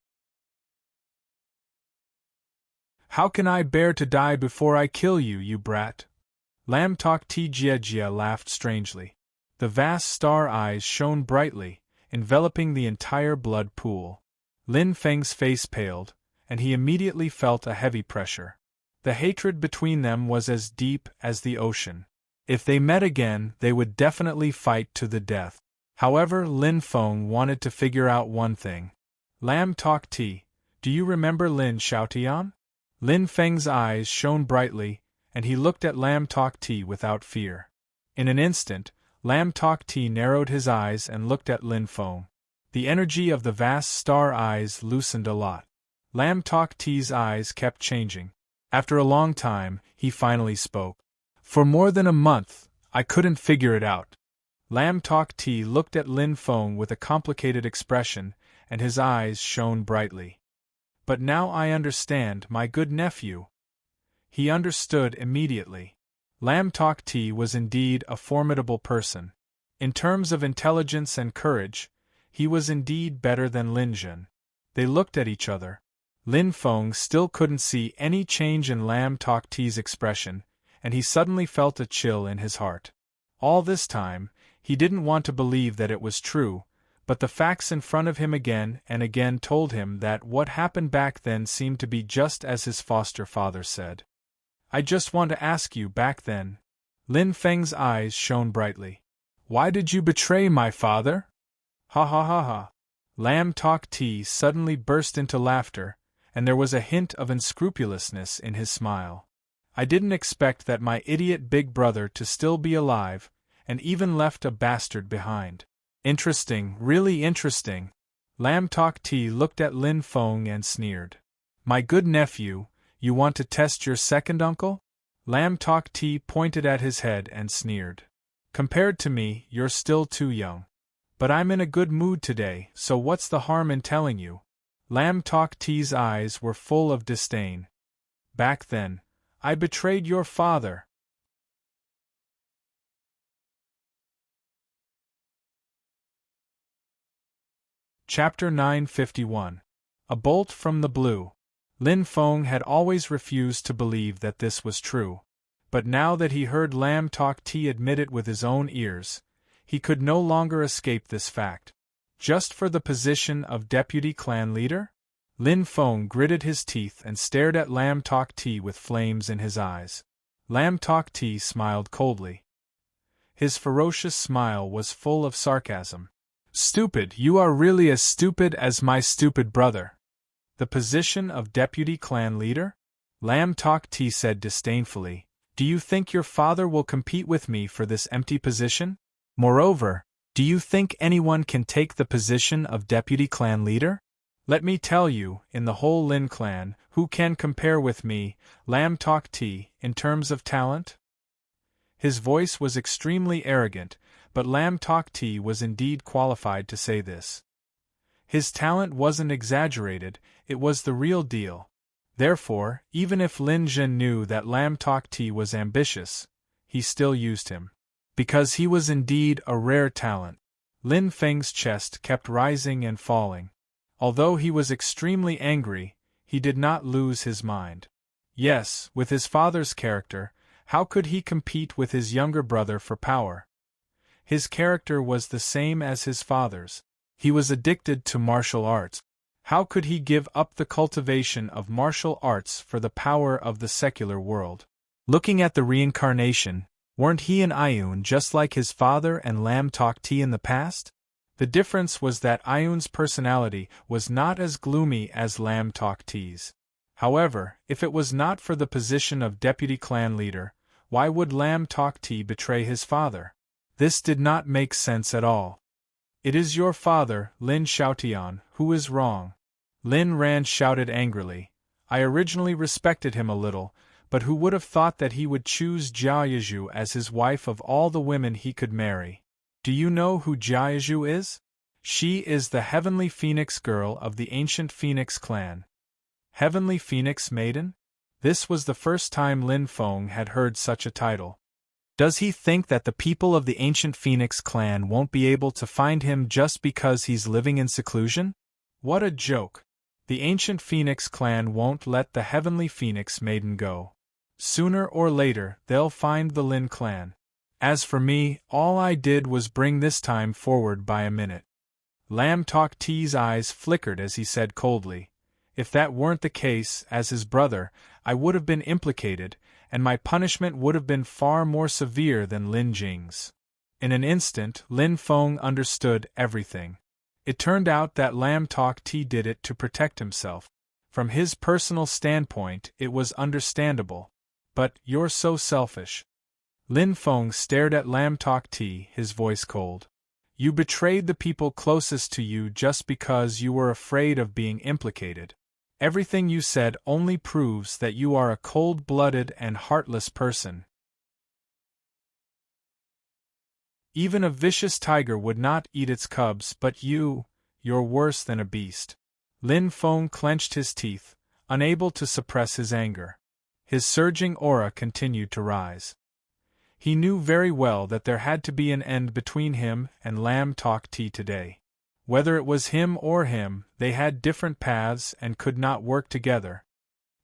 How can I bear to die before I kill you, you brat? Lam Tok Ti Jia laughed strangely. The vast star eyes shone brightly, enveloping the entire blood pool. Lin Feng's face paled, and he immediately felt a heavy pressure. The hatred between them was as deep as the ocean. If they met again, they would definitely fight to the death. However, Lin Feng wanted to figure out one thing. Lam Tok Ti, do you remember Lin Xiaotian? Lin Feng's eyes shone brightly, and he looked at Lam Tok Ti without fear. In an instant, Lam Tok Ti narrowed his eyes and looked at Lin Feng. The energy of the vast star eyes loosened a lot. Lam Tok Ti's eyes kept changing. After a long time, he finally spoke. For more than a month, I couldn't figure it out. Lam Tok Ti looked at Lin Feng with a complicated expression, and his eyes shone brightly. But now I understand, my good nephew. He understood immediately. Lam Tok Ti was indeed a formidable person. In terms of intelligence and courage, he was indeed better than Lin Zhen. They looked at each other. Lin Feng still couldn't see any change in Lam Tok Ti's expression, and he suddenly felt a chill in his heart. All this time, he didn't want to believe that it was true, but the facts in front of him again and again told him that what happened back then seemed to be just as his foster father said. I just want to ask you back then. Lin Feng's eyes shone brightly. Why did you betray my father? Ha ha ha ha. Lam Tok Ti suddenly burst into laughter, and there was a hint of unscrupulousness in his smile. I didn't expect that my idiot big brother to still be alive, and even left a bastard behind. Interesting, really interesting. Lam Tok Ti looked at Lin Feng and sneered. My good nephew, you want to test your second uncle? Lam Tok Ti pointed at his head and sneered. Compared to me, you're still too young. But I'm in a good mood today, so what's the harm in telling you? Lam Tok Ti's eyes were full of disdain. Back then, I betrayed your father. Chapter 951. A Bolt from the Blue. Lin Feng had always refused to believe that this was true. But now that he heard Lam Tok Ti admit it with his own ears, he could no longer escape this fact. Just for the position of deputy clan leader? Lin Feng gritted his teeth and stared at Lam Tok Ti with flames in his eyes. Lam Tok Ti smiled coldly. His ferocious smile was full of sarcasm. Stupid, you are really as stupid as my stupid brother. The position of deputy clan leader? Lam Tok Ti said disdainfully. Do you think your father will compete with me for this empty position? Moreover, do you think anyone can take the position of deputy clan leader? Let me tell you, in the whole Lin clan, who can compare with me, Lam Tok Ti, in terms of talent? His voice was extremely arrogant, but Lam Tok Ti was indeed qualified to say this. His talent wasn't exaggerated, it was the real deal. Therefore, even if Lin Zhen knew that Lam Tok Ti was ambitious, he still used him. Because he was indeed a rare talent. Lin Feng's chest kept rising and falling. Although he was extremely angry, he did not lose his mind. Yes, with his father's character, how could he compete with his younger brother for power? His character was the same as his father's. He was addicted to martial arts. How could he give up the cultivation of martial arts for the power of the secular world? Looking at the reincarnation, weren't he and Ioun just like his father and Lam Tok Ti in the past? The difference was that Ioun's personality was not as gloomy as Lam Tok Ti's. However, if it was not for the position of deputy clan leader, why would Lam Tok Ti betray his father? This did not make sense at all. It is your father, Lin Xiaotian, who is wrong. Lin Ran shouted angrily. I originally respected him a little, but who would have thought that he would choose Jia Yizhu as his wife of all the women he could marry? Do you know who Jia Yizhu is? She is the Heavenly Phoenix girl of the ancient Phoenix clan. Heavenly Phoenix Maiden? This was the first time Lin Feng had heard such a title. Does he think that the people of the ancient Phoenix clan won't be able to find him just because he's living in seclusion? What a joke! The ancient Phoenix clan won't let the Heavenly Phoenix Maiden go. Sooner or later, they'll find the Lin clan. As for me, all I did was bring this time forward by a minute. Lam Tok Ti's eyes flickered as he said coldly, if that weren't the case, as his brother, I would have been implicated, and my punishment would have been far more severe than Lin Jing's. In an instant, Lin Feng understood everything. It turned out that Lam Tok Ti did it to protect himself. From his personal standpoint, it was understandable. But, you're so selfish. Lin Feng stared at Lam Tok Ti, his voice cold. You betrayed the people closest to you just because you were afraid of being implicated. Everything you said only proves that you are a cold-blooded and heartless person. Even a vicious tiger would not eat its cubs, but you're worse than a beast. Lin Feng clenched his teeth, unable to suppress his anger. His surging aura continued to rise. He knew very well that there had to be an end between him and Lam Tok Ti today. Whether it was him or him, they had different paths and could not work together.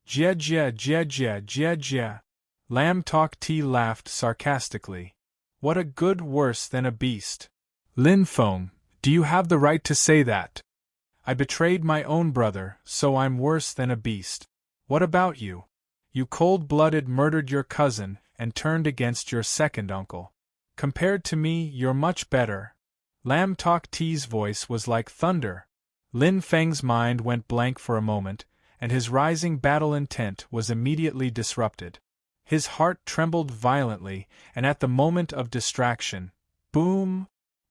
Jia jia jia jia jia jia. Lam Tok Ti laughed sarcastically. What a good worse than a beast. Lin Feng, do you have the right to say that? I betrayed my own brother, so I'm worse than a beast. What about you? You cold-blooded murdered your cousin and turned against your second uncle. Compared to me, you're much better. Lam Tok Ti's voice was like thunder. Lin Feng's mind went blank for a moment, and his rising battle intent was immediately disrupted. His heart trembled violently, and at the moment of distraction, boom!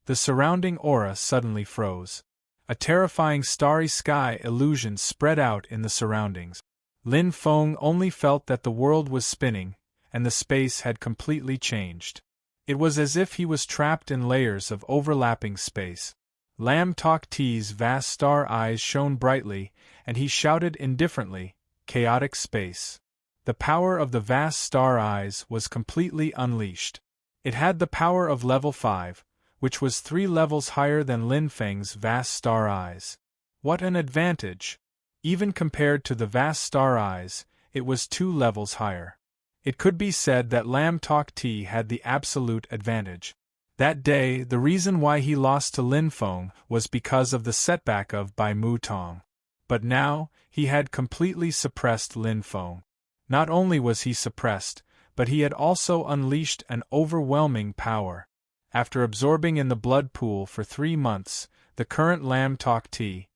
The surrounding aura suddenly froze. A terrifying starry sky illusion spread out in the surroundings. Lin Feng only felt that the world was spinning, and the space had completely changed. It was as if he was trapped in layers of overlapping space. Lam Tok Ti's vast star eyes shone brightly, and he shouted indifferently, chaotic space. The power of the vast star eyes was completely unleashed. It had the power of level 5, which was 3 levels higher than Lin Feng's vast star eyes. What an advantage! Even compared to the vast star eyes, it was 2 levels higher. It could be said that Lam Tok Ti had the absolute advantage. That day, the reason why he lost to Lin Feng was because of the setback of Bai Mu Tong. But now, he had completely suppressed Lin Feng. Not only was he suppressed, but he had also unleashed an overwhelming power. After absorbing in the blood pool for 3 months, the current Lam Tok Ti,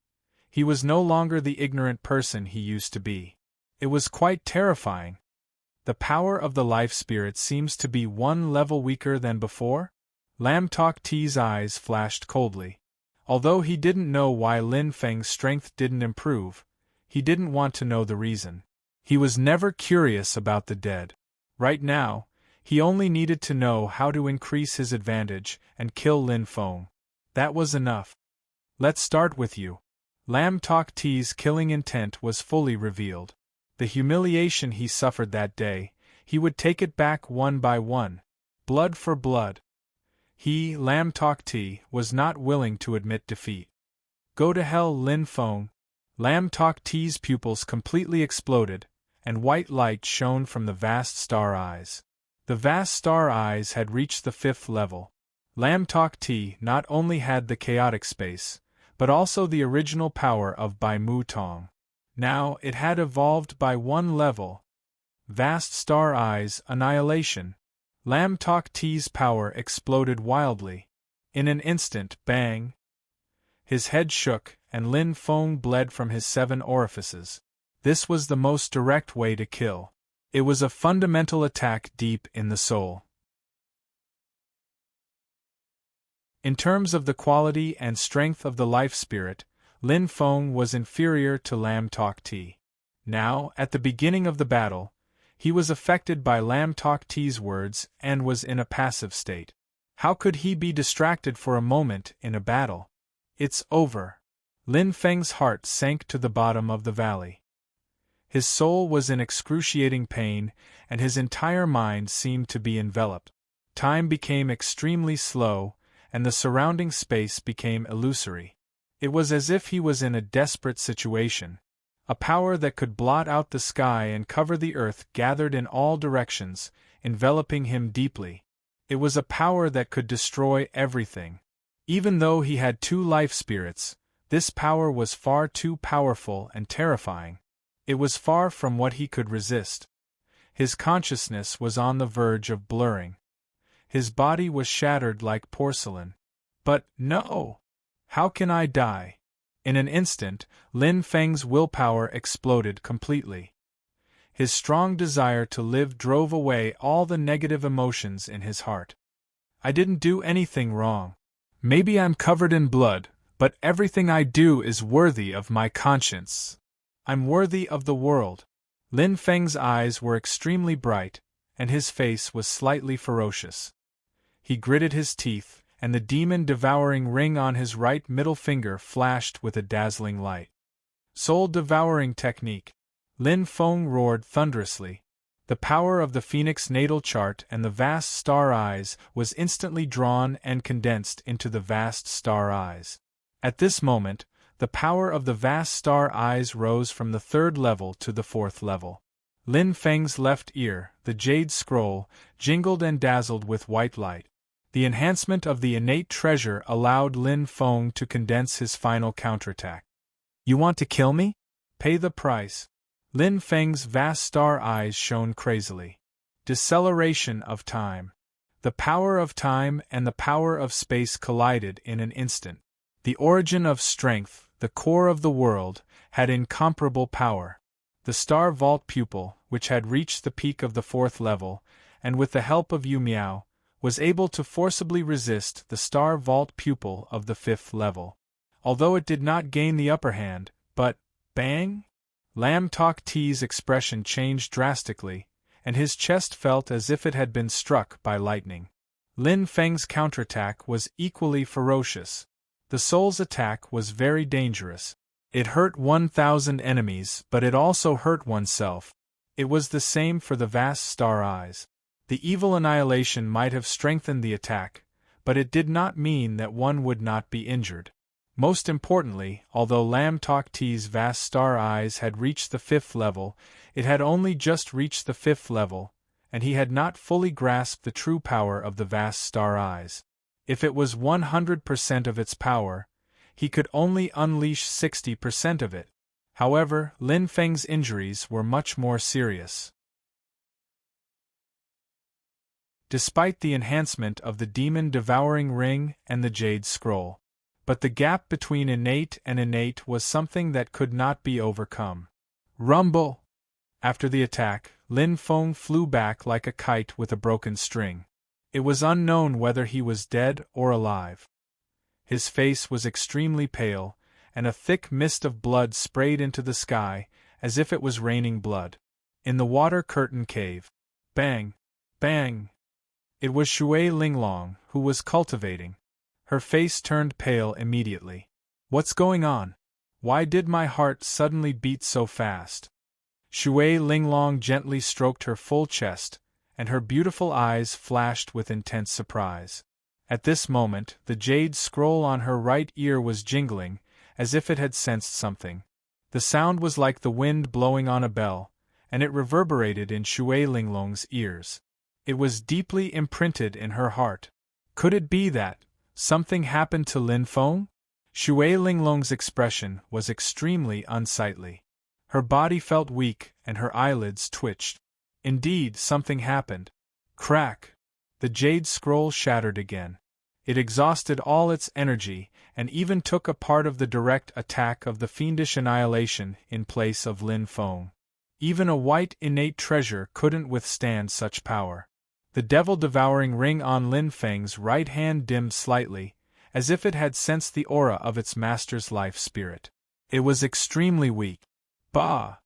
he was no longer the ignorant person he used to be. It was quite terrifying. The power of the life spirit seems to be 1 level weaker than before? Lam Tok Ti's eyes flashed coldly. Although he didn't know why Lin Feng's strength didn't improve, he didn't want to know the reason. He was never curious about the dead. Right now, he only needed to know how to increase his advantage and kill Lin Feng. That was enough. Let's start with you. Lam Tok Ti's killing intent was fully revealed. The humiliation he suffered that day, he would take it back one by one, blood for blood. He, Lam Tok Ti, was not willing to admit defeat. Go to hell, Lin Feng. Lam Tok Ti's pupils completely exploded, and white light shone from the vast star eyes. The vast star eyes had reached the 5th level. Lam Tok Ti not only had the chaotic space, but also the original power of Bai Mu Tong. Now it had evolved by one level. Vast star eyes, annihilation. Lam Tok T's power exploded wildly. In an instant, bang! His head shook, and Lin Feng bled from his 7 orifices. This was the most direct way to kill. It was a fundamental attack deep in the soul. In terms of the quality and strength of the life spirit, Lin Feng was inferior to Lam Tok T. Now, at the beginning of the battle, he was affected by Lam Tok T's words and was in a passive state. How could he be distracted for a moment in a battle? It's over. Lin Feng's heart sank to the bottom of the valley. His soul was in excruciating pain, and his entire mind seemed to be enveloped. Time became extremely slow, and the surrounding space became illusory. It was as if he was in a desperate situation. A power that could blot out the sky and cover the earth gathered in all directions, enveloping him deeply. It was a power that could destroy everything. Even though he had 2 life spirits, this power was far too powerful and terrifying. It was far from what he could resist. His consciousness was on the verge of blurring. His body was shattered like porcelain. But no! How can I die? In an instant, Lin Feng's willpower exploded completely. His strong desire to live drove away all the negative emotions in his heart. I didn't do anything wrong. Maybe I'm covered in blood, but everything I do is worthy of my conscience. I'm worthy of the world. Lin Feng's eyes were extremely bright, and his face was slightly ferocious. He gritted his teeth, and the demon-devouring ring on his right middle finger flashed with a dazzling light. Soul-devouring technique. Lin Feng roared thunderously. The power of the Phoenix natal chart and the vast star eyes was instantly drawn and condensed into the vast star eyes. At this moment, the power of the vast star eyes rose from the 3rd level to the 4th level. Lin Feng's left ear, the jade scroll, jingled and dazzled with white light. The enhancement of the innate treasure allowed Lin Feng to condense his final counterattack. You want to kill me? Pay the price. Lin Feng's vast star eyes shone crazily. Deceleration of time. The power of time and the power of space collided in an instant. The origin of strength, the core of the world, had incomparable power. The star vault pupil, which had reached the peak of the 4th level, and with the help of Yu Miao, was able to forcibly resist the star vault pupil of the 5th level. Although it did not gain the upper hand, but, bang! Lam Tok T's expression changed drastically, and his chest felt as if it had been struck by lightning. Lin Feng's counterattack was equally ferocious. The soul's attack was very dangerous. It hurt 1,000 enemies, but it also hurt oneself. It was the same for the vast star eyes. The evil annihilation might have strengthened the attack, but it did not mean that one would not be injured. Most importantly, although Lam Tok T's vast star eyes had reached the 5th level, it had only just reached the 5th level, and he had not fully grasped the true power of the vast star eyes. If it was 100% of its power, he could only unleash 60% of it. However, Lin Feng's injuries were much more serious. Despite the enhancement of the demon-devouring ring and the jade scroll. But the gap between innate and innate was something that could not be overcome. Rumble! After the attack, Lin Feng flew back like a kite with a broken string. It was unknown whether he was dead or alive. His face was extremely pale, and a thick mist of blood sprayed into the sky, as if it was raining blood. In the water curtain cave. Bang! Bang! It was Shui Linglong, who was cultivating. Her face turned pale immediately. What's going on? Why did my heart suddenly beat so fast? Shui Linglong gently stroked her full chest, and her beautiful eyes flashed with intense surprise. At this moment, the jade scroll on her right ear was jingling, as if it had sensed something. The sound was like the wind blowing on a bell, and it reverberated in Shui Linglong's ears. It was deeply imprinted in her heart. Could it be that something happened to Lin Feng? Shui Linglong's expression was extremely unsightly. Her body felt weak and her eyelids twitched. Indeed, something happened. Crack! The jade scroll shattered again. It exhausted all its energy, and even took a part of the direct attack of the fiendish annihilation in place of Lin Feng. Even a white innate treasure couldn't withstand such power. The devil-devouring ring on Lin Feng's right hand dimmed slightly, as if it had sensed the aura of its master's life spirit. It was extremely weak. Bah!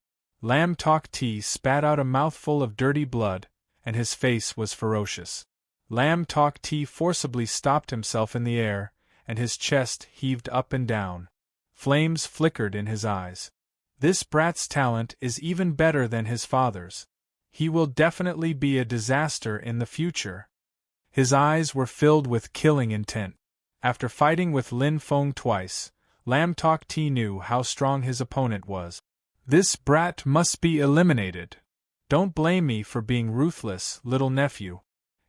Lam Tok Ti spat out a mouthful of dirty blood, and his face was ferocious. Lam Tok Ti forcibly stopped himself in the air, and his chest heaved up and down. Flames flickered in his eyes. This brat's talent is even better than his father's. He will definitely be a disaster in the future. His eyes were filled with killing intent. After fighting with Lin Feng twice, Lam Tok Ti knew how strong his opponent was. This brat must be eliminated. Don't blame me for being ruthless, little nephew.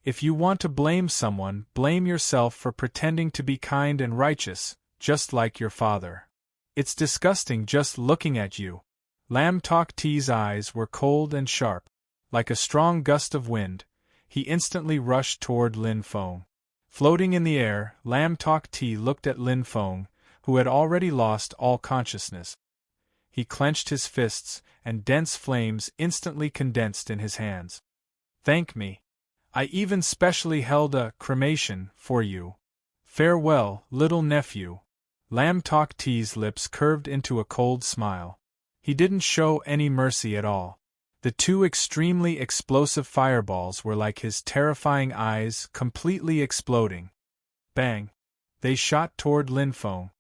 If you want to blame someone, blame yourself for pretending to be kind and righteous, just like your father. It's disgusting just looking at you. Lam Tok Ti's eyes were cold and sharp. Like a strong gust of wind, he instantly rushed toward Lin Feng. Floating in the air, Lam Tok Ti looked at Lin Feng, who had already lost all consciousness. He clenched his fists, and dense flames instantly condensed in his hands. Thank me. I even specially held a cremation for you. Farewell, little nephew. Lam Tok Ti's lips curved into a cold smile. He didn't show any mercy at all. The two extremely explosive fireballs were like his terrifying eyes, completely exploding. Bang! They shot toward Lin Feng.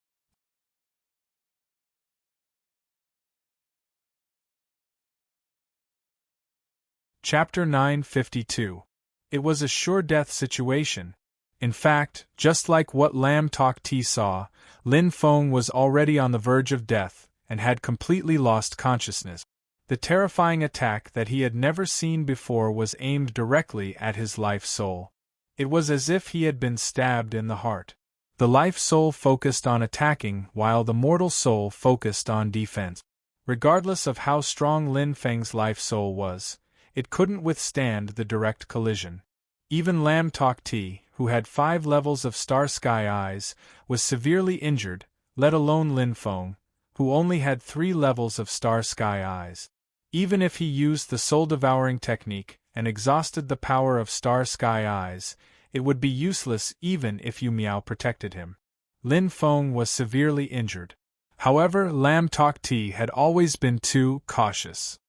Chapter 952. It was a sure-death situation. In fact, just like what Lam Tok Ti saw, Lin Feng was already on the verge of death, and had completely lost consciousness. The terrifying attack that he had never seen before was aimed directly at his life soul. It was as if he had been stabbed in the heart. The life soul focused on attacking, while the mortal soul focused on defense. Regardless of how strong Lin Feng's life soul was, it couldn't withstand the direct collision. Even Lam Tok Ti, who had 5 levels of Star Sky Eyes, was severely injured, let alone Lin Feng, who only had 3 levels of Star Sky Eyes. Even if he used the soul-devouring technique and exhausted the power of Star Sky Eyes, it would be useless even if Yu Miao protected him. Lin Feng was severely injured. However, Lam Tok Ti had always been too cautious.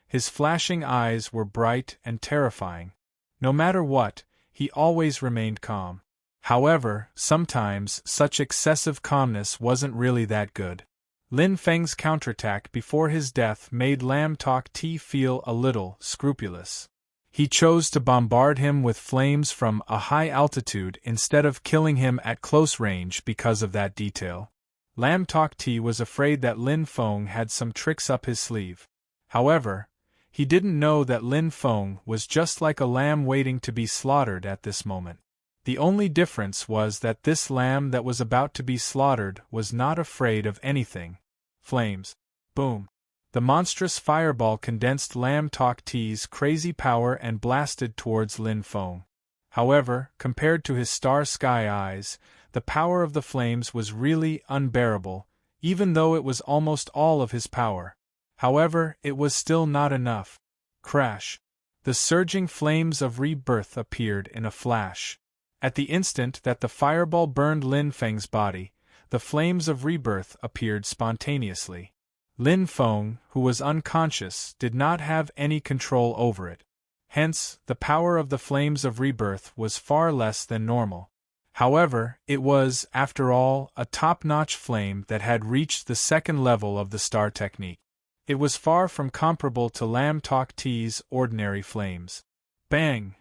His flashing eyes were bright and terrifying. No matter what, he always remained calm. However, sometimes such excessive calmness wasn't really that good. Lin Feng's counterattack before his death made Lam Tok Ti feel a little scrupulous. He chose to bombard him with flames from a high altitude instead of killing him at close range because of that detail. Lam Tok Ti was afraid that Lin Feng had some tricks up his sleeve. However, he didn't know that Lin Feng was just like a lamb waiting to be slaughtered at this moment. The only difference was that this lamb that was about to be slaughtered was not afraid of anything. Flames. Boom. The monstrous fireball condensed Lam Tok Ti's crazy power and blasted towards Lin Feng. However, compared to his Star Sky Eyes, the power of the flames was really unbearable, even though it was almost all of his power. However, it was still not enough. Crash. The surging flames of rebirth appeared in a flash. At the instant that the fireball burned Lin Feng's body, the flames of rebirth appeared spontaneously. Lin Feng, who was unconscious, did not have any control over it. Hence, the power of the flames of rebirth was far less than normal. However, it was, after all, a top-notch flame that had reached the 2nd level of the star technique. It was far from comparable to Lam Tok Ti's ordinary flames. Bang!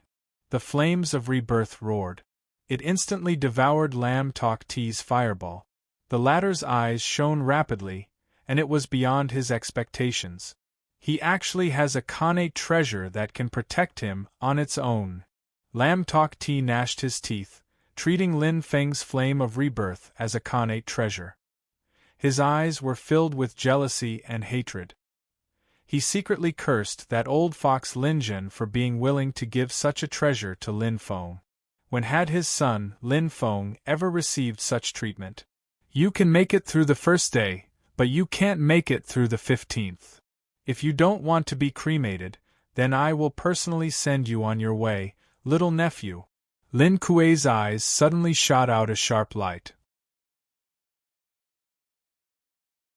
The flames of rebirth roared. It instantly devoured Lam Tok Ti's fireball. The latter's eyes shone rapidly, and it was beyond his expectations. He actually has a connate treasure that can protect him on its own. Lam Tok Ti gnashed his teeth, treating Lin Feng's flame of rebirth as a connate treasure. His eyes were filled with jealousy and hatred. He secretly cursed that old fox Lin Zhen for being willing to give such a treasure to Lin Feng. When had his son, Lin Feng, ever received such treatment? You can make it through the first day, but you can't make it through the 15th. If you don't want to be cremated, then I will personally send you on your way, little nephew. Lin Kuei's eyes suddenly shot out a sharp light.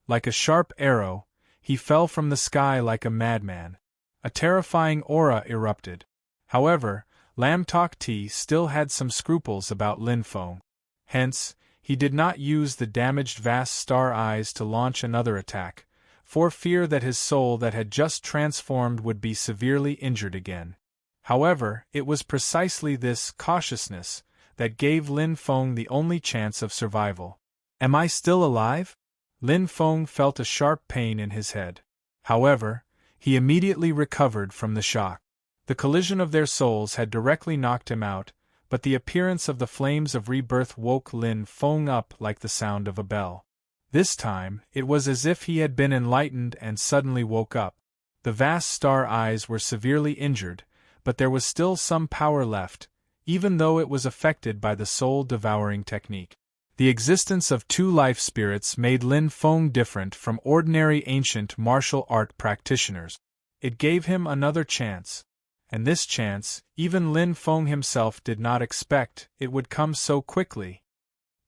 Like a sharp arrow, he fell from the sky like a madman. A terrifying aura erupted. However, Lam Tok Ti still had some scruples about Lin Feng. Hence, he did not use the damaged vast star eyes to launch another attack, for fear that his soul that had just transformed would be severely injured again. However, it was precisely this cautiousness that gave Lin Feng the only chance of survival. Am I still alive? Lin Feng felt a sharp pain in his head. However, he immediately recovered from the shock. The collision of their souls had directly knocked him out, but the appearance of the flames of rebirth woke Lin Feng up like the sound of a bell. This time, it was as if he had been enlightened and suddenly woke up. The vast star eyes were severely injured, but there was still some power left, even though it was affected by the soul-devouring technique. The existence of two life spirits made Lin Feng different from ordinary ancient martial art practitioners. It gave him another chance. And this chance, even Lin Feng himself did not expect it would come so quickly.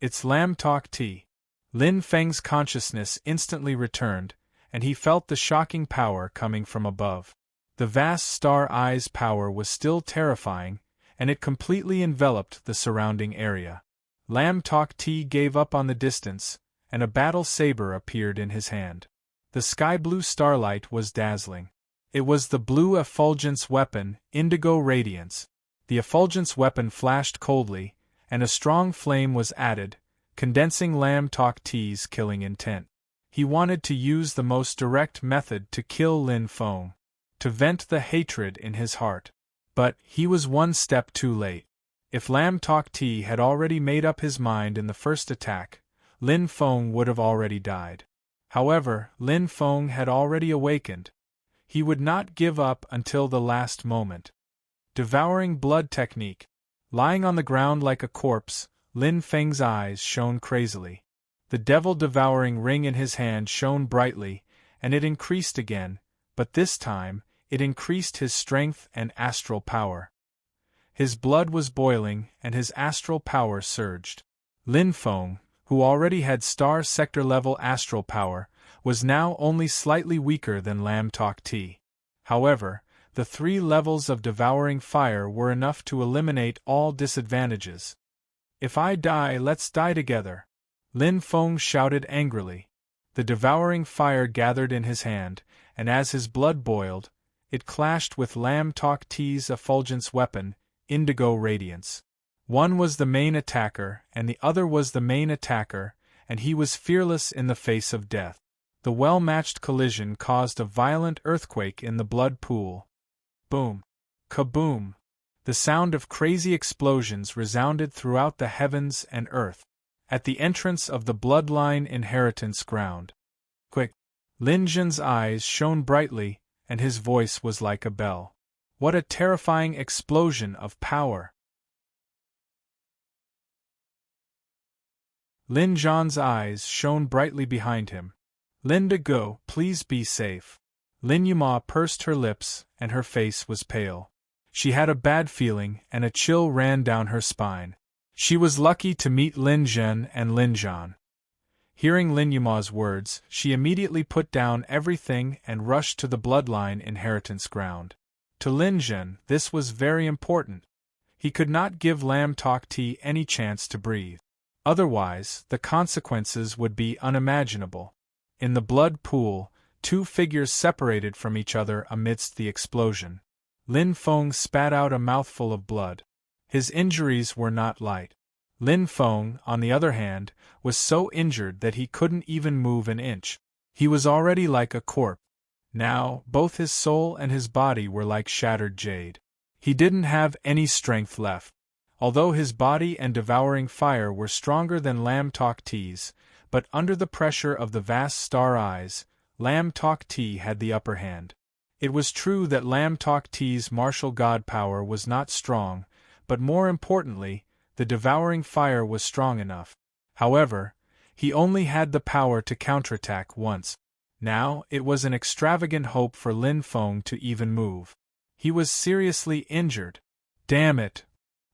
It's Lam Tok Ti. Lin Feng's consciousness instantly returned, and he felt the shocking power coming from above. The vast star eye's power was still terrifying, and it completely enveloped the surrounding area. Lam Tok Ti gave up on the distance, and a battle saber appeared in his hand. The sky-blue starlight was dazzling. It was the blue effulgence weapon, Indigo Radiance. The effulgence weapon flashed coldly, and a strong flame was added, condensing Lam Tok Ti's killing intent. He wanted to use the most direct method to kill Lin Feng, to vent the hatred in his heart. But he was one step too late. If Lam Tok Ti had already made up his mind in the first attack, Lin Feng would have already died. However, Lin Feng had already awakened. He would not give up until the last moment. Devouring blood technique. Lying on the ground like a corpse, Lin Feng's eyes shone crazily. The devil-devouring ring in his hand shone brightly, and it increased again, but this time, it increased his strength and astral power. His blood was boiling, and his astral power surged. Lin Feng, who already had star sector-level astral power, was now only slightly weaker than Lam Tok Ti. However, the 3 levels of devouring fire were enough to eliminate all disadvantages. If I die, let's die together, Lin Feng shouted angrily. The devouring fire gathered in his hand, and as his blood boiled, it clashed with Lam Tok Ti's effulgence weapon, Indigo Radiance. One was the main attacker, and the other was the main attacker, and he was fearless in the face of death. The well-matched collision caused a violent earthquake in the blood pool. Boom! Kaboom! The sound of crazy explosions resounded throughout the heavens and earth. At the entrance of the bloodline inheritance ground. Quick! Lin Zhen's eyes shone brightly, and his voice was like a bell. What a terrifying explosion of power! Lin Zhan's eyes shone brightly behind him. Linda, go, please be safe. Lin Yuma pursed her lips, and her face was pale. She had a bad feeling, and a chill ran down her spine. She was lucky to meet Lin Zhen and Lin Zhan. Hearing Lin Yuma's words, she immediately put down everything and rushed to the bloodline inheritance ground. To Lin Zhen, this was very important. He could not give Lam Tok Ti any chance to breathe. Otherwise, the consequences would be unimaginable. In the blood pool, 2 figures separated from each other amidst the explosion. Lin Feng spat out a mouthful of blood. His injuries were not light. Lin Feng, on the other hand, was so injured that he couldn't even move an inch. He was already like a corpse. Now, both his soul and his body were like shattered jade. He didn't have any strength left. Although his body and devouring fire were stronger than Lam Tok T's, but under the pressure of the vast star eyes, Lam Tok T had the upper hand. It was true that Lam Tok T's martial god power was not strong, but more importantly, the devouring fire was strong enough. However, he only had the power to counterattack once. Now, it was an extravagant hope for Lin Feng to even move. He was seriously injured. Damn it!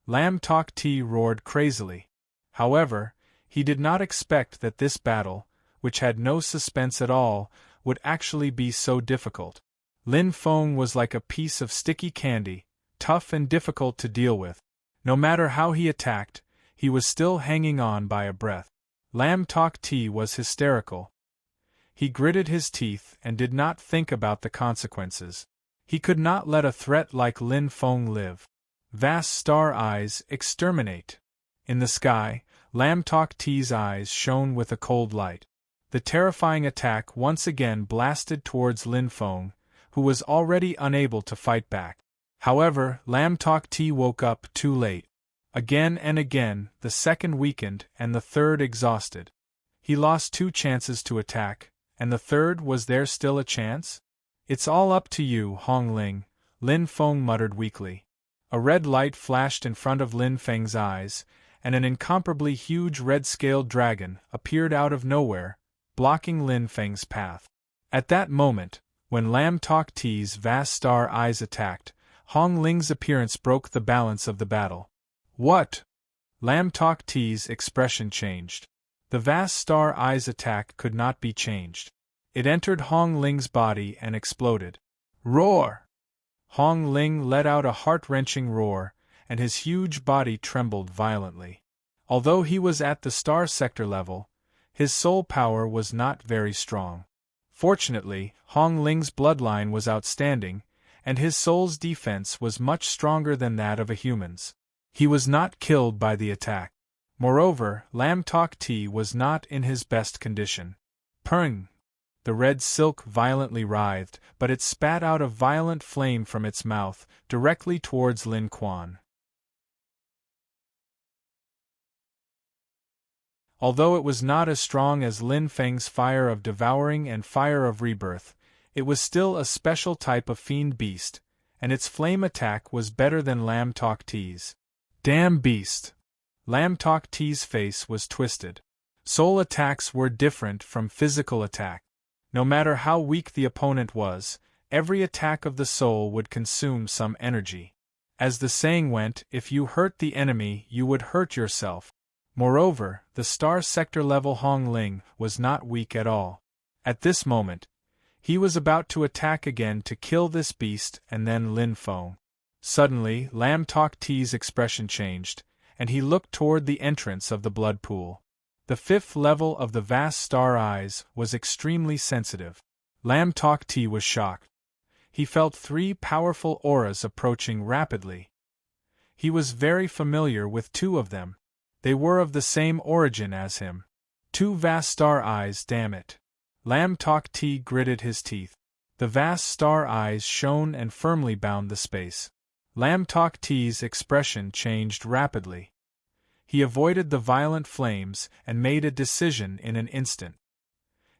Lam Tok T roared crazily. However, he did not expect that this battle, which had no suspense at all, would actually be so difficult. Lin Feng was like a piece of sticky candy, tough and difficult to deal with. No matter how he attacked, he was still hanging on by a breath. Lam Tok T was hysterical. He gritted his teeth and did not think about the consequences. He could not let a threat like Lin Feng live. Vast star eyes, exterminate. In the sky, Lam Tok T's eyes shone with a cold light. The terrifying attack once again blasted towards Lin Feng, who was already unable to fight back. However, Lam Tok T woke up too late. Again and again, the second weakened and the third exhausted. He lost 2 chances to attack, and the third, was there still a chance? It's all up to you, Hong Ling, Lin Feng muttered weakly. A red light flashed in front of Lin Feng's eyes, and an incomparably huge red-scaled dragon appeared out of nowhere, blocking Lin Feng's path. At that moment, when Lam Tok T's vast star eyes attacked, Hong Ling's appearance broke the balance of the battle. What? Lam Tok T's expression changed. The vast star eyes attack could not be changed. It entered Hong Ling's body and exploded. Roar! Hong Ling let out a heart-wrenching roar, and his huge body trembled violently. Although he was at the star sector level, his soul power was not very strong. Fortunately, Hong Ling's bloodline was outstanding, and his soul's defense was much stronger than that of a human's. He was not killed by the attack. Moreover, Lam Tok T was not in his best condition. Purring! The red silk violently writhed, but it spat out a violent flame from its mouth, directly towards Lin Quan. Although it was not as strong as Lin Feng's fire of devouring and fire of rebirth, it was still a special type of fiend beast, and its flame attack was better than Lam Tok T's. Damn beast! Lam Tok T's face was twisted. Soul attacks were different from physical attack. No matter how weak the opponent was, every attack of the soul would consume some energy. As the saying went, if you hurt the enemy, you would hurt yourself. Moreover, the star sector level Hong Ling was not weak at all. At this moment, he was about to attack again to kill this beast and then Lin Feng. Suddenly, Lam Tok T's expression changed, and he looked toward the entrance of the blood pool. The 5th level of the vast star eyes was extremely sensitive. Lam Tok T was shocked. He felt 3 powerful auras approaching rapidly. He was very familiar with 2 of them. They were of the same origin as him. 2 vast star eyes, damn it. Lam Tok T gritted his teeth. The vast star eyes shone and firmly bound the space. Lam Tok T's expression changed rapidly. He avoided the violent flames and made a decision in an instant.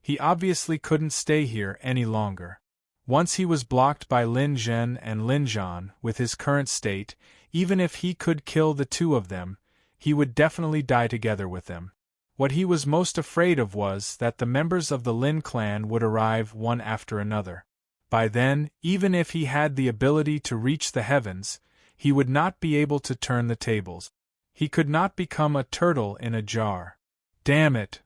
He obviously couldn't stay here any longer. Once he was blocked by Lin Zhen and Lin Zhan with his current state, even if he could kill the 2 of them, he would definitely die together with them. What he was most afraid of was that the members of the Lin clan would arrive one after another. By then, even if he had the ability to reach the heavens, he would not be able to turn the tables. He could not become a turtle in a jar. Damn it!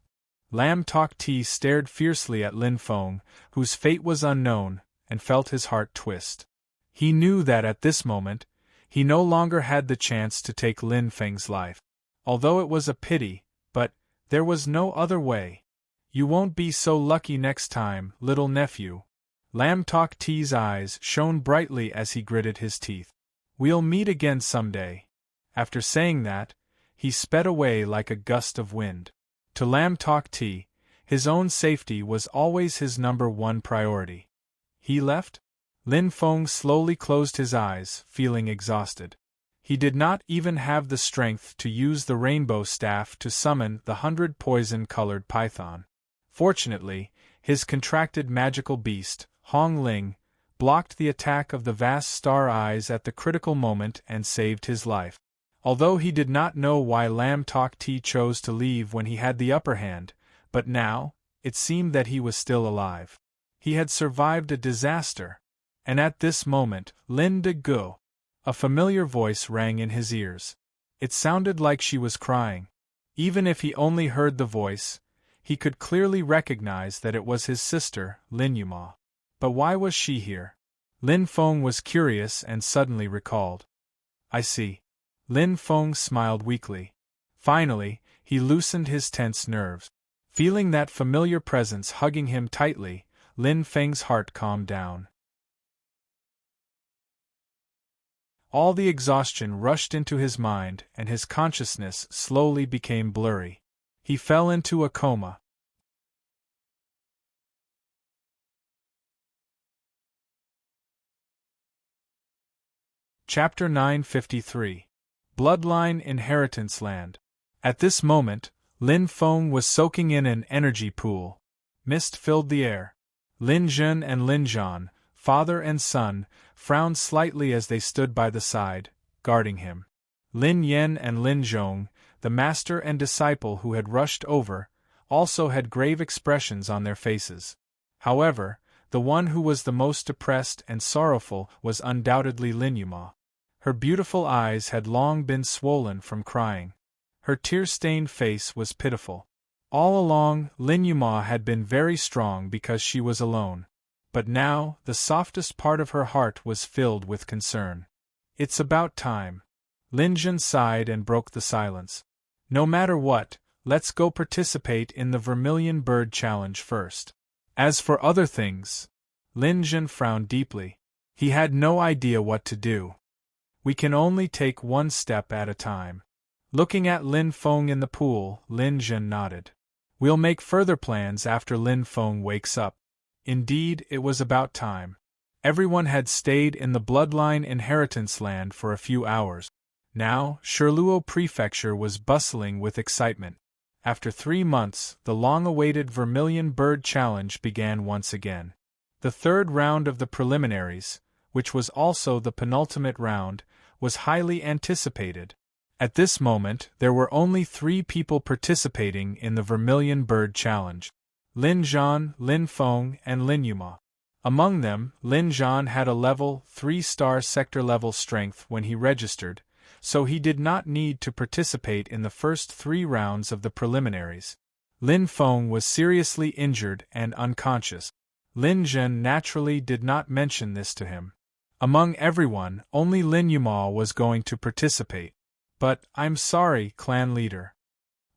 Lam Tok T stared fiercely at Lin Feng, whose fate was unknown, and felt his heart twist. He knew that at this moment, he no longer had the chance to take Lin Feng's life. Although it was a pity, but there was no other way. You won't be so lucky next time, little nephew. Lam Tok T's eyes shone brightly as he gritted his teeth. We'll meet again someday. After saying that, he sped away like a gust of wind. To Lam Tok T, his own safety was always his #1 priority. He left? Lin Feng slowly closed his eyes, feeling exhausted. He did not even have the strength to use the rainbow staff to summon the 100 poison-colored python. Fortunately, his contracted magical beast, Hong Ling, blocked the attack of the vast star eyes at the critical moment and saved his life. Although he did not know why Lam Tok Ti chose to leave when he had the upper hand, but now, it seemed that he was still alive. He had survived a disaster. And at this moment, Lin De Gu, a familiar voice rang in his ears. It sounded like she was crying. Even if he only heard the voice, he could clearly recognize that it was his sister, Lin Yuma. But why was she here? Lin Feng was curious and suddenly recalled. I see. Lin Feng smiled weakly. Finally, he loosened his tense nerves. Feeling that familiar presence hugging him tightly, Lin Feng's heart calmed down. All the exhaustion rushed into his mind and his consciousness slowly became blurry. He fell into a coma. Chapter 953. Bloodline Inheritance Land. At this moment, Lin Feng was soaking in an energy pool. Mist filled the air. Lin Zhen and Lin Zhan, father and son, frowned slightly as they stood by the side, guarding him. Lin Yen and Lin Zhong, the master and disciple who had rushed over, also had grave expressions on their faces. However, the one who was the most depressed and sorrowful was undoubtedly Lin Yuma. Her beautiful eyes had long been swollen from crying. Her tear-stained face was pitiful. All along, Lin Yuma had been very strong because she was alone. But now, the softest part of her heart was filled with concern. It's about time. Lin Zhen sighed and broke the silence. No matter what, let's go participate in the Vermilion Bird Challenge first. As for other things, Lin Zhen frowned deeply. He had no idea what to do. We can only take one step at a time. Looking at Lin Feng in the pool, Lin Zhen nodded. We'll make further plans after Lin Feng wakes up. Indeed, it was about time. Everyone had stayed in the Bloodline Inheritance Land for a few hours. Now, Shirluo Prefecture was bustling with excitement. After 3 months, the long-awaited Vermilion Bird Challenge began once again. The third round of the preliminaries, which was also the penultimate round, was highly anticipated. At this moment, there were only 3 people participating in the Vermilion Bird Challenge: Lin Zhan, Lin Feng, and Lin Yuma. Among them, Lin Zhan had a level 3-star sector-level strength when he registered, so he did not need to participate in the first 3 rounds of the preliminaries. Lin Feng was seriously injured and unconscious. Lin Zhen naturally did not mention this to him. Among everyone, only Lin Yuma was going to participate. But, I'm sorry, clan leader.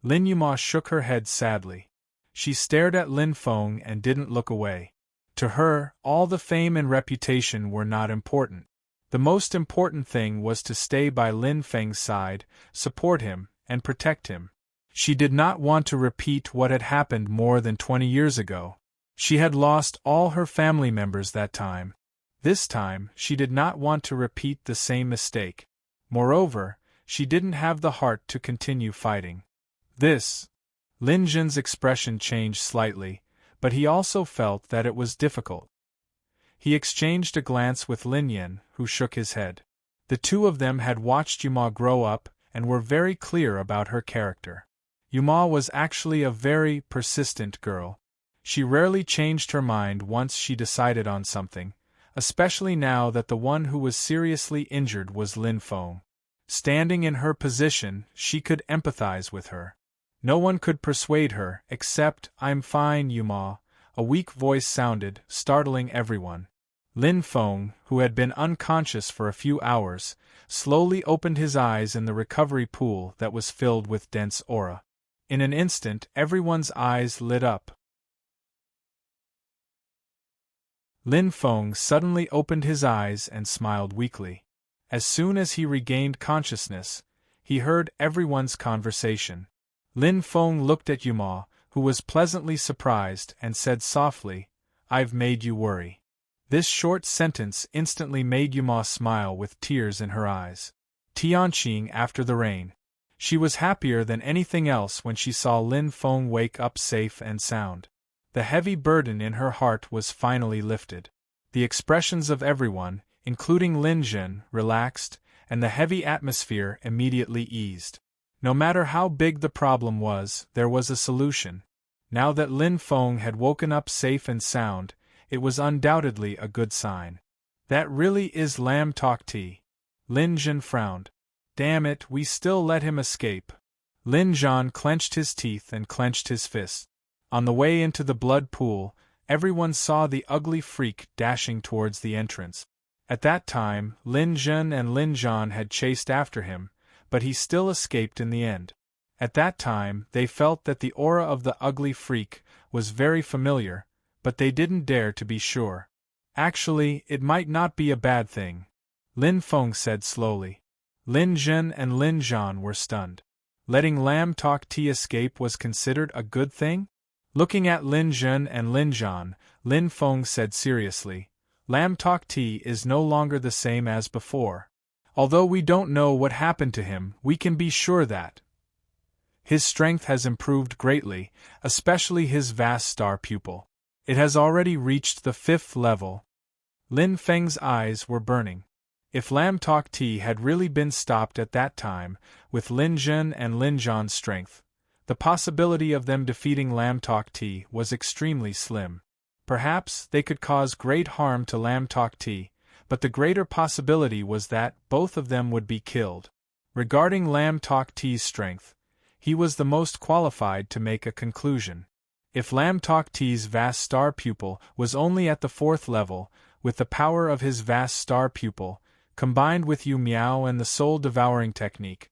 Lin Yuma shook her head sadly. She stared at Lin Feng and didn't look away. To her, all the fame and reputation were not important. The most important thing was to stay by Lin Feng's side, support him, and protect him. She did not want to repeat what had happened more than 20 years ago. She had lost all her family members that time. This time, she did not want to repeat the same mistake. Moreover, she didn't have the heart to continue fighting. Lin Zhen's expression changed slightly, but he also felt that it was difficult. He exchanged a glance with Lin Yen, who shook his head. The two of them had watched Yuma grow up and were very clear about her character. Yuma was actually a very persistent girl. She rarely changed her mind once she decided on something, especially now that the one who was seriously injured was Lin Feng. Standing in her position, she could empathize with her. No one could persuade her, except, "I'm fine, Yuma," a weak voice sounded, startling everyone. Lin Feng, who had been unconscious for a few hours, slowly opened his eyes in the recovery pool that was filled with dense aura. In an instant, everyone's eyes lit up. Lin Feng suddenly opened his eyes and smiled weakly. As soon as he regained consciousness, he heard everyone's conversation. Lin Feng looked at Yuma, who was pleasantly surprised, and said softly, "I've made you worry." This short sentence instantly made Yuma smile with tears in her eyes. Tianqing after the rain. She was happier than anything else when she saw Lin Feng wake up safe and sound. The heavy burden in her heart was finally lifted. The expressions of everyone, including Lin Jun, relaxed, and the heavy atmosphere immediately eased. No matter how big the problem was, there was a solution. Now that Lin Feng had woken up safe and sound, it was undoubtedly a good sign. That really is lamb talk tea. Lin Jun frowned. Damn it, we still let him escape. Lin Zhan clenched his teeth and clenched his fists. On the way into the blood pool, everyone saw the ugly freak dashing towards the entrance. At that time, Lin Zhen and Lin Zhan had chased after him, but he still escaped in the end. At that time, they felt that the aura of the ugly freak was very familiar, but they didn't dare to be sure. Actually, it might not be a bad thing, Lin Feng said slowly. Lin Zhen and Lin Zhan were stunned. Letting Lam Tok Tea escape was considered a good thing? Looking at Lin Zhen and Lin Zhan, Lin Feng said seriously, Lam Tok Tea is no longer the same as before. Although we don't know what happened to him, we can be sure that his strength has improved greatly, especially his vast star pupil. It has already reached the 5th level. Lin Feng's eyes were burning. If Lam Tok Tea had really been stopped at that time, with Lin Zhen and Lin Zhan's strength, the possibility of them defeating Lam Tok Tea was extremely slim. Perhaps they could cause great harm to Lam Tok Tea, but the greater possibility was that both of them would be killed. Regarding Lam Tok Tea's strength, he was the most qualified to make a conclusion. If Lam Tok Tea's vast star pupil was only at the 4th level, with the power of his vast star pupil, combined with Yu Miao and the soul-devouring technique,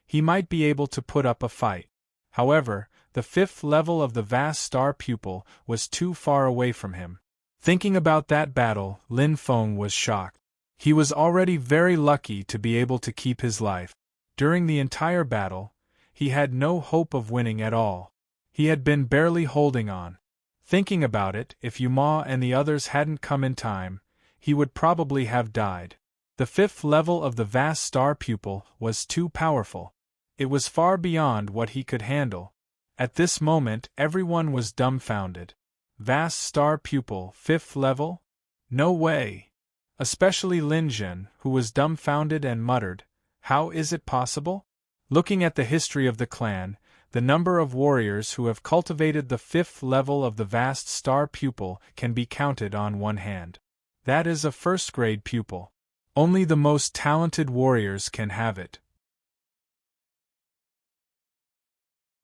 he might be able to put up a fight. However, the 5th level of the vast star pupil was too far away from him. Thinking about that battle, Lin Feng was shocked. He was already very lucky to be able to keep his life. During the entire battle, he had no hope of winning at all. He had been barely holding on. Thinking about it, if Yu Ma and the others hadn't come in time, he would probably have died. The 5th level of the vast star pupil was too powerful. It was far beyond what he could handle. At this moment, everyone was dumbfounded. Vast star pupil, 5th level? No way! Especially Lin Zhen, who was dumbfounded and muttered, "How is it possible?" Looking at the history of the clan, the number of warriors who have cultivated the 5th level of the vast star pupil can be counted on one hand. That is a 1st-grade pupil. Only the most talented warriors can have it.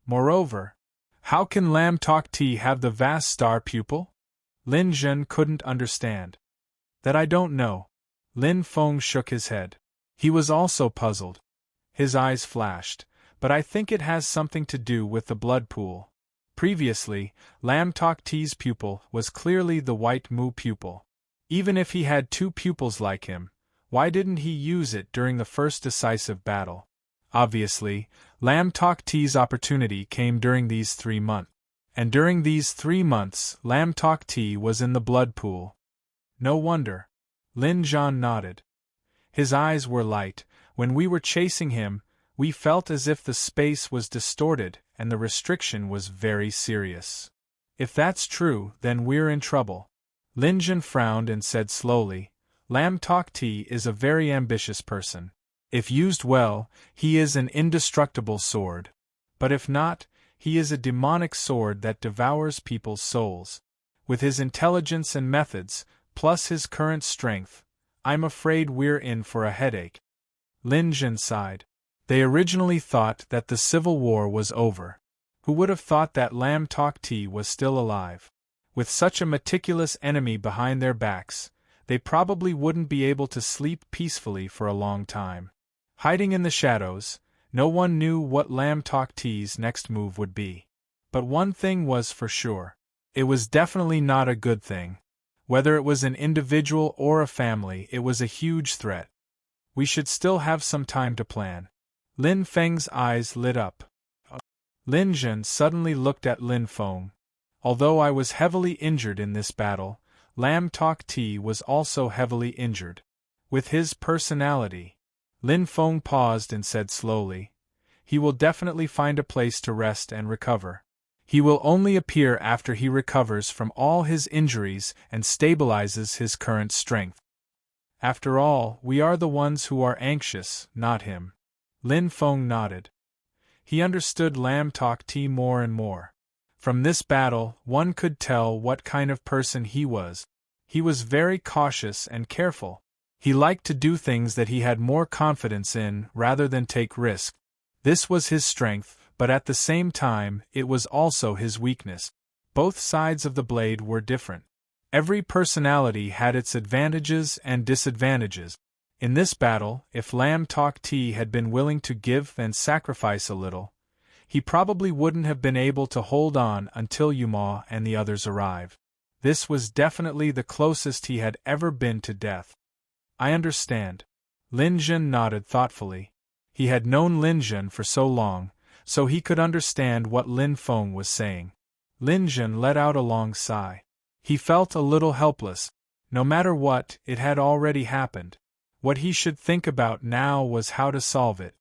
Moreover, how can Lam Tok Tea have the vast star pupil? Lin Zhen couldn't understand. That I don't know. Lin Feng shook his head. He was also puzzled. His eyes flashed, but I think it has something to do with the blood pool. Previously, Lam Tok Tea's pupil was clearly the white Mu pupil. Even if he had 2 pupils like him, why didn't he use it during the first decisive battle? Obviously, Lam Tok Tea's opportunity came during these 3 months. And during these 3 months, Lam Tok Tea was in the blood pool. No wonder. Lin Zhan nodded. His eyes were light. When we were chasing him, we felt as if the space was distorted and the restriction was very serious. If that's true, then we're in trouble. Lin Zhan frowned and said slowly, Lam Tok Tea is a very ambitious person. If used well, he is an indestructible sword. But if not, he is a demonic sword that devours people's souls. With his intelligence and methods, plus his current strength, I'm afraid we're in for a headache. Lin Zhen sighed. They originally thought that the civil war was over. Who would have thought that Lam Tok Tea was still alive? With such a meticulous enemy behind their backs, they probably wouldn't be able to sleep peacefully for a long time. Hiding in the shadows, no one knew what Lam Tok Tea's next move would be. But one thing was for sure. It was definitely not a good thing. Whether it was an individual or a family, it was a huge threat. We should still have some time to plan. Lin Feng's eyes lit up. Lin Zhen suddenly looked at Lin Feng. Although I was heavily injured in this battle, Lam Tok Tea was also heavily injured. With his personality, Lin Feng paused and said slowly, "He will definitely find a place to rest and recover. He will only appear after he recovers from all his injuries and stabilizes his current strength. After all, we are the ones who are anxious, not him." Lin Feng nodded. He understood Lam Tok Ti more and more. From this battle, one could tell what kind of person he was. He was very cautious and careful. He liked to do things that he had more confidence in rather than take risks. This was his strength, but at the same time, it was also his weakness. Both sides of the blade were different. Every personality had its advantages and disadvantages. In this battle, if Lam Tok Ti had been willing to give and sacrifice a little, he probably wouldn't have been able to hold on until Yuma and the others arrived. This was definitely the closest he had ever been to death. "I understand." Lin Jun nodded thoughtfully. He had known Lin Jun for so long, so he could understand what Lin Feng was saying. Lin Jun let out a long sigh. He felt a little helpless. No matter what, it had already happened. What he should think about now was how to solve it.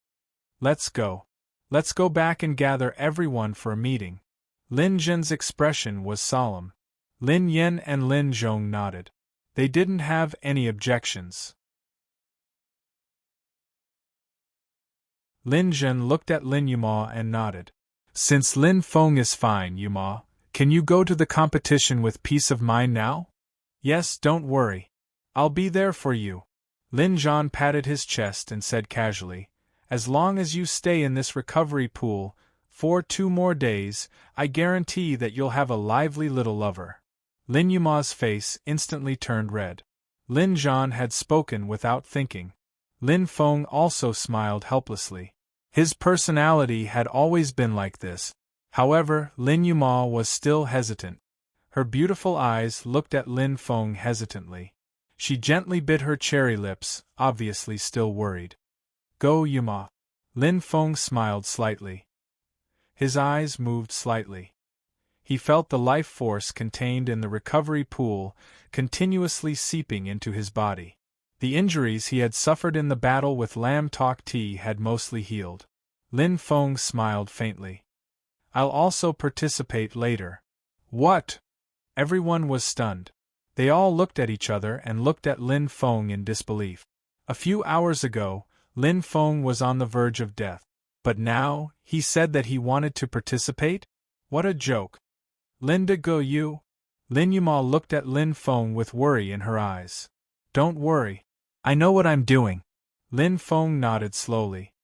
"Let's go. Let's go back and gather everyone for a meeting." Lin Jun's expression was solemn. Lin Yen and Lin Zhong nodded. They didn't have any objections. Lin Jun looked at Lin Yuma and nodded. "Since Lin Feng is fine, Yuma, can you go to the competition with peace of mind now?" "Yes, don't worry. I'll be there for you." Lin Zhan patted his chest and said casually, "As long as you stay in this recovery pool for 2 more days, I guarantee that you'll have a lively little lover." Lin Yuma's face instantly turned red. Lin Zhan had spoken without thinking. Lin Feng also smiled helplessly. His personality had always been like this. However, Lin Yuma was still hesitant. Her beautiful eyes looked at Lin Feng hesitantly. She gently bit her cherry lips, obviously still worried. "Go, Yuma." Lin Feng smiled slightly. His eyes moved slightly. He felt the life force contained in the recovery pool continuously seeping into his body. The injuries he had suffered in the battle with Lam Tok Ti had mostly healed. Lin Feng smiled faintly. "I'll also participate later." "What?" Everyone was stunned. They all looked at each other and looked at Lin Feng in disbelief. A few hours ago, Lin Feng was on the verge of death. But now, he said that he wanted to participate? What a joke. "Linda Go you?" Lin Yuma looked at Lin Feng with worry in her eyes. "Don't worry. I know what I'm doing." Lin Feng nodded slowly.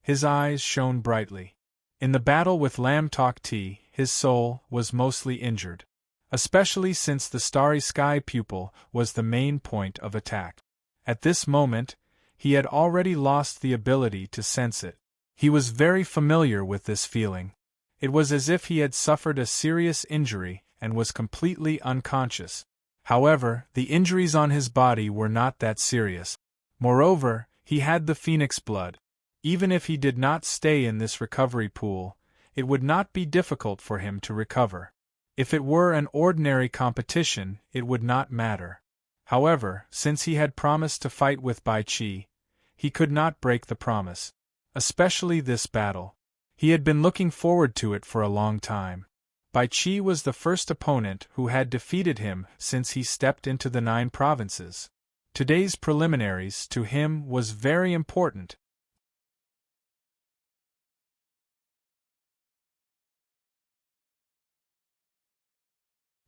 His eyes shone brightly. In the battle with Lam Tok Ti, his soul was mostly injured. Especially since the Starry Sky pupil was the main point of attack. At this moment, he had already lost the ability to sense it. He was very familiar with this feeling. It was as if he had suffered a serious injury and was completely unconscious. However, the injuries on his body were not that serious. Moreover, he had the phoenix blood. Even if he did not stay in this recovery pool, it would not be difficult for him to recover. If it were an ordinary competition, it would not matter. However, since he had promised to fight with Bai Qi, he could not break the promise. Especially this battle. He had been looking forward to it for a long time. Bai Qi was the first opponent who had defeated him since he stepped into the 9 provinces. Today's preliminaries to him was very important.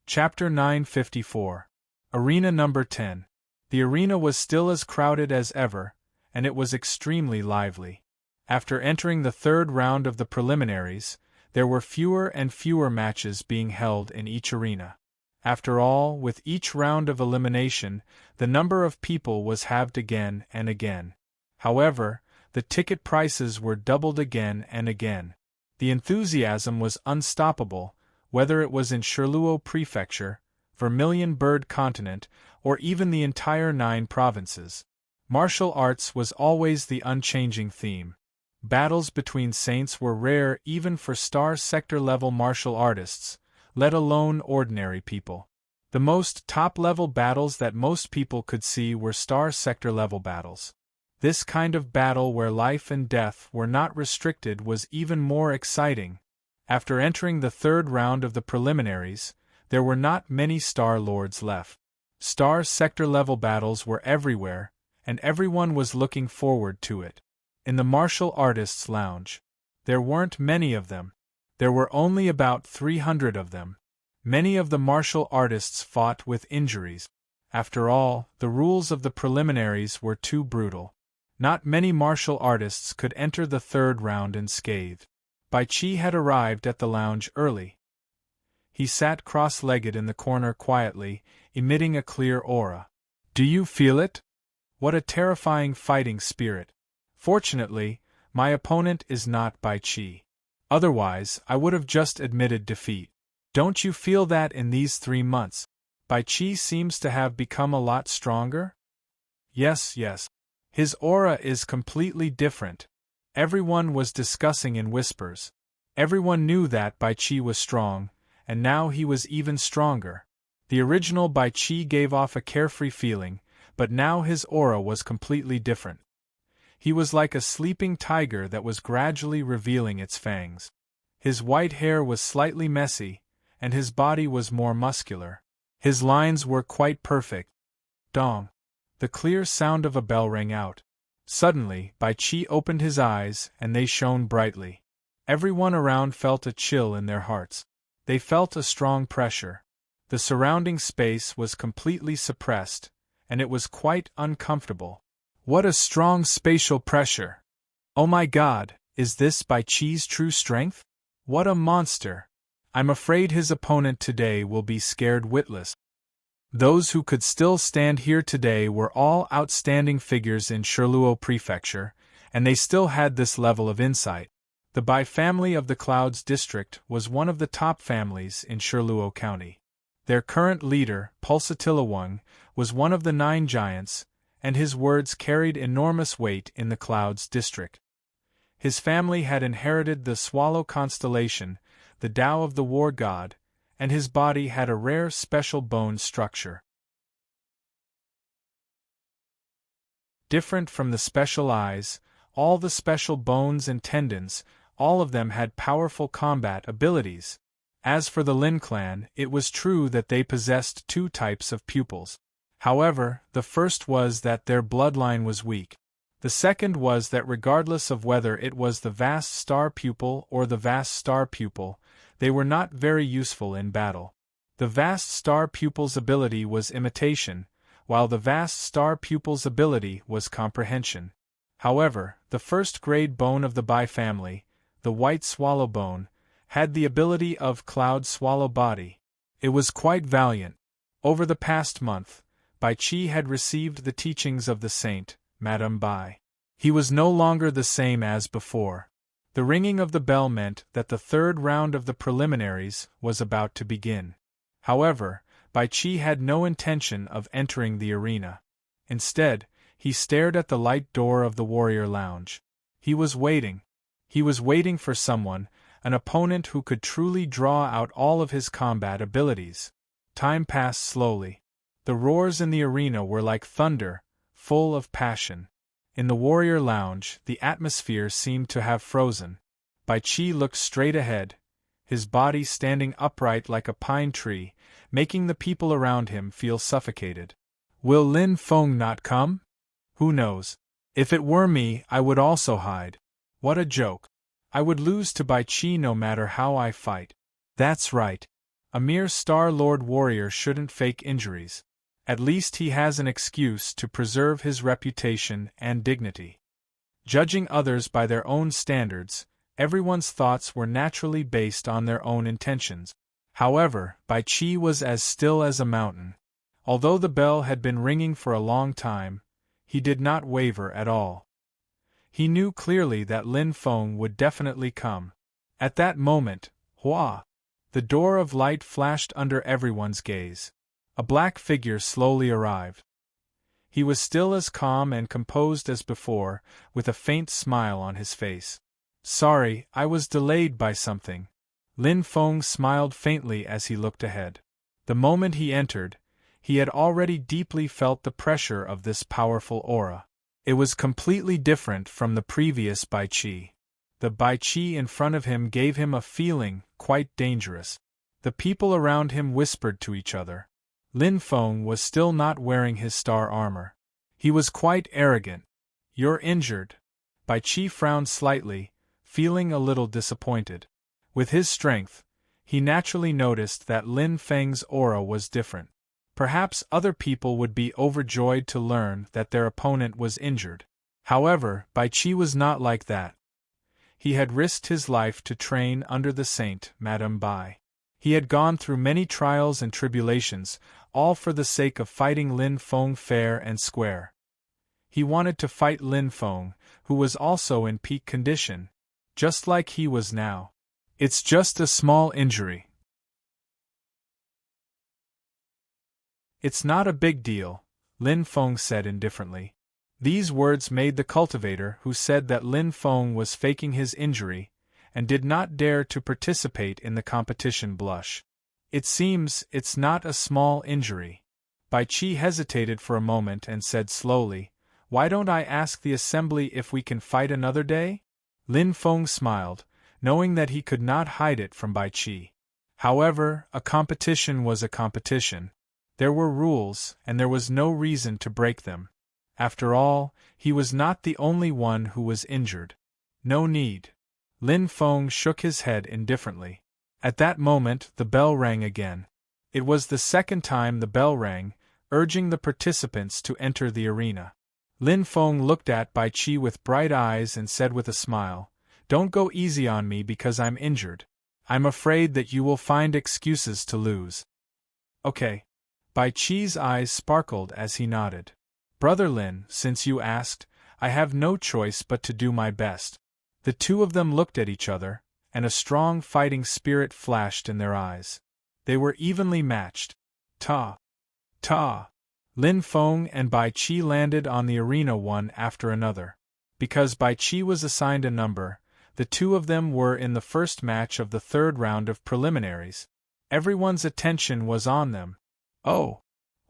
Chapter 954. Arena Number 10. The arena was still as crowded as ever, and it was extremely lively. After entering the 3rd round of the preliminaries, there were fewer and fewer matches being held in each arena. After all, with each round of elimination, the number of people was halved again and again. However, the ticket prices were doubled again and again. The enthusiasm was unstoppable, whether it was in Shirluo Prefecture, Vermilion Bird Continent, or even the entire 9 provinces. Martial arts was always the unchanging theme. Battles between saints were rare even for star sector-level martial artists, let alone ordinary people. The most top-level battles that most people could see were star sector-level battles. This kind of battle where life and death were not restricted was even more exciting. After entering the third round of the preliminaries, there were not many Star Lords left. Star Sector level battles were everywhere, and everyone was looking forward to it. In the Martial Artists' Lounge, there weren't many of them. There were only about 300 of them. Many of the martial artists fought with injuries. After all, the rules of the preliminaries were too brutal. Not many martial artists could enter the third round unscathed. Bai Qi had arrived at the lounge early. He sat cross-legged in the corner quietly, emitting a clear aura. "Do you feel it? What a terrifying fighting spirit. Fortunately, my opponent is not Bai Qi. Otherwise, I would have just admitted defeat. Don't you feel that in these 3 months, Bai Qi seems to have become a lot stronger?" Yes. His aura is completely different. Everyone was discussing in whispers. Everyone knew that Bai Qi was strong, and now he was even stronger. The original Bai Qi gave off a carefree feeling, but now his aura was completely different. He was like a sleeping tiger that was gradually revealing its fangs. His white hair was slightly messy, and his body was more muscular. His lines were quite perfect. Dong! The clear sound of a bell rang out. Suddenly, Bai Qi opened his eyes, and they shone brightly. Everyone around felt a chill in their hearts. They felt a strong pressure. The surrounding space was completely suppressed, and it was quite uncomfortable. What a strong spatial pressure! Oh my God, is this Bai Qi's true strength? What a monster! I'm afraid his opponent today will be scared witless. Those who could still stand here today were all outstanding figures in Shirluo Prefecture, and they still had this level of insight. The Bai family of the Clouds District was one of the top families in Shirluo County. Their current leader, Pulsatilawang, was one of the 9 giants, and his words carried enormous weight in the Clouds District. His family had inherited the Swallow constellation, the Tao of the War God, and his body had a rare special bone structure. Different from the special eyes, all the special bones and tendons, all of them had powerful combat abilities. As for the Lin clan, it was true that they possessed 2 types of pupils. However, the first was that their bloodline was weak. The second was that regardless of whether it was the vast star pupil or the vast star pupil, they were not very useful in battle. The vast star pupil's ability was imitation, while the vast star pupil's ability was comprehension. However, the first-grade bone of the Bai family, the white swallow bone, had the ability of cloud swallow body. It was quite valiant. Over the past month, Bai Qi had received the teachings of the saint, Madame Bai. He was no longer the same as before. The ringing of the bell meant that the third round of the preliminaries was about to begin. However, Bai Qi had no intention of entering the arena. Instead, he stared at the light door of the warrior lounge. He was waiting. He was waiting for someone, an opponent who could truly draw out all of his combat abilities. Time passed slowly. The roars in the arena were like thunder, full of passion. In the warrior lounge, the atmosphere seemed to have frozen. Bai Qi looked straight ahead, his body standing upright like a pine tree, making the people around him feel suffocated. Will Lin Feng not come? Who knows? If it were me, I would also hide. What a joke. I would lose to Bai Qi no matter how I fight. That's right. A mere Star Lord warrior shouldn't fake injuries. At least he has an excuse to preserve his reputation and dignity. Judging others by their own standards, everyone's thoughts were naturally based on their own intentions. However, Bai Qi was as still as a mountain. Although the bell had been ringing for a long time, he did not waver at all. He knew clearly that Lin Feng would definitely come. At that moment, Hua! The door of light flashed under everyone's gaze. A black figure slowly arrived. He was still as calm and composed as before, with a faint smile on his face. Sorry, I was delayed by something. Lin Feng smiled faintly as he looked ahead. The moment he entered, he had already deeply felt the pressure of this powerful aura. It was completely different from the previous Bai Qi. The Bai Qi in front of him gave him a feeling quite dangerous. The people around him whispered to each other. Lin Feng was still not wearing his star armor. He was quite arrogant. "You're injured." Bai Qi frowned slightly, feeling a little disappointed. With his strength, he naturally noticed that Lin Feng's aura was different. Perhaps other people would be overjoyed to learn that their opponent was injured. However, Bai Qi was not like that. He had risked his life to train under the saint, Madame Bai. He had gone through many trials and tribulations, all for the sake of fighting Lin Feng fair and square. He wanted to fight Lin Feng, who was also in peak condition, just like he was now. "It's just a small injury. It's not a big deal," Lin Feng said indifferently. These words made the cultivator who said that Lin Feng was faking his injury and did not dare to participate in the competition blush. "It seems it's not a small injury." Bai Qi hesitated for a moment and said slowly, "Why don't I ask the assembly if we can fight another day?" Lin Feng smiled, knowing that he could not hide it from Bai Qi. However, a competition was a competition. There were rules, and there was no reason to break them. After all, he was not the only one who was injured. No need. Lin Feng shook his head indifferently. At that moment, the bell rang again. It was the second time the bell rang, urging the participants to enter the arena. Lin Feng looked at Bai Qi with bright eyes and said with a smile, "Don't go easy on me because I'm injured. I'm afraid that you will find excuses to lose." "Okay." Bai Qi's eyes sparkled as he nodded. "Brother Lin, since you asked, I have no choice but to do my best." The two of them looked at each other, and a strong fighting spirit flashed in their eyes. They were evenly matched. Ta! Ta! Lin Feng and Bai Qi landed on the arena one after another. Because Bai Qi was assigned a number, the two of them were in the first match of the third round of preliminaries. Everyone's attention was on them. Oh!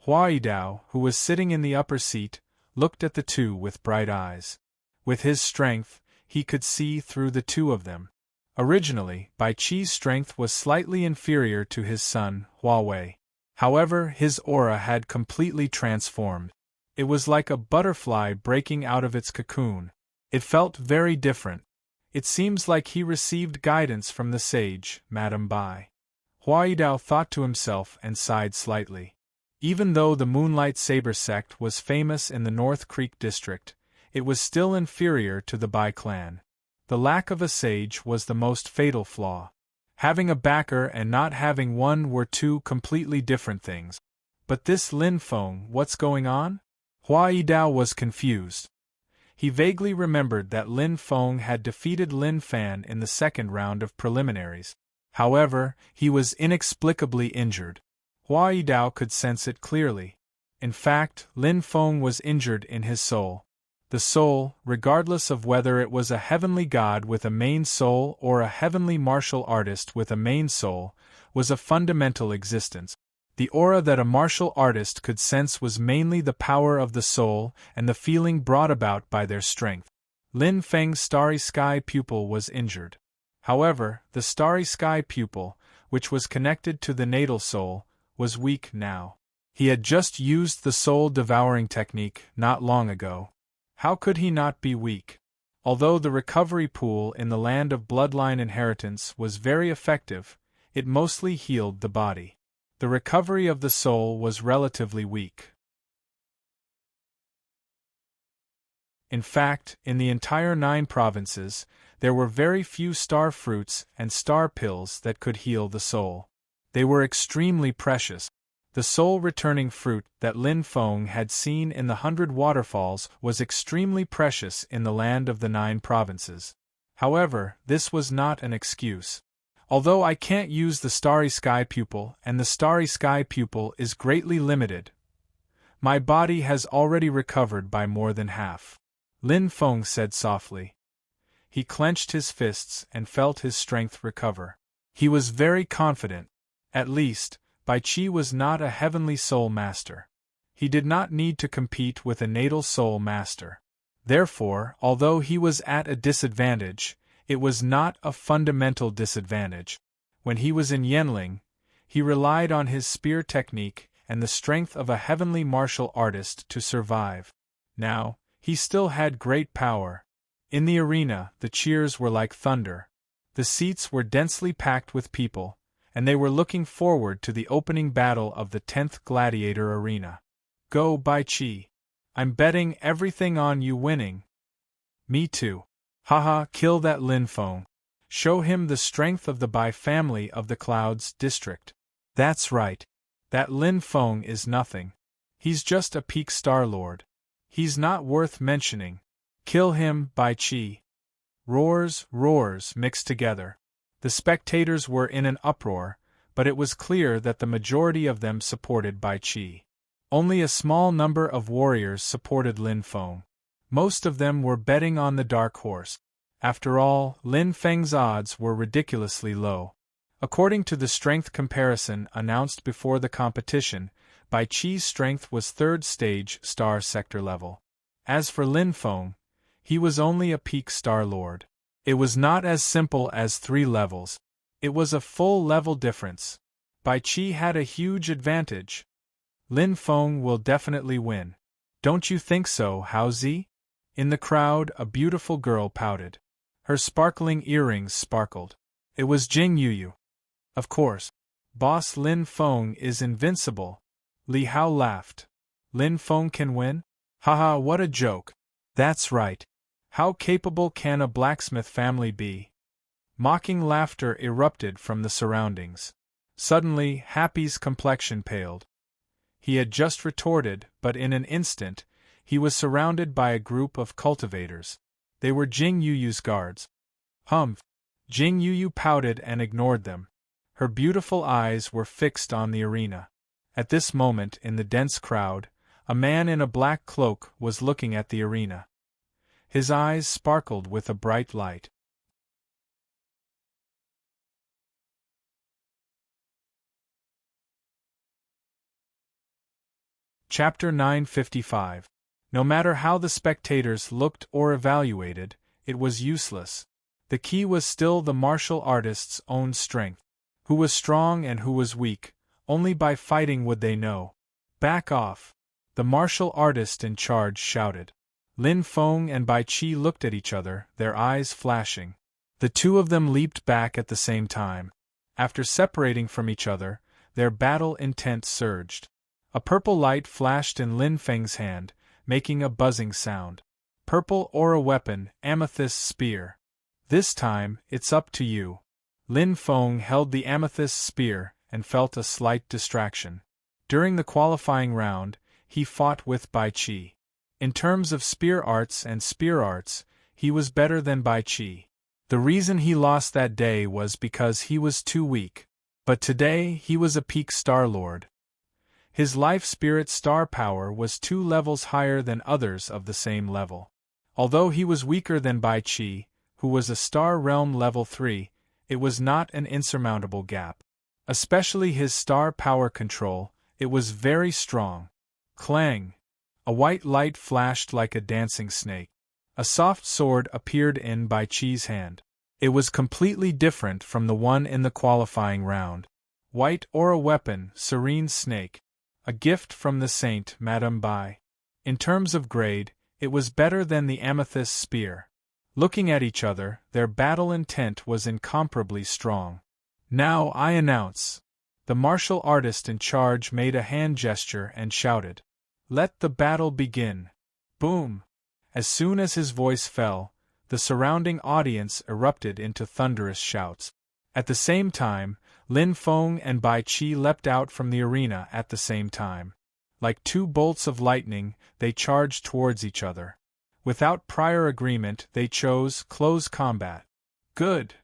Huaidao, who was sitting in the upper seat, looked at the two with bright eyes. With his strength, he could see through the two of them. Originally, Bai Qi's strength was slightly inferior to his son, Huawei. However, his aura had completely transformed. It was like a butterfly breaking out of its cocoon. It felt very different. "It seems like he received guidance from the sage, Madame Bai." Huaidao thought to himself and sighed slightly. Even though the Moonlight Saber sect was famous in the North Creek district, it was still inferior to the Bai clan. The lack of a sage was the most fatal flaw. Having a backer and not having one were two completely different things. But this Lin Feng, what's going on? Huaidao was confused. He vaguely remembered that Lin Feng had defeated Lin Fan in the second round of preliminaries. However, he was inexplicably injured. Huaidao could sense it clearly. In fact, Lin Feng was injured in his soul. The soul, regardless of whether it was a heavenly god with a main soul or a heavenly martial artist with a main soul, was a fundamental existence. The aura that a martial artist could sense was mainly the power of the soul and the feeling brought about by their strength. Lin Feng's starry sky pupil was injured. However, the starry sky pupil, which was connected to the natal soul, was weak now. He had just used the soul-devouring technique not long ago. How could he not be weak? Although the recovery pool in the land of bloodline inheritance was very effective, it mostly healed the body. The recovery of the soul was relatively weak. In fact, in the entire 9 provinces, there were very few star fruits and star pills that could heal the soul. They were extremely precious. The soul-returning fruit that Lin Feng had seen in the 100 waterfalls was extremely precious in the land of the 9 provinces. However, this was not an excuse. Although I can't use the starry sky pupil and the starry sky pupil is greatly limited, my body has already recovered by more than half. Lin Feng said softly. He clenched his fists and felt his strength recover. He was very confident. At least, Bai Qi was not a heavenly soul master. He did not need to compete with a natal soul master. Therefore, although he was at a disadvantage, it was not a fundamental disadvantage. When he was in Yenling, he relied on his spear technique and the strength of a heavenly martial artist to survive. Now, he still had great power. In the arena, the cheers were like thunder. The seats were densely packed with people, and they were looking forward to the opening battle of the 10th Gladiator Arena. Go, Bai Qi. I'm betting everything on you winning. Me too. Haha, kill that Lin Feng. Show him the strength of the Bai family of the Clouds district. That's right. That Lin Feng is nothing. He's just a peak Star Lord. He's not worth mentioning. Kill him, Bai Qi. Roars mixed together. The spectators were in an uproar, but it was clear that the majority of them supported Bai Qi. Only a small number of warriors supported Lin Feng. Most of them were betting on the dark horse. After all, Lin Feng's odds were ridiculously low. According to the strength comparison announced before the competition, Bai Qi's strength was 3rd stage star sector level. As for Lin Feng, he was only a peak Star Lord. It was not as simple as 3 levels. It was a full level difference. Bai Qi had a huge advantage. Lin Feng will definitely win. Don't you think so, Hao Zi? In the crowd, a beautiful girl pouted. Her sparkling earrings sparkled. It was Jing Yuyu. Of course. Boss Lin Feng is invincible. Li Hao laughed. Lin Feng can win? Haha, what a joke. That's right. How capable can a blacksmith family be? Mocking laughter erupted from the surroundings. Suddenly, Happy's complexion paled. He had just retorted, but in an instant, he was surrounded by a group of cultivators. They were Jing Yuyu's guards. Humph! Jing Yuyu pouted and ignored them. Her beautiful eyes were fixed on the arena. At this moment in the dense crowd, a man in a black cloak was looking at the arena. His eyes sparkled with a bright light. Chapter 955. No matter how the spectators looked or evaluated, it was useless. The key was still the martial artist's own strength. Who was strong and who was weak, only by fighting would they know. Back off! The martial artist in charge shouted. Lin Feng and Bai Qi looked at each other, their eyes flashing. The two of them leaped back at the same time. After separating from each other, their battle intent surged. A purple light flashed in Lin Feng's hand, making a buzzing sound. Purple aura weapon, amethyst spear. This time, it's up to you. Lin Feng held the amethyst spear and felt a slight distraction. During the qualifying round, he fought with Bai Qi. In terms of spear arts and spear arts, he was better than Bai Qi. The reason he lost that day was because he was too weak. But today he was a peak Star Lord. His life spirit star power was 2 levels higher than others of the same level. Although he was weaker than Bai Qi, who was a star realm level 3, it was not an insurmountable gap. Especially his star power control, it was very strong. Clang! A white light flashed like a dancing snake. A soft sword appeared in Bai Qi's hand. It was completely different from the one in the qualifying round. White aura weapon, serene snake. A gift from the saint, Madame Bai. In terms of grade, it was better than the amethyst spear. Looking at each other, their battle intent was incomparably strong. Now I announce. The martial artist in charge made a hand gesture and shouted. Let the battle begin. Boom! As soon as his voice fell, the surrounding audience erupted into thunderous shouts. At the same time, Lin Feng and Bai Qi leapt out from the arena at the same time. Like 2 bolts of lightning, they charged towards each other. Without prior agreement, they chose close combat. Good!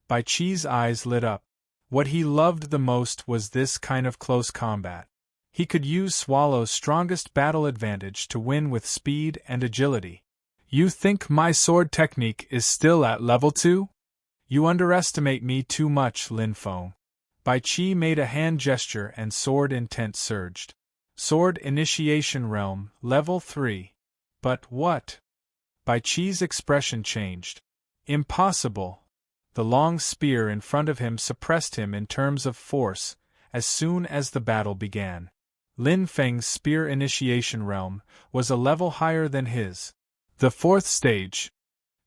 Bai Qi's eyes lit up. What he loved the most was this kind of close combat. He could use Swallow's strongest battle advantage to win with speed and agility. You think my sword technique is still at level 2? You underestimate me too much, Lin Feng. Bai Qi made a hand gesture and sword intent surged. Sword initiation realm, level 3. But what? Bai Qi's expression changed. Impossible! The long spear in front of him suppressed him in terms of force, as soon as the battle began. Lin Feng's spear initiation realm was a level higher than his. The fourth stage.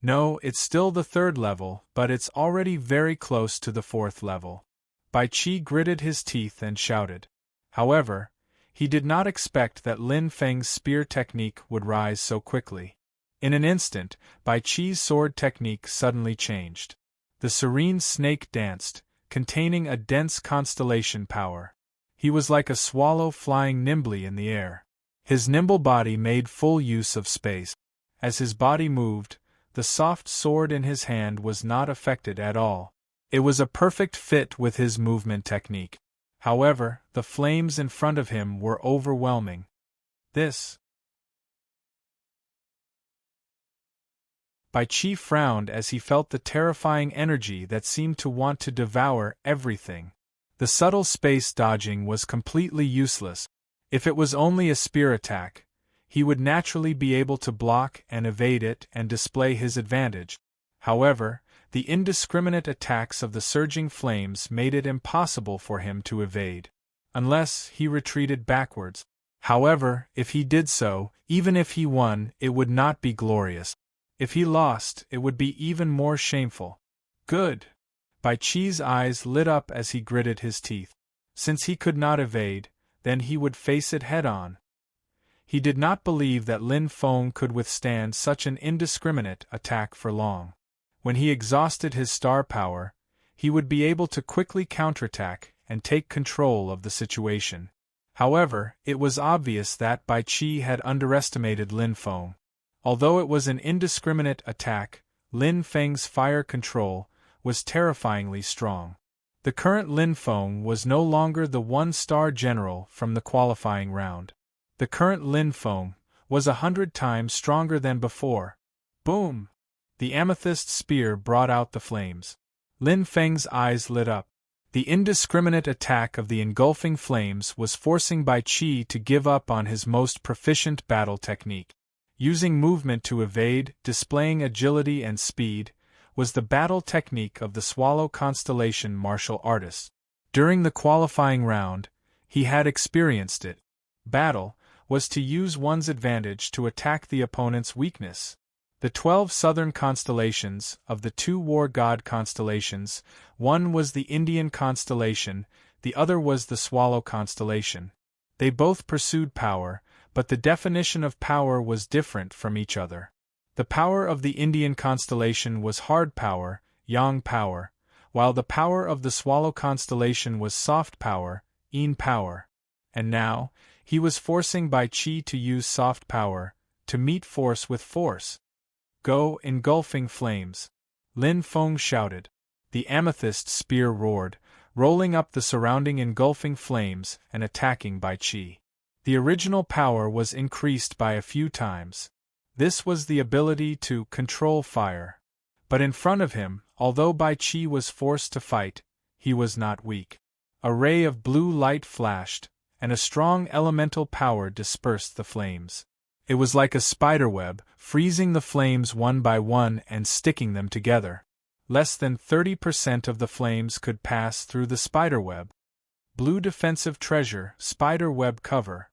No, it's still the third level, but it's already very close to the fourth level. Bai Qi gritted his teeth and shouted. However, he did not expect that Lin Feng's spear technique would rise so quickly. In an instant, Bai Qi's sword technique suddenly changed. The serene snake danced, containing a dense constellation power. He was like a swallow flying nimbly in the air. His nimble body made full use of space. As his body moved, the soft sword in his hand was not affected at all. It was a perfect fit with his movement technique. However, the flames in front of him were overwhelming. Bai Qi frowned as he felt the terrifying energy that seemed to want to devour everything. The subtle space dodging was completely useless. If it was only a spear attack, he would naturally be able to block and evade it and display his advantage. However, the indiscriminate attacks of the surging flames made it impossible for him to evade. Unless he retreated backwards. However, if he did so, even if he won, it would not be glorious. If he lost, it would be even more shameful. Good! Bai Qi's eyes lit up as he gritted his teeth. Since he could not evade, then he would face it head-on. He did not believe that Lin Feng could withstand such an indiscriminate attack for long. When he exhausted his star power, he would be able to quickly counterattack and take control of the situation. However, it was obvious that Bai Qi had underestimated Lin Feng. Although it was an indiscriminate attack, Lin Feng's fire control was terrifyingly strong. The current Lin Feng was no longer the one-star general from the qualifying round. The current Lin Feng was 100 times stronger than before. Boom! The amethyst spear brought out the flames. Lin Feng's eyes lit up. The indiscriminate attack of the engulfing flames was forcing Bai Qi to give up on his most proficient battle technique. Using movement to evade, displaying agility and speed, was the battle technique of the Swallow Constellation martial artists. During the qualifying round, he had experienced it. Battle was to use one's advantage to attack the opponent's weakness. The 12 southern constellations of the 2 war god constellations, one was the Indian constellation, the other was the Swallow constellation. They both pursued power, but the definition of power was different from each other. The power of the Indian constellation was hard power, yang power, while the power of the Swallow constellation was soft power, yin power. And now, he was forcing Bai Qi to use soft power, to meet force with force. Go, engulfing flames! Lin Feng shouted. The amethyst spear roared, rolling up the surrounding engulfing flames and attacking Bai Qi. The original power was increased by a few times. This was the ability to control fire. But in front of him, although Bai Qi was forced to fight, he was not weak. A ray of blue light flashed, and a strong elemental power dispersed the flames. It was like a spiderweb, freezing the flames one by one and sticking them together. Less than 30% of the flames could pass through the spiderweb. Blue defensive treasure, spiderweb cover.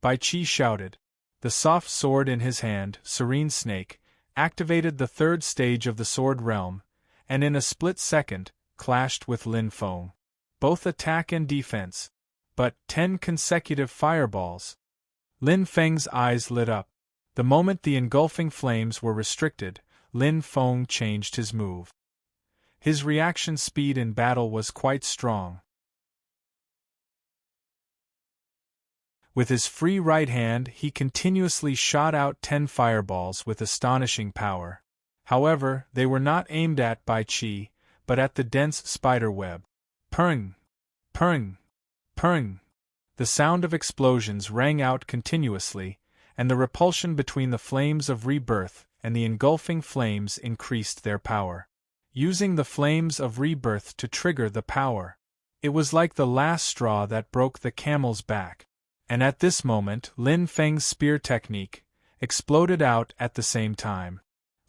Bai Qi shouted. The soft sword in his hand, serene snake, activated the 3rd stage of the sword realm, and in a split second, clashed with Lin Feng. Both attack and defense. But 10 consecutive fireballs. Lin Feng's eyes lit up. The moment the engulfing flames were restricted, Lin Feng changed his move. His reaction speed in battle was quite strong. With his free right hand, he continuously shot out 10 fireballs with astonishing power. However, they were not aimed at Bai Qi, but at the dense spider web. Purring! Purring! Purring! The sound of explosions rang out continuously, and the repulsion between the flames of rebirth and the engulfing flames increased their power. Using the flames of rebirth to trigger the power. It was like the last straw that broke the camel's back. And at this moment, Lin Feng's spear technique exploded out at the same time.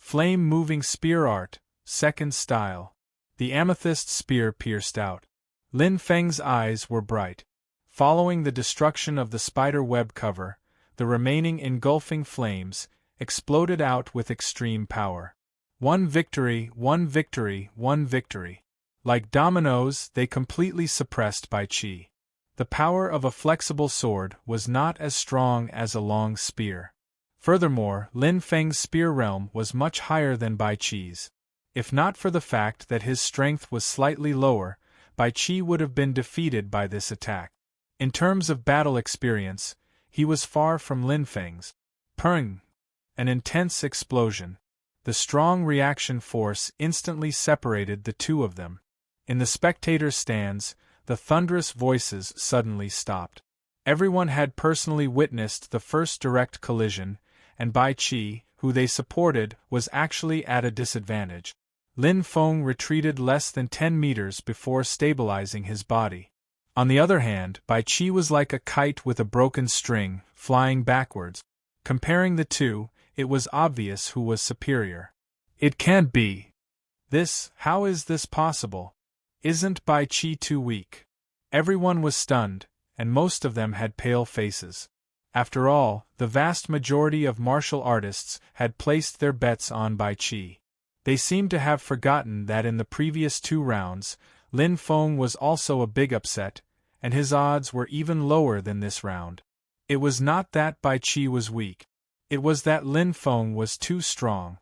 Flame-moving spear art, second style. The amethyst spear pierced out. Lin Feng's eyes were bright. Following the destruction of the spider web cover, the remaining engulfing flames exploded out with extreme power. One victory, one victory, one victory. Like dominoes, they completely suppressed Bai Qi. The power of a flexible sword was not as strong as a long spear. Furthermore, Lin Feng's spear realm was much higher than Bai Qi's. If not for the fact that his strength was slightly lower, Bai Qi would have been defeated by this attack. In terms of battle experience, he was far from Lin Feng's. Peng! An intense explosion. The strong reaction force instantly separated the two of them. In the spectators' stands, the thunderous voices suddenly stopped. Everyone had personally witnessed the first direct collision, and Bai Qi, who they supported, was actually at a disadvantage. Lin Feng retreated less than 10 meters before stabilizing his body. On the other hand, Bai Qi was like a kite with a broken string, flying backwards. Comparing the two, it was obvious who was superior. It can't be. How is this possible? Isn't Bai Qi too weak? Everyone was stunned, and most of them had pale faces. After all, the vast majority of martial artists had placed their bets on Bai Qi. They seemed to have forgotten that in the previous 2 rounds, Lin Feng was also a big upset, and his odds were even lower than this round. It was not that Bai Qi was weak. It was that Lin Feng was too strong.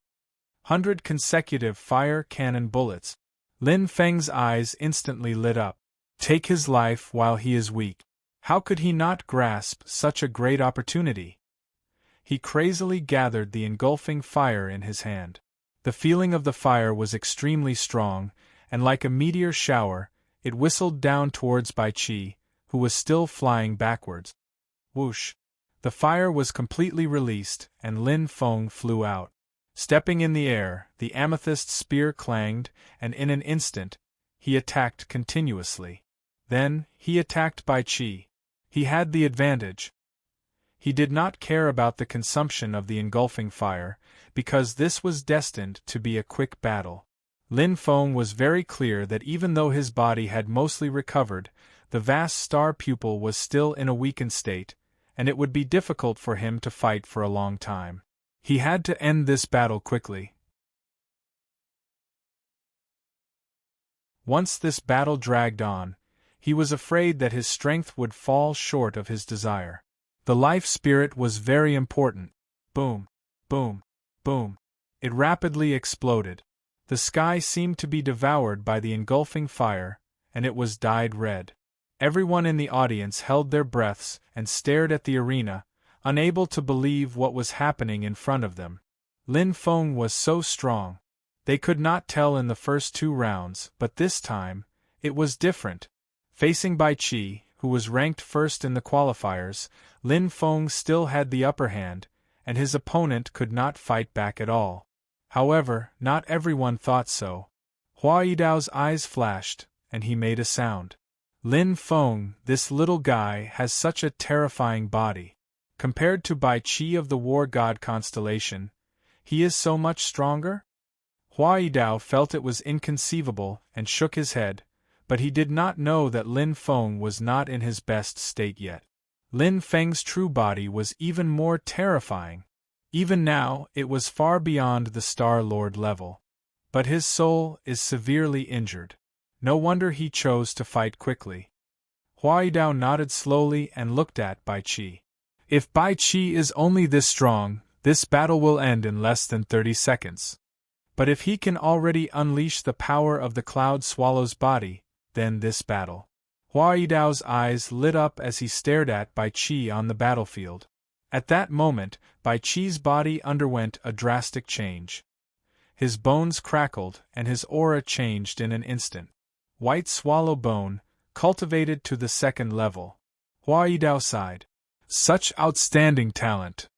100 consecutive fire cannon bullets. Lin Feng's eyes instantly lit up. Take his life while he is weak. How could he not grasp such a great opportunity? He crazily gathered the engulfing fire in his hand. The feeling of the fire was extremely strong, and like a meteor shower, it whistled down towards Bai Qi, who was still flying backwards. Whoosh! The fire was completely released, and Lin Feng flew out. Stepping in the air, the amethyst spear clanged, and in an instant, he attacked continuously. Then, he attacked Bai Qi. He had the advantage. He did not care about the consumption of the engulfing fire, because this was destined to be a quick battle. Lin Feng was very clear that even though his body had mostly recovered, the vast star pupil was still in a weakened state, and it would be difficult for him to fight for a long time. He had to end this battle quickly. Once this battle dragged on, he was afraid that his strength would fall short of his desire. The life spirit was very important. Boom, boom, boom. It rapidly exploded. The sky seemed to be devoured by the engulfing fire, and it was dyed red. Everyone in the audience held their breaths and stared at the arena, unable to believe what was happening in front of them. Lin Feng was so strong. They could not tell in the first 2 rounds, but this time, it was different. Facing Bai Qi, who was ranked first in the qualifiers, Lin Feng still had the upper hand, and his opponent could not fight back at all. However, not everyone thought so. Hua Yidao's eyes flashed, and he made a sound. Lin Feng, this little guy has such a terrifying body. Compared to Bai Qi of the war god constellation, he is so much stronger? Hua Yidao felt it was inconceivable and shook his head, but he did not know that Lin Feng was not in his best state yet. Lin Feng's true body was even more terrifying. Even now, it was far beyond the Star Lord level. But his soul is severely injured. No wonder he chose to fight quickly. Hua Yidao nodded slowly and looked at Bai Qi. If Bai Qi is only this strong, this battle will end in less than 30 seconds. But if he can already unleash the power of the Cloud Swallow's body, then this battle. Hua Yidao's eyes lit up as he stared at Bai Qi on the battlefield. At that moment, Bai Qi's body underwent a drastic change. His bones crackled and his aura changed in an instant. White swallow bone, cultivated to the 2nd level. Hua Yidao sighed. Such outstanding talent.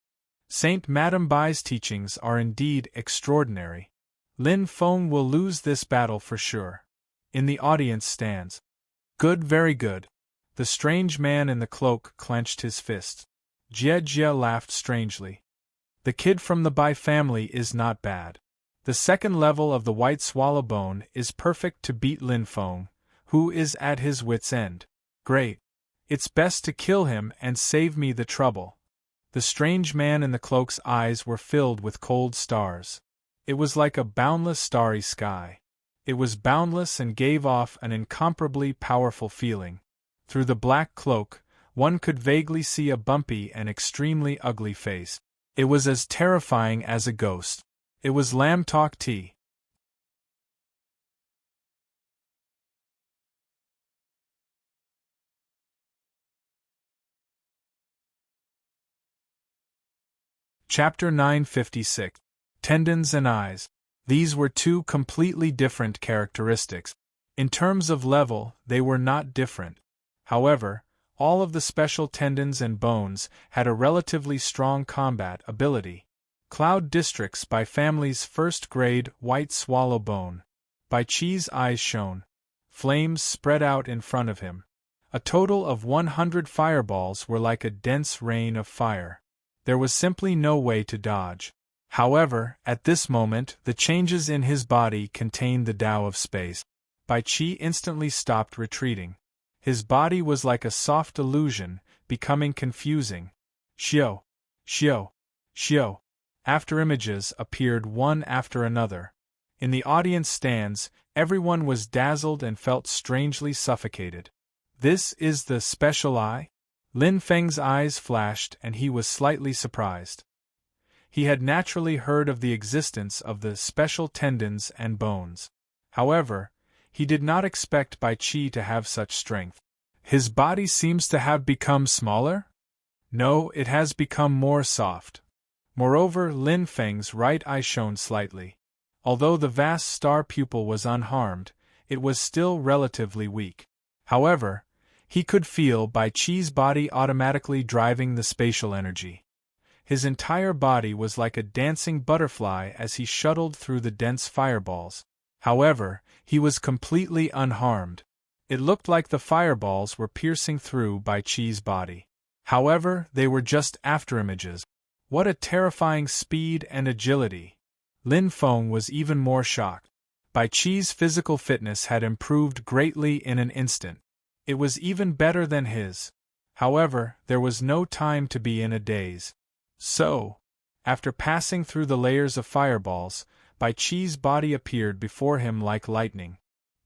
Saint Madame Bai's teachings are indeed extraordinary. Lin Feng will lose this battle for sure. In the audience stands. Good, very good. The strange man in the cloak clenched his fists. Jie Jie laughed strangely. The kid from the Bai family is not bad. The second level of the white swallow bone is perfect to beat Lin Feng, who is at his wit's end. Great. It's best to kill him and save me the trouble. The strange man in the cloak's eyes were filled with cold stars. It was like a boundless starry sky. It was boundless and gave off an incomparably powerful feeling. Through the black cloak, one could vaguely see a bumpy and extremely ugly face. It was as terrifying as a ghost. It was Lam Tok Ti. Chapter 956. Tendons and Eyes. These were two completely different characteristics. In terms of level, they were not different. However, all of the special tendons and bones had a relatively strong combat ability. Cloud Districts by family's first-grade white swallow bone. Bai Qi's eyes shone. Flames spread out in front of him. A total of 100 fireballs were like a dense rain of fire. There was simply no way to dodge. However, at this moment, the changes in his body contained the Tao of space. Bai Qi instantly stopped retreating. His body was like a soft illusion, becoming confusing. Xiao, Xiao, Xiao. Afterimages appeared one after another. In the audience stands, everyone was dazzled and felt strangely suffocated. This is the special eye? Lin Feng's eyes flashed and he was slightly surprised. He had naturally heard of the existence of the special tendons and bones. However, he did not expect Bai Qi to have such strength. His body seems to have become smaller? No, it has become more soft. Moreover, Lin Feng's right eye shone slightly. Although the vast star pupil was unharmed, it was still relatively weak. However, he could feel Bai Qi's body automatically driving the spatial energy. His entire body was like a dancing butterfly as he shuttled through the dense fireballs. However, he was completely unharmed. It looked like the fireballs were piercing through Bai Qi's body. However, they were just afterimages. What a terrifying speed and agility! Lin Feng was even more shocked. Bai Qi's physical fitness had improved greatly in an instant. It was even better than his. However, there was no time to be in a daze. So, after passing through the layers of fireballs, Bai Qi's body appeared before him like lightning.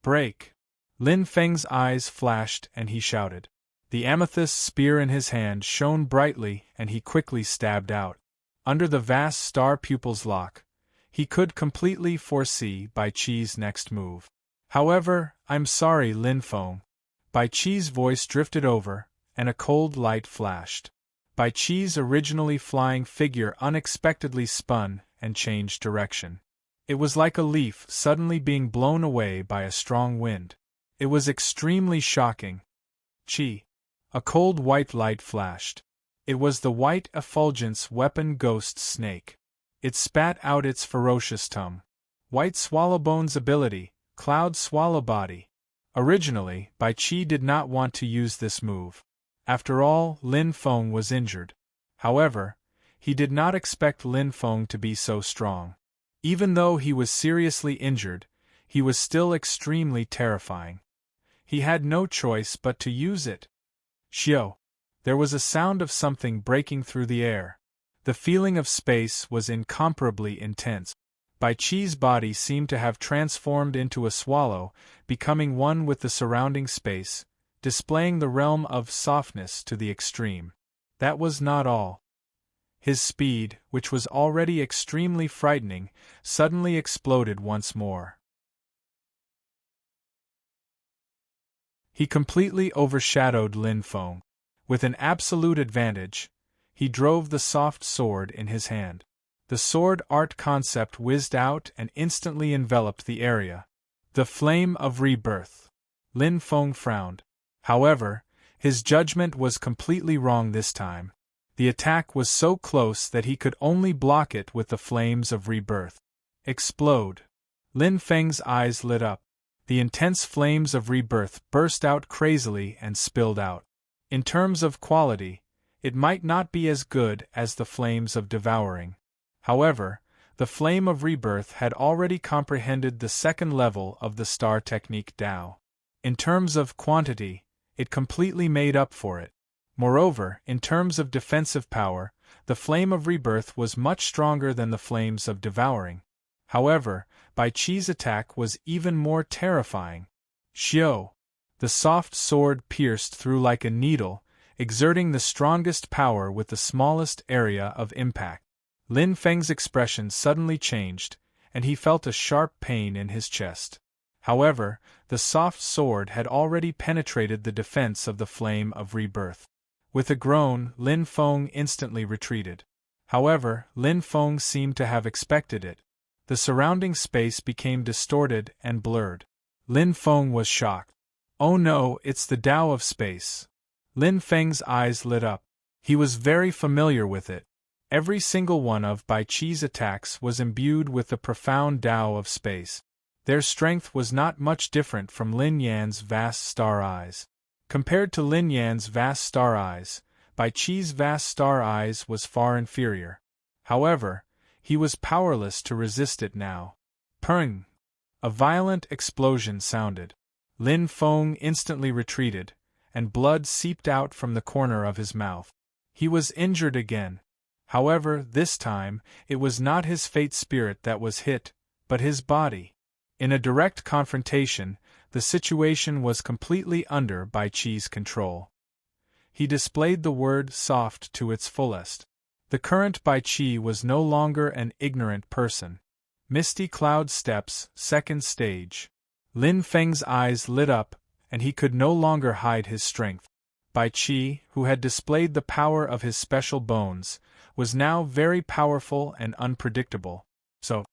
Break! Lin Feng's eyes flashed and he shouted. The amethyst spear in his hand shone brightly and he quickly stabbed out. Under the vast star pupil's lock, he could completely foresee Bai Qi's next move. However, I'm sorry, Lin Feng. Bai Qi's voice drifted over, and a cold light flashed. Bai Qi's originally flying figure unexpectedly spun and changed direction. It was like a leaf suddenly being blown away by a strong wind. It was extremely shocking. Qi. A cold white light flashed. It was the white effulgence weapon ghost snake. It spat out its ferocious tongue. White Swallowbone's ability, Cloud Swallow Body. Originally, Bai Qi did not want to use this move. After all, Lin Feng was injured. However, he did not expect Lin Feng to be so strong. Even though he was seriously injured, he was still extremely terrifying. He had no choice but to use it. Xiao. There was a sound of something breaking through the air. The feeling of space was incomparably intense. Bai Qi's body seemed to have transformed into a swallow, becoming one with the surrounding space, displaying the realm of softness to the extreme. That was not all. His speed, which was already extremely frightening, suddenly exploded once more. He completely overshadowed Lin Feng. With an absolute advantage, he drove the soft sword in his hand. The sword art concept whizzed out and instantly enveloped the area. The flame of rebirth. Lin Feng frowned. However, his judgment was completely wrong this time. The attack was so close that he could only block it with the flames of rebirth. Explode. Lin Feng's eyes lit up. The intense flames of rebirth burst out crazily and spilled out. In terms of quality, it might not be as good as the flames of devouring. However, The flame of rebirth had already comprehended the second level of the star technique Tao. In terms of quantity, it completely made up for it. Moreover, in terms of defensive power, the flame of rebirth was much stronger than the flames of devouring. However, Bai Qi's attack was even more terrifying. Xiao! The soft sword pierced through like a needle, exerting the strongest power with the smallest area of impact. Lin Feng's expression suddenly changed, and he felt a sharp pain in his chest. However, the soft sword had already penetrated the defense of the flame of rebirth. With a groan, Lin Feng instantly retreated. However, Lin Feng seemed to have expected it. The surrounding space became distorted and blurred. Lin Feng was shocked. Oh no, it's the Tao of space. Lin Feng's eyes lit up. He was very familiar with it. Every single one of Bai Qi's attacks was imbued with the profound Tao of space. Their strength was not much different from Lin Yan's vast star eyes. Compared to Lin Yan's vast star eyes, Bai Qi's vast star eyes was far inferior. However, he was powerless to resist it now. Peng! A violent explosion sounded. Lin Feng instantly retreated, and blood seeped out from the corner of his mouth. He was injured again. However, this time, it was not his fate spirit that was hit, but his body. In a direct confrontation, the situation was completely under Bai Qi's control. He displayed the word soft to its fullest. The current Bai Qi was no longer an ignorant person. Misty Cloud Steps, second stage. Lin Feng's eyes lit up, and he could no longer hide his strength. Bai Qi, who had displayed the power of his special bones, was now very powerful and unpredictable. So,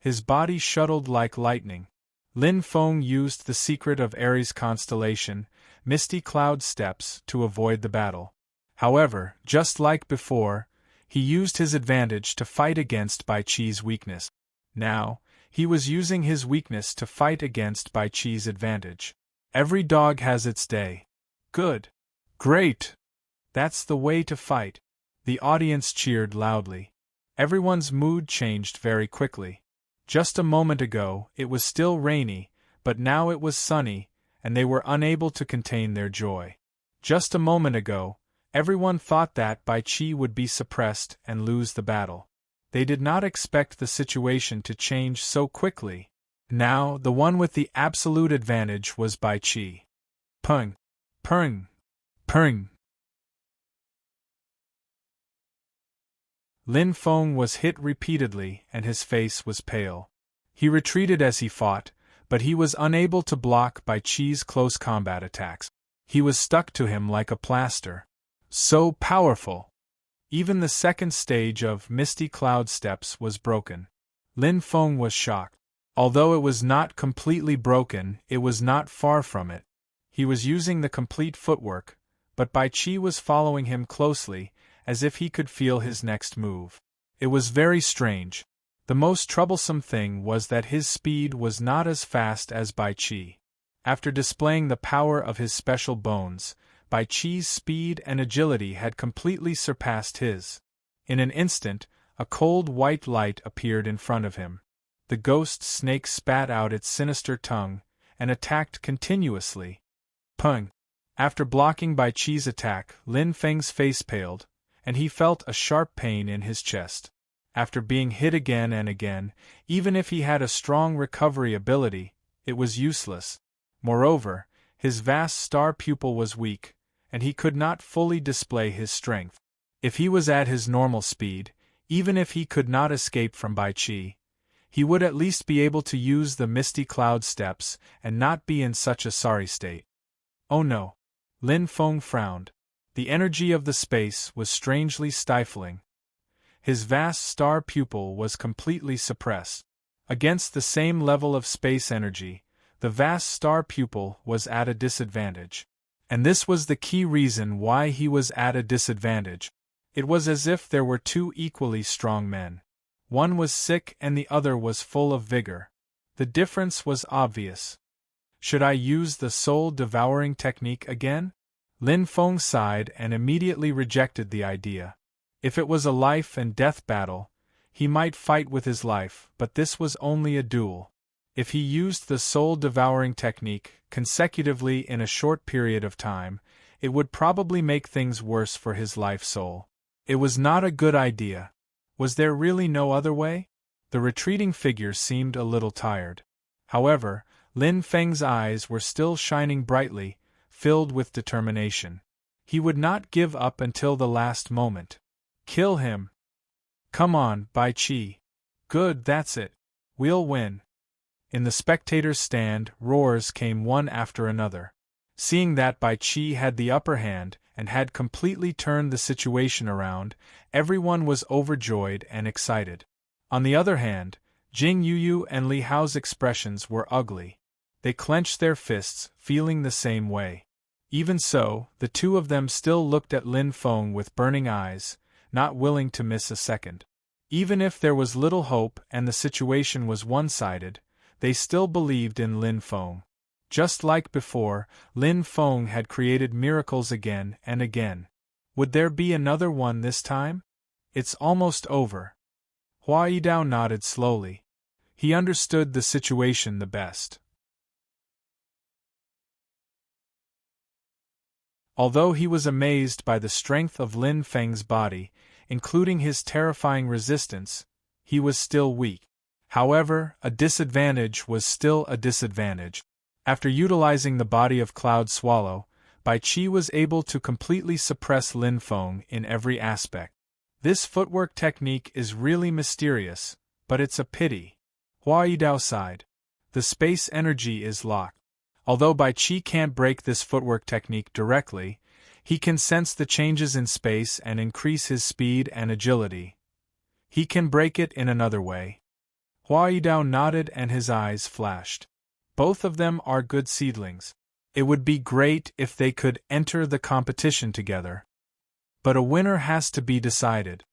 his body shuttled like lightning. Lin Feng used the secret of Aries constellation, Misty Cloud Steps, to avoid the battle. However, just like before, he used his advantage to fight against Bai Qi's weakness. Now, he was using his weakness to fight against Bai Qi's advantage. Every dog has its day. Good. Great. That's the way to fight. The audience cheered loudly. Everyone's mood changed very quickly. Just a moment ago, it was still rainy, but now it was sunny, and they were unable to contain their joy. Just a moment ago, everyone thought that Bai Qi would be suppressed and lose the battle. They did not expect the situation to change so quickly. Now, the one with the absolute advantage was Bai Qi. Peng! Peng! Peng! Lin Feng was hit repeatedly and his face was pale. He retreated as he fought, but he was unable to block Bai Qi's close combat attacks. He was stuck to him like a plaster. So powerful! Even the second stage of Misty Cloud Steps was broken. Lin Feng was shocked. Although it was not completely broken, it was not far from it. He was using the complete footwork, but Bai Qi was following him closely, as if he could feel his next move. It was very strange. The most troublesome thing was that his speed was not as fast as Bai Qi. After displaying the power of his special bones, Bai Qi's speed and agility had completely surpassed his. In an instant, a cold white light appeared in front of him. The ghost snake spat out its sinister tongue, and attacked continuously. Peng! After blocking Bai Qi's attack, Lin Feng's face paled, and he felt a sharp pain in his chest. After being hit again and again, even if he had a strong recovery ability, it was useless. Moreover, his vast star pupil was weak, and he could not fully display his strength. If he was at his normal speed, even if he could not escape from Bai Qi, he would at least be able to use the Misty Cloud Steps and not be in such a sorry state. Oh no! Lin Feng frowned. The energy of the space was strangely stifling. His vast star pupil was completely suppressed. Against the same level of space energy, the vast star pupil was at a disadvantage. And this was the key reason why he was at a disadvantage. It was as if there were two equally strong men. One was sick and the other was full of vigor. The difference was obvious. Should I use the soul-devouring technique again? Lin Feng sighed and immediately rejected the idea. If it was a life-and-death battle, He might fight with his life, but this was only a duel. If he used the soul-devouring technique consecutively in a short period of time, it would probably make things worse for his life soul. It was not a good idea. Was there really no other way? The retreating figure seemed a little tired. However, Lin Feng's eyes were still shining brightly, filled with determination. He would not give up until the last moment. Kill him! Come on, Bai Qi. Good, that's it. We'll win. In the spectators' stand, roars came one after another. Seeing that Bai Qi had the upper hand and had completely turned the situation around, everyone was overjoyed and excited. On the other hand, Jing Yuyu and Li Hao's expressions were ugly. They clenched their fists, feeling the same way. Even so, the two of them still looked at Lin Feng with burning eyes, not willing to miss a second. Even if there was little hope and the situation was one-sided, they still believed in Lin Feng. Just like before, Lin Feng had created miracles again and again. Would there be another one this time? It's almost over. Hua Yidao nodded slowly. He understood the situation the best. Although he was amazed by the strength of Lin Feng's body, including his terrifying resistance, he was still weak. However, a disadvantage was still a disadvantage. After utilizing the body of Cloud Swallow, Bai Qi was able to completely suppress Lin Feng in every aspect. This footwork technique is really mysterious, but it's a pity. Hua Yidao sighed. The space energy is locked. Although Bai Qi can't break this footwork technique directly, he can sense the changes in space and increase his speed and agility. He can break it in another way. Hua Yidao nodded and his eyes flashed. Both of them are good seedlings. It would be great if they could enter the competition together. But a winner has to be decided.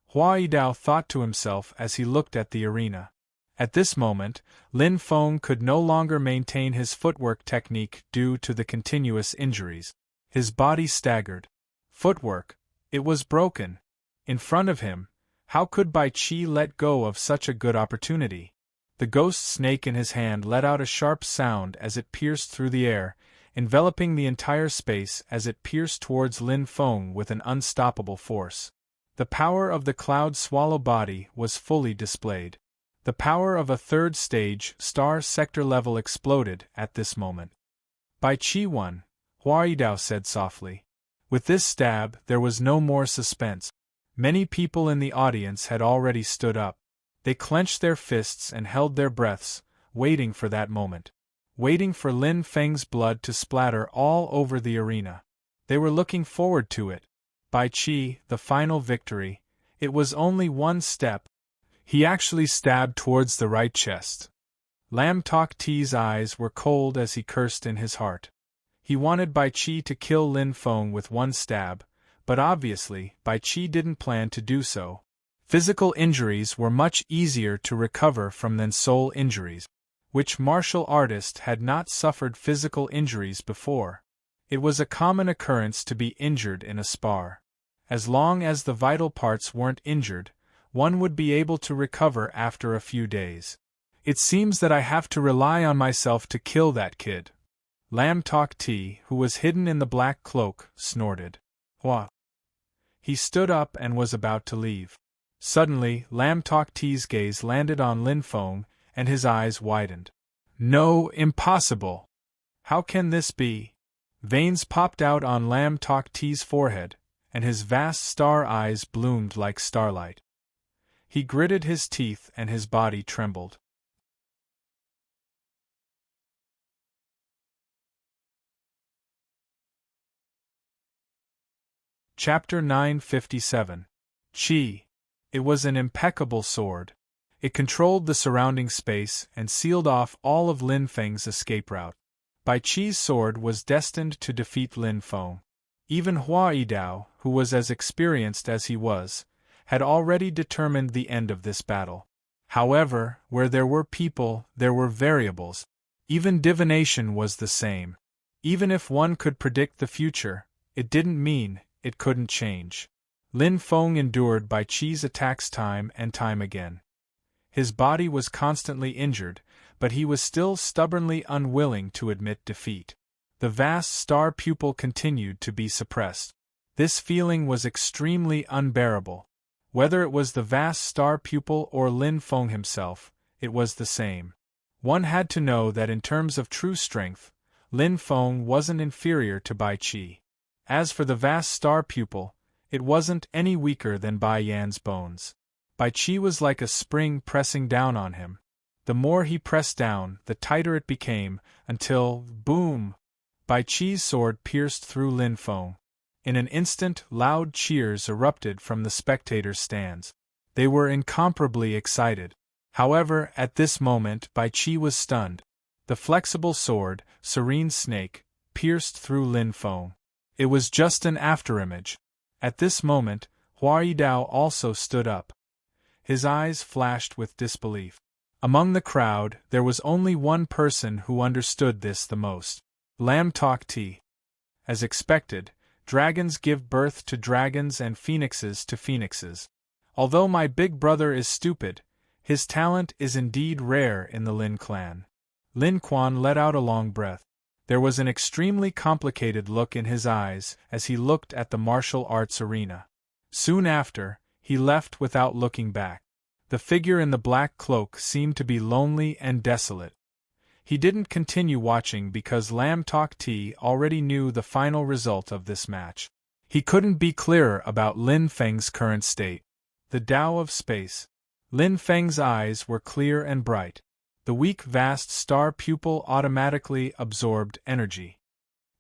Hua Yidao thought to himself as he looked at the arena. At this moment, Lin Feng could no longer maintain his footwork technique due to the continuous injuries. His body staggered. Footwork. It was broken. In front of him, how could Bai Qi let go of such a good opportunity? The ghost snake in his hand let out a sharp sound as it pierced through the air, enveloping the entire space as it pierced towards Lin Feng with an unstoppable force. The power of the Cloud Swallow body was fully displayed. The power of a third stage, star sector level exploded at this moment. Bai Qi won, Hua Yidao said softly. With this stab, there was no more suspense. Many people in the audience had already stood up. They clenched their fists and held their breaths, waiting for that moment. Waiting for Lin Feng's blood to splatter all over the arena. They were looking forward to it. Bai Qi, the final victory. It was only one step. He actually stabbed towards the right chest. Lam Tok Ti's eyes were cold as he cursed in his heart. He wanted Bai Qi to kill Lin Feng with one stab, but obviously, Bai Qi didn't plan to do so. Physical injuries were much easier to recover from than soul injuries. Which martial artist had not suffered physical injuries before? It was a common occurrence to be injured in a spar. As long as the vital parts weren't injured, one would be able to recover after a few days. It seems that I have to rely on myself to kill that kid. Lam Tok Ti, who was hidden in the black cloak, snorted. What? He stood up and was about to leave. Suddenly, Lam Tok Ti's gaze landed on Lin Feng, and his eyes widened. No, impossible! How can this be? Veins popped out on Lam Tok Ti's forehead, and his vast star eyes bloomed like starlight. He gritted his teeth and his body trembled. Chapter 957. Qi. It was an impeccable sword. It controlled the surrounding space and sealed off all of Lin Feng's escape route. Bai Qi's sword was destined to defeat Lin Feng. Even Hua Yidao, who was as experienced as he was, had already determined the end of this battle. However, where there were people, there were variables. Even divination was the same. Even if one could predict the future, it didn't mean it couldn't change. Lin Feng endured Bai Qi's attacks time and time again. His body was constantly injured, but he was still stubbornly unwilling to admit defeat. The vast star pupil continued to be suppressed. This feeling was extremely unbearable. Whether it was the vast star pupil or Lin Feng himself, it was the same. One had to know that in terms of true strength, Lin Feng wasn't inferior to Bai Qi. As for the vast star pupil, it wasn't any weaker than Bai Yan's bones. Bai Qi was like a spring pressing down on him. The more he pressed down, the tighter it became, until, boom! Bai Qi's sword pierced through Lin Feng. In an instant, loud cheers erupted from the spectators' stands. They were incomparably excited. However, at this moment Bai Qi was stunned. The flexible sword, serene snake, pierced through Lin Feng. It was just an afterimage. At this moment, Hua Yidao also stood up. His eyes flashed with disbelief. Among the crowd, there was only one person who understood this the most. Lam Tok Ti. As expected, dragons give birth to dragons and phoenixes to phoenixes. Although my big brother is stupid, his talent is indeed rare in the Lin clan. Lin Quan let out a long breath. There was an extremely complicated look in his eyes as he looked at the martial arts arena. Soon after, he left without looking back. The figure in the black cloak seemed to be lonely and desolate. He didn't continue watching because Lam Tok Ti already knew the final result of this match. He couldn't be clearer about Lin Feng's current state. The Tao of Space. Lin Feng's eyes were clear and bright. The weak vast star pupil automatically absorbed energy.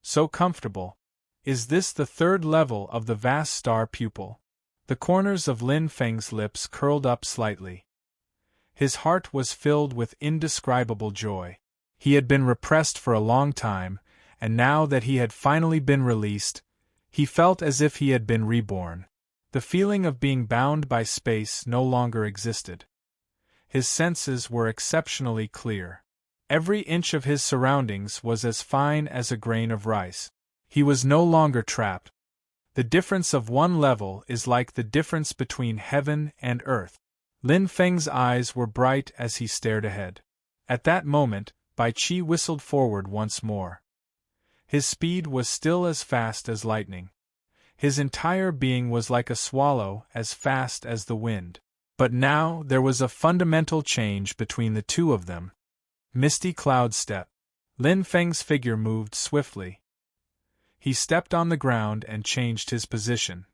So comfortable. Is this the third level of the vast star pupil? The corners of Lin Feng's lips curled up slightly. His heart was filled with indescribable joy. He had been repressed for a long time, and now that he had finally been released, he felt as if he had been reborn. The feeling of being bound by space no longer existed. His senses were exceptionally clear. Every inch of his surroundings was as fine as a grain of rice. He was no longer trapped. The difference of one level is like the difference between heaven and earth. Lin Feng's eyes were bright as he stared ahead. At that moment, Bai Qi whistled forward once more. His speed was still as fast as lightning. His entire being was like a swallow, as fast as the wind. But now there was a fundamental change between the two of them. Misty cloud step. Lin Feng's figure moved swiftly. He stepped on the ground and changed his position.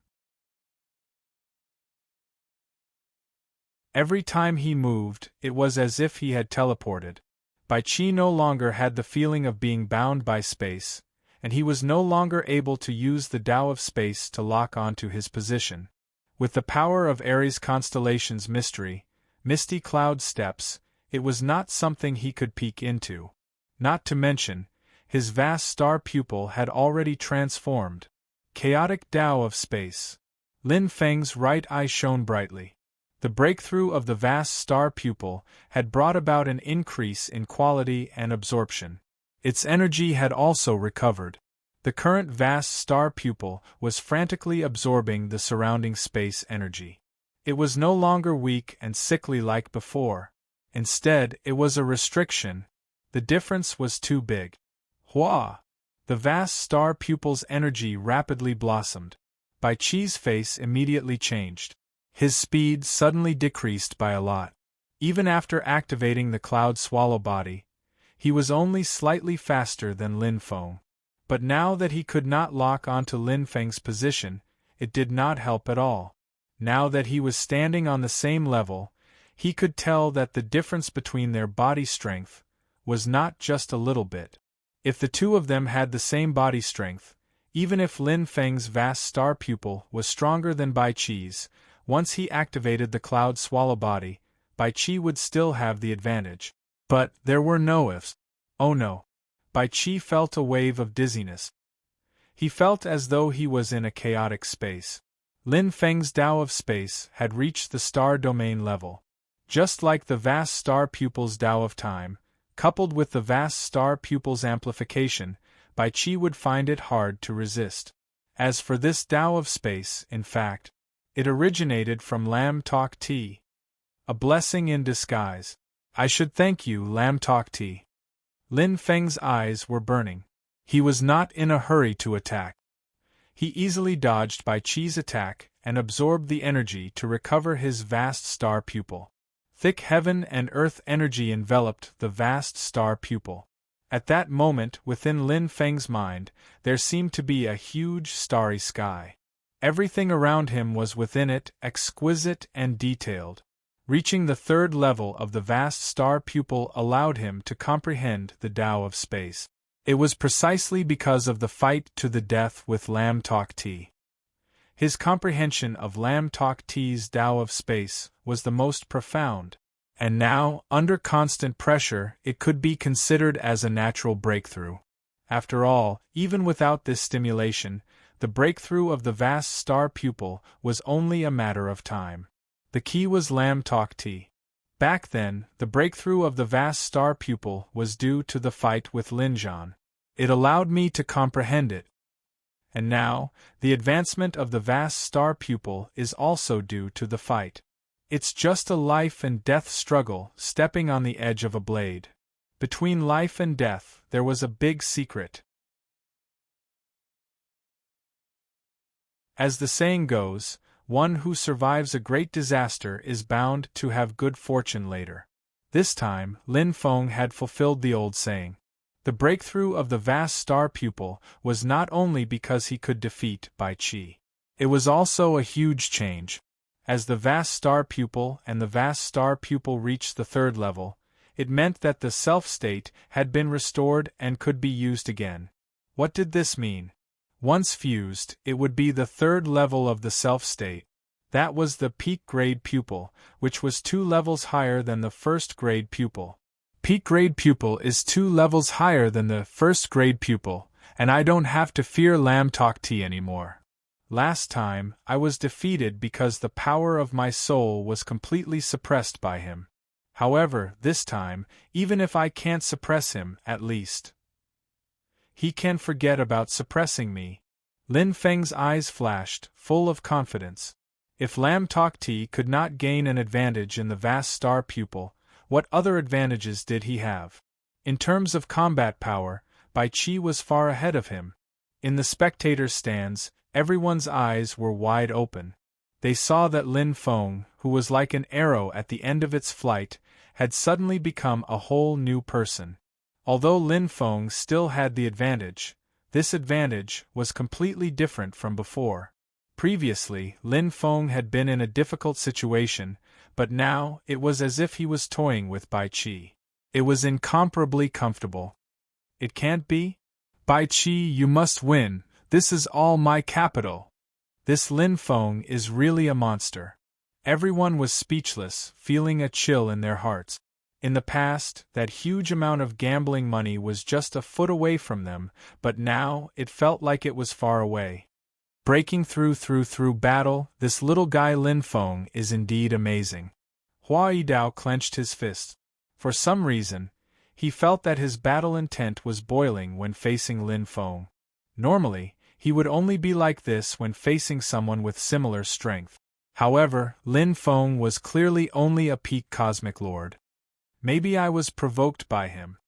Every time he moved, it was as if he had teleported. Bai Qi no longer had the feeling of being bound by space, and he was no longer able to use the Tao of Space to lock onto his position. With the power of Aries constellation's mystery, misty cloud steps, it was not something he could peek into. Not to mention, his vast star pupil had already transformed. Chaotic Tao of Space. Lin Feng's right eye shone brightly. The breakthrough of the vast star pupil had brought about an increase in quality and absorption. Its energy had also recovered. The current vast star pupil was frantically absorbing the surrounding space energy. It was no longer weak and sickly like before. Instead, it was a restriction. The difference was too big. Hua! The vast star pupil's energy rapidly blossomed. Bai Qi's face immediately changed. His speed suddenly decreased by a lot. Even after activating the cloud swallow body, he was only slightly faster than Lin Feng. But now that he could not lock onto Lin Feng's position, it did not help at all. Now that he was standing on the same level, he could tell that the difference between their body strength was not just a little bit. If the two of them had the same body strength, even if Lin Feng's vast star pupil was stronger than Bai Qi's, once he activated the cloud swallow body, Bai Qi would still have the advantage. But there were no ifs. Oh no. Bai Qi felt a wave of dizziness. He felt as though he was in a chaotic space. Lin Feng's Tao of Space had reached the star domain level. Just like the vast star pupil's Tao of Time, coupled with the vast star pupil's amplification, Bai Qi would find it hard to resist. As for this Tao of Space, in fact, It originated from Lam Tok Ti. A blessing in disguise. I should thank you, Lam Tok Ti. Lin Feng's eyes were burning. He was not in a hurry to attack. He easily dodged Bai Qi's attack and absorbed the energy to recover his vast star pupil. Thick heaven and earth energy enveloped the vast star pupil. At that moment, within Lin Feng's mind, there seemed to be a huge starry sky. Everything around him was within it, exquisite and detailed. Reaching the third level of the vast star pupil allowed him to comprehend the Tao of space. It was precisely because of the fight to the death with Lam Tok Ti. His comprehension of Lam Tok Ti's Tao of space was the most profound, and now, under constant pressure, it could be considered as a natural breakthrough. After all, even without this stimulation, the breakthrough of the vast star pupil was only a matter of time. The key was Lam Tok Ti. Back then, the breakthrough of the vast star pupil was due to the fight with Lin Zhan. It allowed me to comprehend it. And now, the advancement of the vast star pupil is also due to the fight. It's just a life and death struggle, stepping on the edge of a blade. Between life and death, there was a big secret. As the saying goes, one who survives a great disaster is bound to have good fortune later. This time, Lin Feng had fulfilled the old saying. The breakthrough of the vast star pupil was not only because he could defeat Bai Qi. It was also a huge change. As the vast star pupil and the vast star pupil reached the third level, it meant that the self-state had been restored and could be used again. What did this mean? Once fused, it would be the third level of the self-state. That was the peak-grade pupil, which was 2 levels higher than the first-grade pupil. Peak-grade pupil is 2 levels higher than the first-grade pupil, and I don't have to fear Lam Tok Ti anymore. Last time, I was defeated because the power of my soul was completely suppressed by him. However, this time, even if I can't suppress him, at least he can forget about suppressing me. Lin Feng's eyes flashed, full of confidence. If Lam Tok Ti could not gain an advantage in the vast star pupil, what other advantages did he have? In terms of combat power, Bai Qi was far ahead of him. In the spectators' stands, everyone's eyes were wide open. They saw that Lin Feng, who was like an arrow at the end of its flight, had suddenly become a whole new person. Although Lin Feng still had the advantage, this advantage was completely different from before. Previously, Lin Feng had been in a difficult situation, but now it was as if he was toying with Bai Qi. It was incomparably comfortable. It can't be? Bai Qi, you must win. This is all my capital. This Lin Feng is really a monster. Everyone was speechless, feeling a chill in their hearts. In the past, that huge amount of gambling money was just a foot away from them, but now it felt like it was far away. Breaking through battle, this little guy Lin Feng is indeed amazing. Hua Yidao clenched his fists. For some reason, he felt that his battle intent was boiling when facing Lin Feng. Normally, he would only be like this when facing someone with similar strength. However, Lin Feng was clearly only a peak cosmic lord. Maybe I was provoked by him.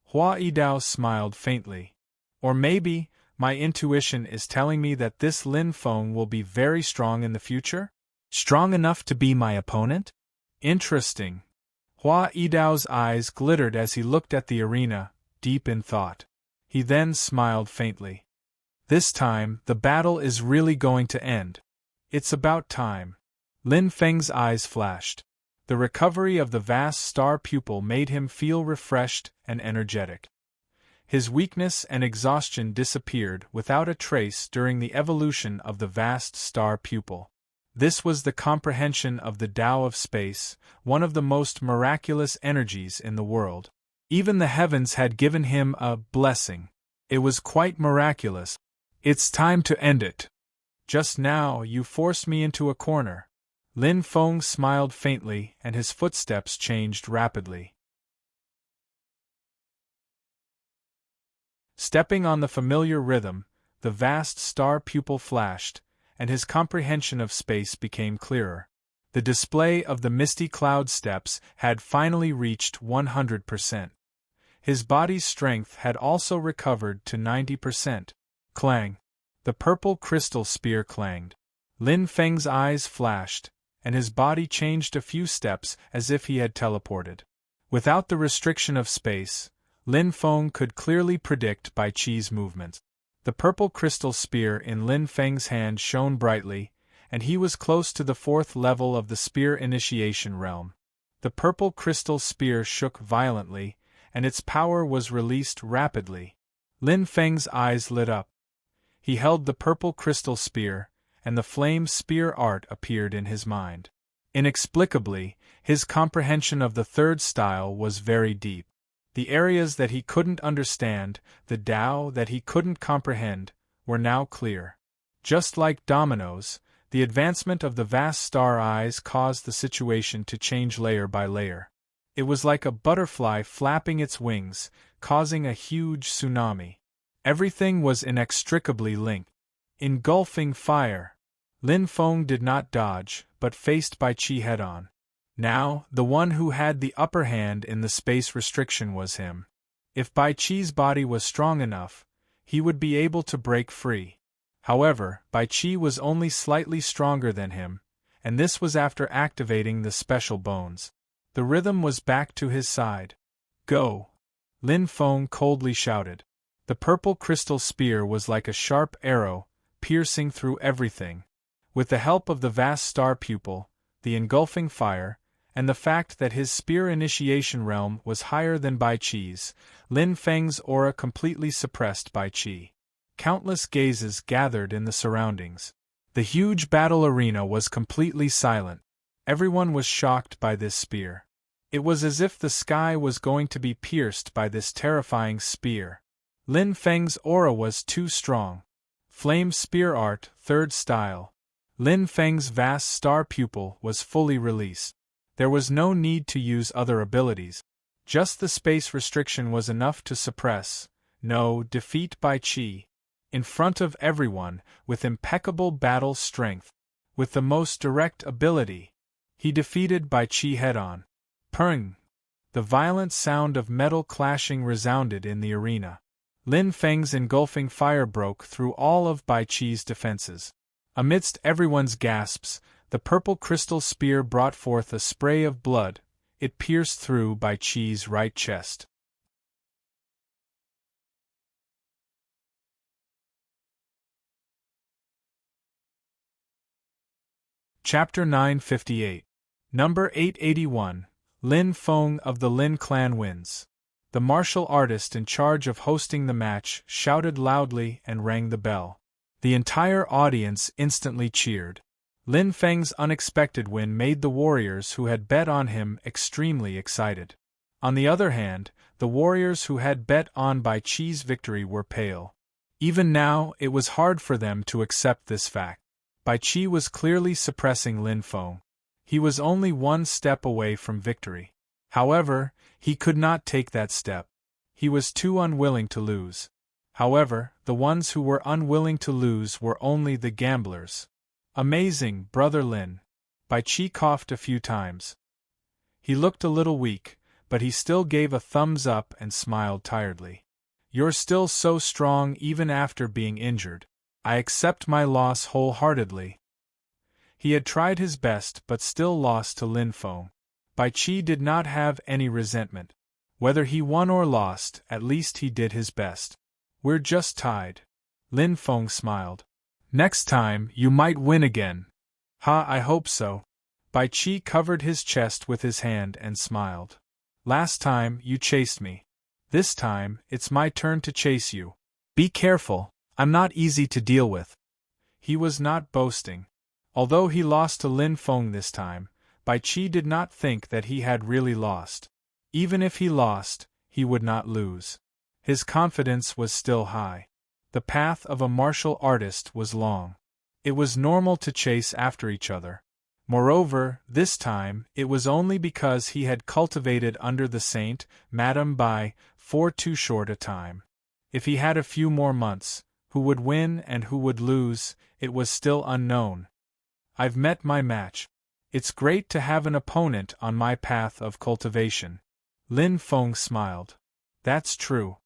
Hua Yidao smiled faintly. Or maybe, my intuition is telling me that this Lin Feng will be very strong in the future? Strong enough to be my opponent? Interesting. Hua Yidao's eyes glittered as he looked at the arena, deep in thought. He then smiled faintly. This time, the battle is really going to end. It's about time. Lin Feng's eyes flashed. The recovery of the vast star pupil made him feel refreshed and energetic. His weakness and exhaustion disappeared without a trace during the evolution of the vast star pupil. This was the comprehension of the Tao of space, one of the most miraculous energies in the world. Even the heavens had given him a blessing. It was quite miraculous. It's time to end it. Just now you forced me into a corner. Lin Feng smiled faintly and his footsteps changed rapidly. Stepping on the familiar rhythm, the vast star pupil flashed, and his comprehension of space became clearer. The display of the misty cloud steppes had finally reached 100%. His body's strength had also recovered to 90%. Clang! The purple crystal spear clanged. Lin Feng's eyes flashed, and his body changed a few steps as if he had teleported. Without the restriction of space, Lin Feng could clearly predict Bai Qi's movements. The purple crystal spear in Lin Feng's hand shone brightly, and he was close to the 4th level of the spear initiation realm. The purple crystal spear shook violently, and its power was released rapidly. Lin Feng's eyes lit up. He held the purple crystal spear, and the flame spear art appeared in his mind. Inexplicably, his comprehension of the 3rd style was very deep. The areas that he couldn't understand, the Tao that he couldn't comprehend, were now clear. Just like dominoes, the advancement of the vast star eyes caused the situation to change layer by layer. It was like a butterfly flapping its wings, causing a huge tsunami. Everything was inextricably linked. Engulfing fire. Lin Feng did not dodge, but faced Bai Qi head-on. Now, the one who had the upper hand in the space restriction was him. If Bai Qi's body was strong enough, he would be able to break free. However, Bai Qi was only slightly stronger than him, and this was after activating the special bones. The rhythm was back to his side. Go! Lin Feng coldly shouted. The purple crystal spear was like a sharp arrow, piercing through everything. With the help of the vast star pupil, the engulfing fire, and the fact that his spear initiation realm was higher than Bai Qi's, Lin Feng's aura completely suppressed Bai Qi. Countless gazes gathered in the surroundings. The huge battle arena was completely silent. Everyone was shocked by this spear. It was as if the sky was going to be pierced by this terrifying spear. Lin Feng's aura was too strong. Flame spear art, 3rd style. Lin Feng's vast star pupil was fully released. There was no need to use other abilities. Just the space restriction was enough to suppress, no, defeat Bai Qi. In front of everyone, with impeccable battle strength, with the most direct ability, he defeated Bai Qi head-on. Purring! The violent sound of metal clashing resounded in the arena. Lin Feng's engulfing fire broke through all of Bai Qi's defenses. Amidst everyone's gasps, the purple crystal spear brought forth a spray of blood. It pierced through Bai Qi's right chest. Chapter 958. Number 881. Lin Feng of the Lin clan wins. The martial artist in charge of hosting the match shouted loudly and rang the bell. The entire audience instantly cheered. Lin Feng's unexpected win made the warriors who had bet on him extremely excited. On the other hand, the warriors who had bet on Bai Qi's victory were pale. Even now, it was hard for them to accept this fact. Bai Qi was clearly suppressing Lin Feng. He was only one step away from victory. However, he could not take that step. He was too unwilling to lose. However, the ones who were unwilling to lose were only the gamblers. Amazing, Brother Lin. Bai Qi coughed a few times. He looked a little weak, but he still gave a thumbs up and smiled tiredly. You're still so strong even after being injured. I accept my loss wholeheartedly. He had tried his best but still lost to Lin Feng. Bai Qi did not have any resentment. Whether he won or lost, at least he did his best. We're just tied. Lin Feng smiled. Next time, you might win again. Ha, I hope so. Bai Qi covered his chest with his hand and smiled. Last time, you chased me. This time, it's my turn to chase you. Be careful, I'm not easy to deal with. He was not boasting. Although he lost to Lin Feng this time, Bai Qi did not think that he had really lost. Even if he lost, he would not lose. His confidence was still high. The path of a martial artist was long. It was normal to chase after each other. Moreover, this time, it was only because he had cultivated under the saint, Madame Bai, for too short a time. If he had a few more months, Who would win and who would lose, it was still unknown. I've met my match. It's great to have an opponent on my path of cultivation. Lin Feng smiled. That's true.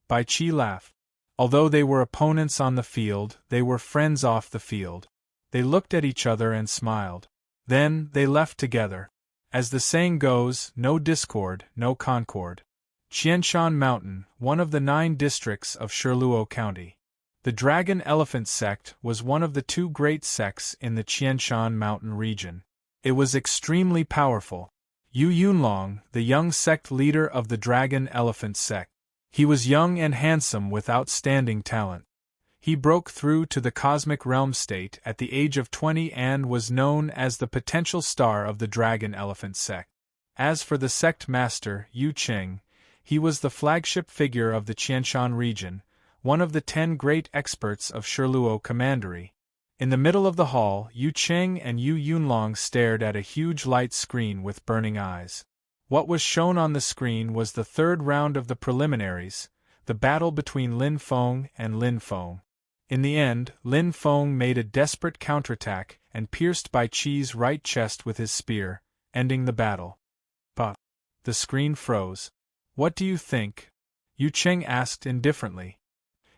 Bai Qi laughed. Although they were opponents on the field, they were friends off the field. They looked at each other and smiled. Then, they left together. As the saying goes, no discord, no concord. Qianshan Mountain, one of the 9 districts of Shirluo County. The Dragon Elephant sect was one of the 2 great sects in the Qianshan Mountain region. It was extremely powerful. Yu Yunlong, the young sect leader of the Dragon Elephant sect. He was young and handsome with outstanding talent. He broke through to the cosmic realm state at the age of 20 and was known as the potential star of the Dragon Elephant sect. As for the sect master, Yu Qing, he was the flagship figure of the Qianshan region, one of the 10 great experts of Shirluo Commandery. In the middle of the hall, Yu Qing and Yu Yunlong stared at a huge light screen with burning eyes. What was shown on the screen was the 3rd round of the preliminaries, the battle between Lin Feng and Lin Feng. In the end, Lin Feng made a desperate counterattack and pierced Bai Qi's right chest with his spear, ending the battle. But the screen froze. What do you think? Yu Qing asked indifferently.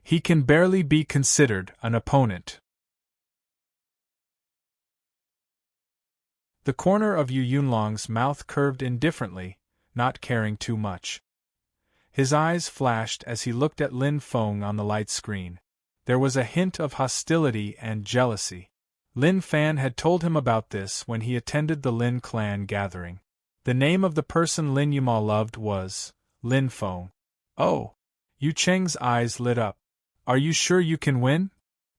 He can barely be considered an opponent. The corner of Yu Yunlong's mouth curved indifferently, not caring too much. His eyes flashed as he looked at Lin Feng on the light screen. There was a hint of hostility and jealousy. Lin Fan had told him about this when he attended the Lin clan gathering. The name of the person Lin Yuma loved was Lin Feng. Oh! Yu Cheng's eyes lit up. Are you sure you can win?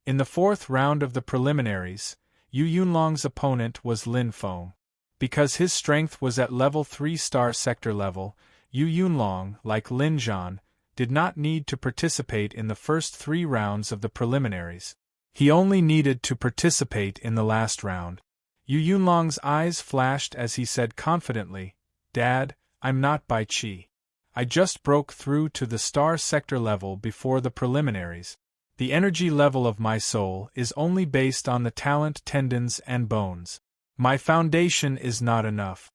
In the 4th round of the preliminaries, Yu Yunlong's opponent was Lin Feng. Because his strength was at level 3 star sector level, Yu Yunlong, like Lin Zhan, did not need to participate in the first 3 rounds of the preliminaries. He only needed to participate in the last round. Yu Yunlong's eyes flashed as he said confidently, "Dad, I'm not Bai Qi. I just broke through to the star sector level before the preliminaries. The energy level of my soul is only based on the talent, tendons, and bones. My foundation is not enough."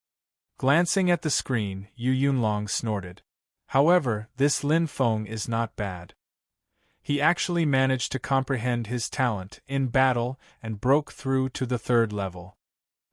Glancing at the screen, Yu Yunlong snorted. However, this Lin Feng is not bad. He actually managed to comprehend his talent in battle and broke through to the 3rd level.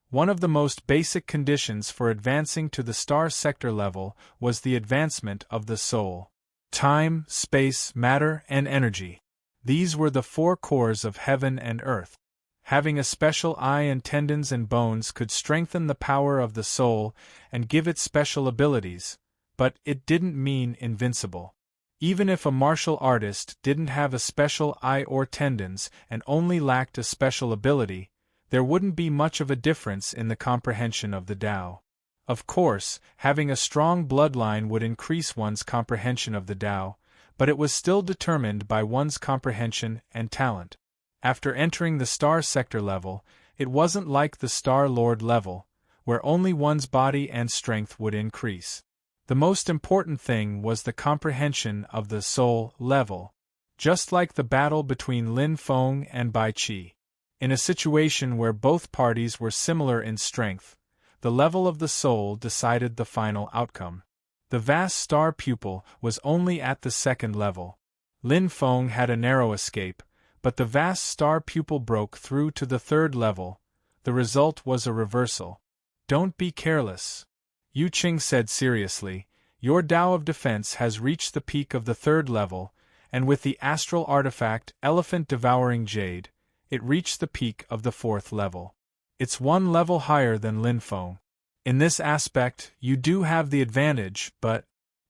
One of the most basic conditions for advancing to the star sector level was the advancement of the soul. Time, space, matter, and energy. These were the 4 cores of heaven and earth. Having a special eye and tendons and bones could strengthen the power of the soul and give it special abilities, but it didn't mean invincible. Even if a martial artist didn't have a special eye or tendons and only lacked a special ability, there wouldn't be much of a difference in the comprehension of the Tao. Of course, having a strong bloodline would increase one's comprehension of the Tao, but it was still determined by one's comprehension and talent. After entering the star sector level, it wasn't like the Star Lord level, where only one's body and strength would increase. The most important thing was the comprehension of the soul level, just like the battle between Lin Feng and Bai Qi. In a situation where both parties were similar in strength, the level of the soul decided the final outcome. The vast star pupil was only at the 2nd level. Lin Feng had a narrow escape, but the vast star pupil broke through to the 3rd level. The result was a reversal. Don't be careless. Yu Qing said seriously, your Tao of defense has reached the peak of the 3rd level, and with the astral artifact Elephant Devouring Jade, it reached the peak of the 4th level. It's 1 level higher than Lin Feng. In this aspect, you do have the advantage, but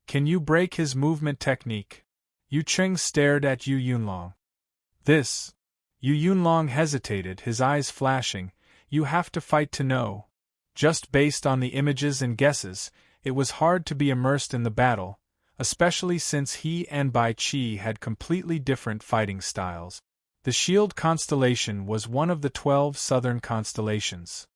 can you break his movement technique? Yu Qing stared at Yu Yunlong. This. Yu Yunlong hesitated, his eyes flashing. You have to fight to know. Just based on the images and guesses, it was hard to be immersed in the battle, especially since he and Bai Qi had completely different fighting styles. The Shield constellation was one of the 12 southern constellations.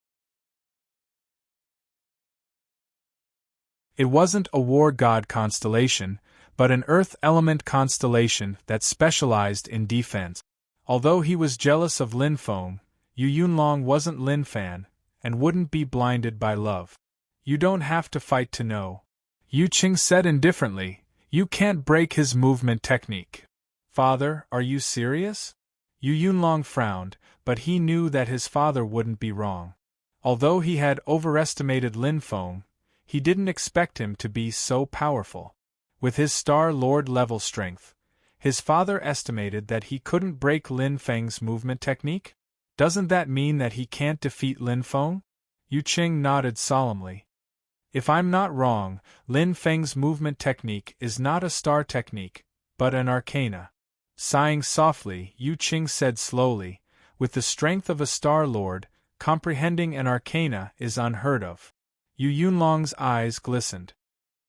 It wasn't a war god constellation, but an earth element constellation that specialized in defense. Although he was jealous of Lin Feng, Yu Yunlong wasn't Lin Fan, and wouldn't be blinded by love. You don't have to fight to know. Yu Qing said indifferently, you can't break his movement technique. Father, are you serious? Yu Yunlong frowned, but he knew that his father wouldn't be wrong. Although he had overestimated Lin Feng, he didn't expect him to be so powerful. With his Star Lord level strength, his father estimated that he couldn't break Lin Feng's movement technique? Doesn't that mean that he can't defeat Lin Feng? Yu Qing nodded solemnly. If I'm not wrong, Lin Feng's movement technique is not a star technique, but an arcana. Sighing softly, Yu Qing said slowly, with the strength of a Star Lord, comprehending an arcana is unheard of. Yu Yunlong's eyes glistened.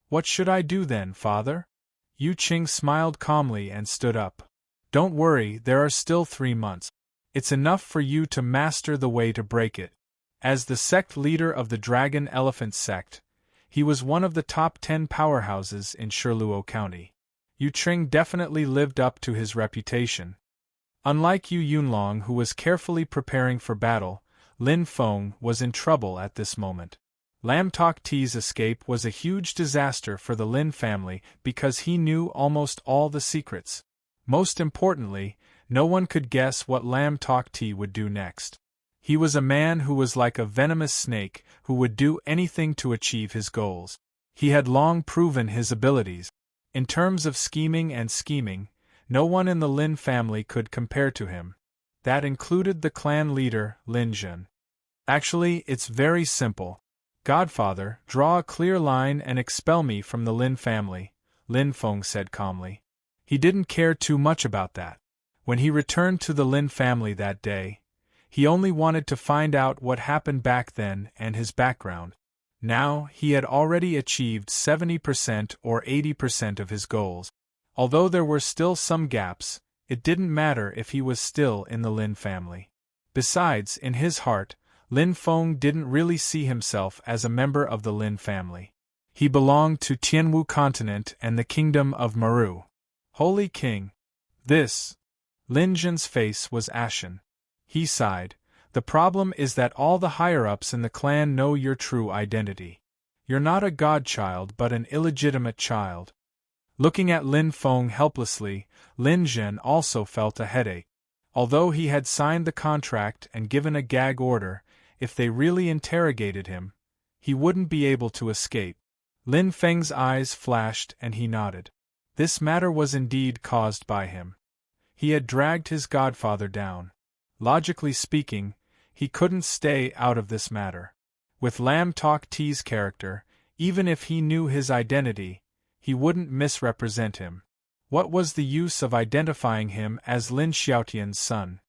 What should I do then, father? Yu Qing smiled calmly and stood up. Don't worry, there are still 3 months. It's enough for you to master the way to break it. As the sect leader of the Dragon Elephant sect, he was one of the top 10 powerhouses in Shiluo County. Yu Qing definitely lived up to his reputation. Unlike Yu Yunlong, who was carefully preparing for battle, Lin Feng was in trouble at this moment. Lam Tok Ti's escape was a huge disaster for the Lin family because he knew almost all the secrets. Most importantly, no one could guess what Lam Tok Ti would do next. He was a man who was like a venomous snake who would do anything to achieve his goals. He had long proven his abilities. In terms of scheming, no one in the Lin family could compare to him. That included the clan leader, Lin Jun. Actually, it's very simple. Godfather, draw a clear line and expel me from the Lin family, Lin Feng said calmly. He didn't care too much about that. When he returned to the Lin family that day, he only wanted to find out what happened back then and his background. Now, he had already achieved 70% or 80% of his goals. Although there were still some gaps, it didn't matter if he was still in the Lin family. Besides, in his heart, Lin Feng didn't really see himself as a member of the Lin family. He belonged to Tianwu continent and the kingdom of Maru. Holy King! This! Lin Jun's face was ashen. He sighed. The problem is that all the higher-ups in the clan know your true identity. You're not a godchild but an illegitimate child. Looking at Lin Feng helplessly, Lin Jun also felt a headache. Although he had signed the contract and given a gag order, if they really interrogated him, he wouldn't be able to escape. Lin Feng's eyes flashed and he nodded. This matter was indeed caused by him. He had dragged his godfather down. Logically speaking, he couldn't stay out of this matter. With Lam Tok Ti's character, even if he knew his identity, he wouldn't misrepresent him. What was the use of identifying him as Lin Xiaotian's son?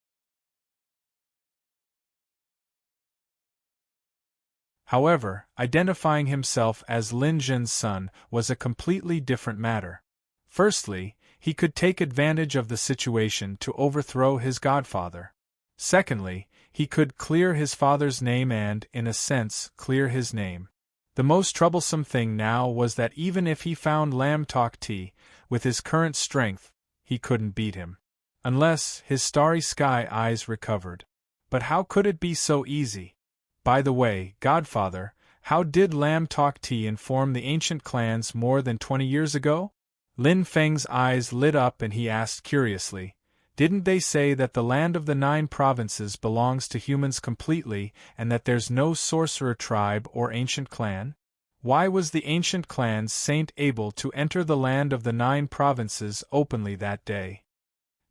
However, identifying himself as Lin Jun's son was a completely different matter. Firstly, he could take advantage of the situation to overthrow his godfather. Secondly, he could clear his father's name and, in a sense, clear his name. The most troublesome thing now was that even if he found Lam Tok Ti, with his current strength, he couldn't beat him. Unless his starry sky eyes recovered. But how could it be so easy? By the way, Godfather, how did Lam Tok Ti inform the ancient clans more than 20 years ago? Lin Feng's eyes lit up and he asked curiously, didn't they say that the land of the 9 provinces belongs to humans completely and that there's no sorcerer tribe or ancient clan? Why was the ancient clan's saint able to enter the land of the 9 provinces openly that day?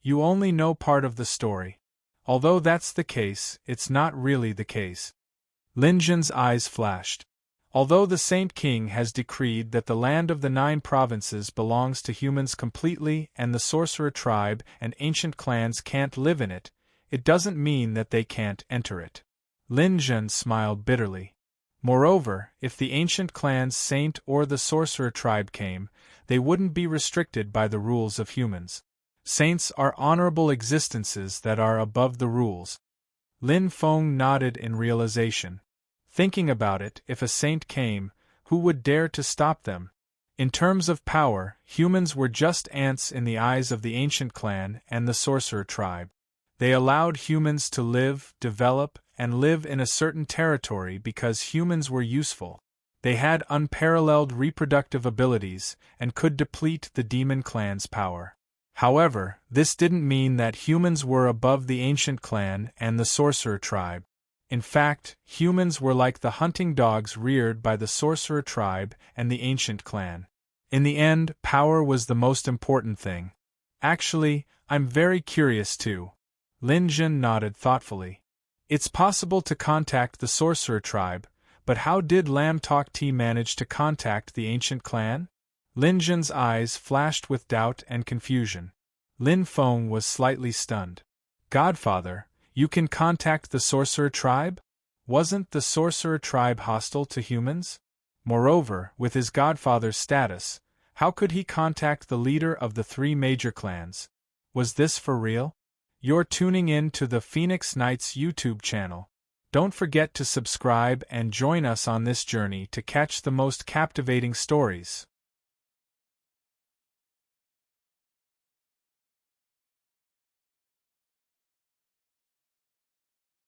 You only know part of the story. Although that's the case, it's not really the case. Lin Jun's eyes flashed. Although the Saint King has decreed that the land of the 9 provinces belongs to humans completely and the sorcerer tribe and ancient clans can't live in it, it doesn't mean that they can't enter it. Lin Jun smiled bitterly. Moreover, if the ancient clan's saint or the sorcerer tribe came, they wouldn't be restricted by the rules of humans. Saints are honorable existences that are above the rules. Lin Feng nodded in realization. Thinking about it, if a saint came, who would dare to stop them? In terms of power, humans were just ants in the eyes of the ancient clan and the sorcerer tribe. They allowed humans to live, develop, and live in a certain territory because humans were useful. They had unparalleled reproductive abilities and could deplete the demon clan's power. However, this didn't mean that humans were above the ancient clan and the sorcerer tribe. In fact, humans were like the hunting dogs reared by the sorcerer tribe and the ancient clan. In the end, power was the most important thing. Actually, I'm very curious too. Lin Jun nodded thoughtfully. It's possible to contact the sorcerer tribe, but how did Lam Tok Ti manage to contact the ancient clan? Lin Jun's eyes flashed with doubt and confusion. Lin Feng was slightly stunned. Godfather, you can contact the sorcerer tribe? Wasn't the sorcerer tribe hostile to humans? Moreover, with his godfather's status, how could he contact the leader of the three major clans? Was this for real? You're tuning in to the Phoenix Knights YouTube channel. Don't forget to subscribe and join us on this journey to catch the most captivating stories.